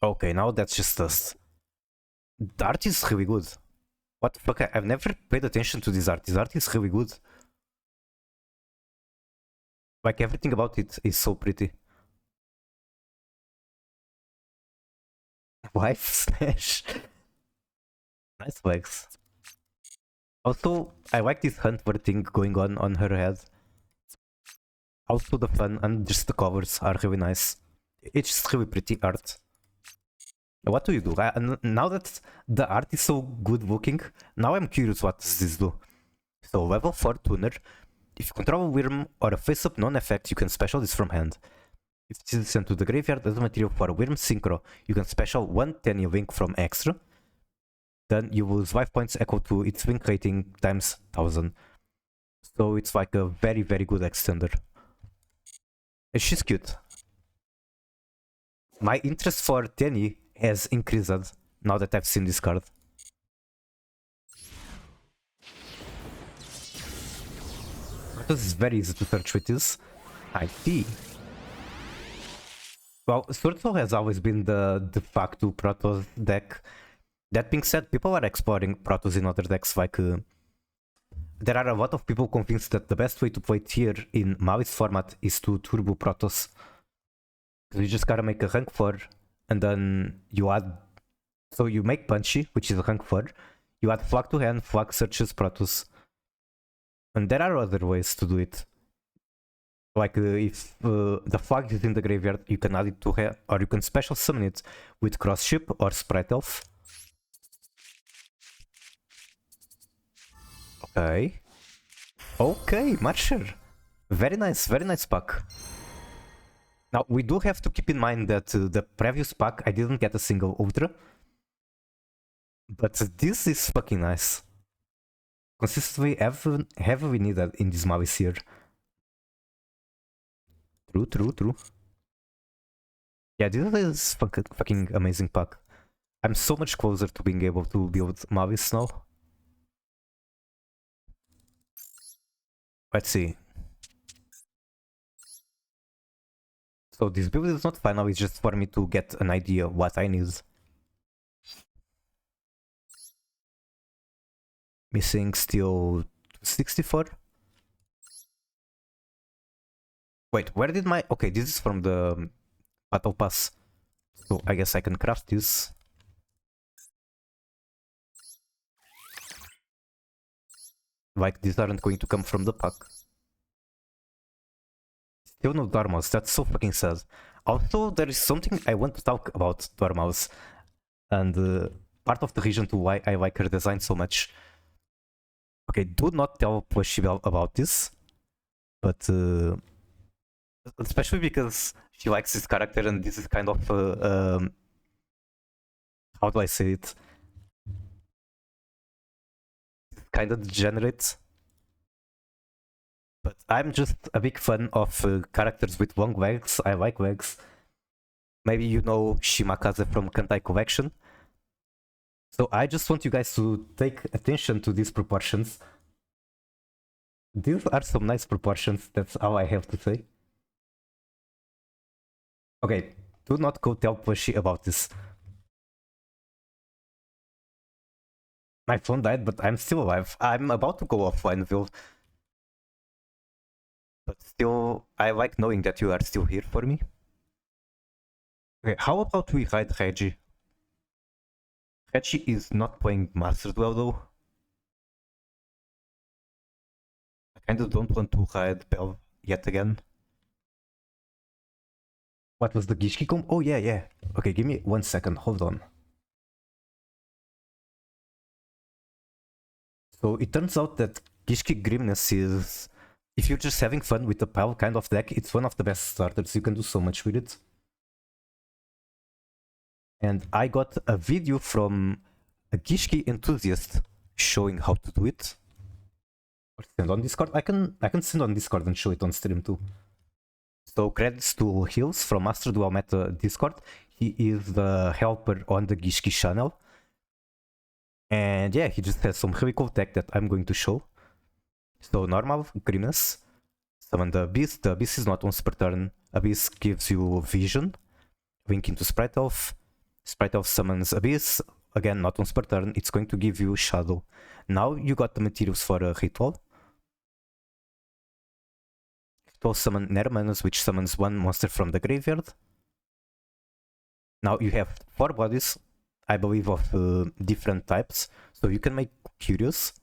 Okay, now that's just us. The art is really good. What the fuck? I've never paid attention to this art. This art is really good. Like, everything about it is so pretty. Wife smash. Nice legs. Also, I like this Huntler thing going on her head. Also the fun and just the covers are really nice. It's just really pretty art. What do you do? Now that the art is so good looking, now I'm curious what does this do. So level 4 tuner, If you control a Wyrm or a face-up non-effect, you can special this from hand. If it is sent to the graveyard as a material for a Wyrm Synchro, you can special one Tenny Link from extra. Then you lose 5 points equal to its Link rating times 1000. So it's like a very, very good extender. And she's cute. My interest for Tenny has increased now that I've seen this card. This is very easy to search with this. I see. Well, Swordsoul has always been the de facto Protoss deck. That being said, people are exploring Protoss in other decks, like... there are a lot of people convinced that the best way to play tier in Malice format is to turbo Protoss. You just gotta make a rank 4, and then you add... So you make Punchy, which is a rank 4, you add Flag to hand, Flag searches Protoss. And there are other ways to do it. Like if the flag is in the graveyard, you can add it to hand, or you can special summon it with Cross Ship or Sprite Elf. Okay. Okay, Marcher. Very nice pack. Now, we do have to keep in mind that the previous pack, I didn't get a single Ultra. But this is fucking nice. Consistently heavily needed in this Malice here. True. Yeah, this is fucking amazing pack. I'm so much closer to being able to build Malice now. Let's see. So this build is not final, it's just for me to get an idea what I need. Missing still 64. Wait, where did my... Okay, this is from the Battle Pass. So I guess I can craft this. Like, these aren't going to come from the pack. Still no Dormouse, that's so fucking sad. Also, there is something I want to talk about Dormouse. And part of the reason to why I like her design so much. Okay, do not tell Plushy about this. But... especially because she likes this character and this is kind of... how do I say it? Kind of degenerate. But I'm just a big fan of characters with long legs. I like legs. Maybe you know Shimakaze from Kantai Collection. So I just want you guys to take attention to these proportions. These are some nice proportions, that's all I have to say. Okay, do not go tell Plushy about this. My phone died, but I'm still alive. I'm about to go offline, Will. But still, I like knowing that you are still here for me. Okay, how about we hide Reggie? Reggie is not playing Master Duel though. I kinda don't want to hide Bell yet again. What was the Gishki comp? Oh yeah. Okay, give me 1 second, hold on. So it turns out that Gishki Grimness is... If you're just having fun with the Pal kind of deck, it's one of the best starters. You can do so much with it. And I got a video from a Gishki enthusiast showing how to do it. Or send on Discord. I can send on Discord and show it on stream too. So credits to Hills from Master Duel Meta Discord. He is the helper on the Gishki channel. And yeah, he just has some really cool tech that I'm going to show. So normal, Grimness. Summon the Abyss. The Abyss is not once per turn. Abyss gives you Vision. Link into Sprite Elf. Sprite Elf summons Abyss. Again, not once per turn. It's going to give you Shadow. Now you got the materials for a Ritual. Ritual summon Nermanus, which summons one monster from the graveyard. Now you have 4 bodies, I believe, of different types. So you can make Curious.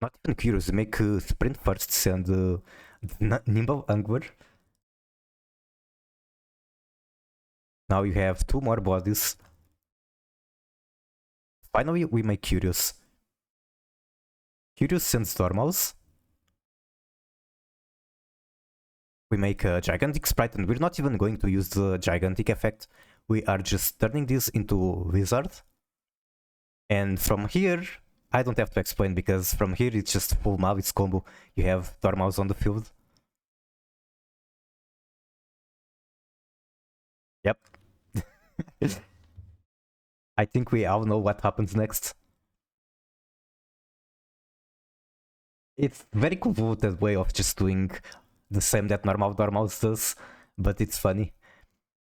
Not even Curious, make Sprint Firsts and Nimble Angler. Now you have 2 more bodies. Finally, we make Curious. Curious sends Dormouse. we make a gigantic sprite, and we're not even going to use the gigantic effect. We are just turning this into wizard. And from here, I don't have to explain, because from here it's just full Mavis combo. You have Dormouse on the field. Yep. I think we all know what happens next. It's very convoluted way of just doing the same that normal Dormouse does, but it's funny.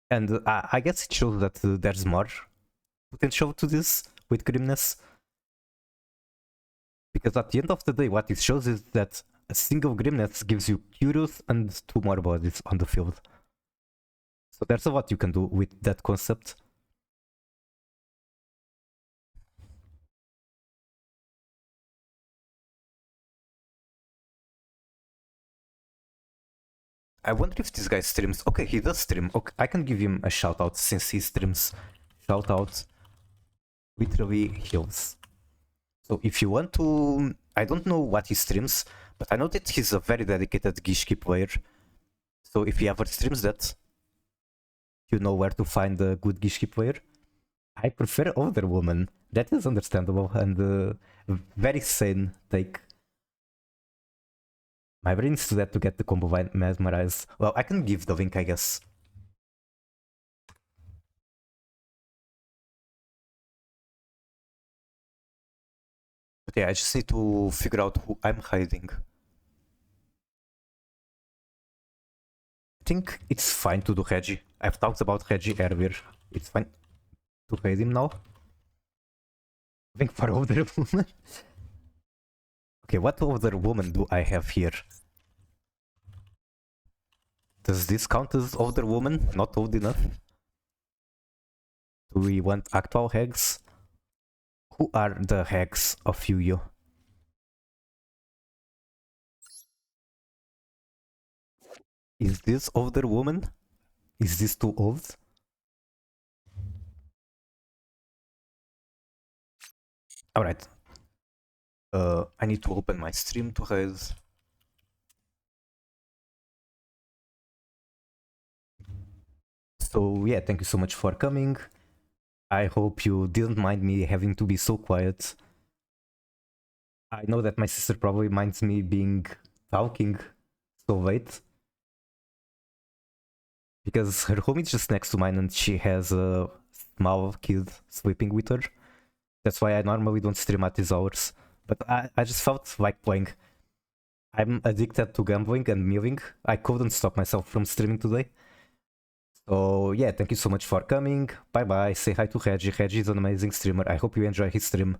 And I guess it shows that there's more potential to this with Grimness. Because at the end of the day, what it shows is that a single Grimness gives you Curious and 2 more bodies on the field. So there's a lot you can do with that concept. I wonder if this guy streams. Okay, he does stream. Okay, I can give him a shout out since he streams. Shout out literally heals. So if you want to, I don't know what he streams, but I know that he's a very dedicated Gishki player. So if he ever streams that, you know where to find a good Gishki player. I prefer older woman. That is understandable and very sane take. My brain needs to that to get the combo mesmerized. Well, I can give the link, I guess. But yeah, I just need to figure out who I'm hiding. I think it's fine to do Reggie. I've talked about Reggie earlier. It's fine to hide him now. I think for older woman. Okay, what older woman do I have here? Does this count as older woman? Not old enough? Do we want actual hags? Who are the hags of Yu-Gi-Oh? Is this older woman? Is this too old? Alright. I need to open my stream to hide. So yeah, thank you so much for coming. I hope you didn't mind me having to be so quiet. I know that my sister probably minds me being talking so late. Because her home is just next to mine and she has a small kid sleeping with her. That's why I normally don't stream at these hours. But I just felt like playing. I'm addicted to gambling and milling. I couldn't stop myself from streaming today. So yeah, thank you so much for coming. Bye bye. Say hi to Reggie. Reggie is an amazing streamer. I hope you enjoy his stream.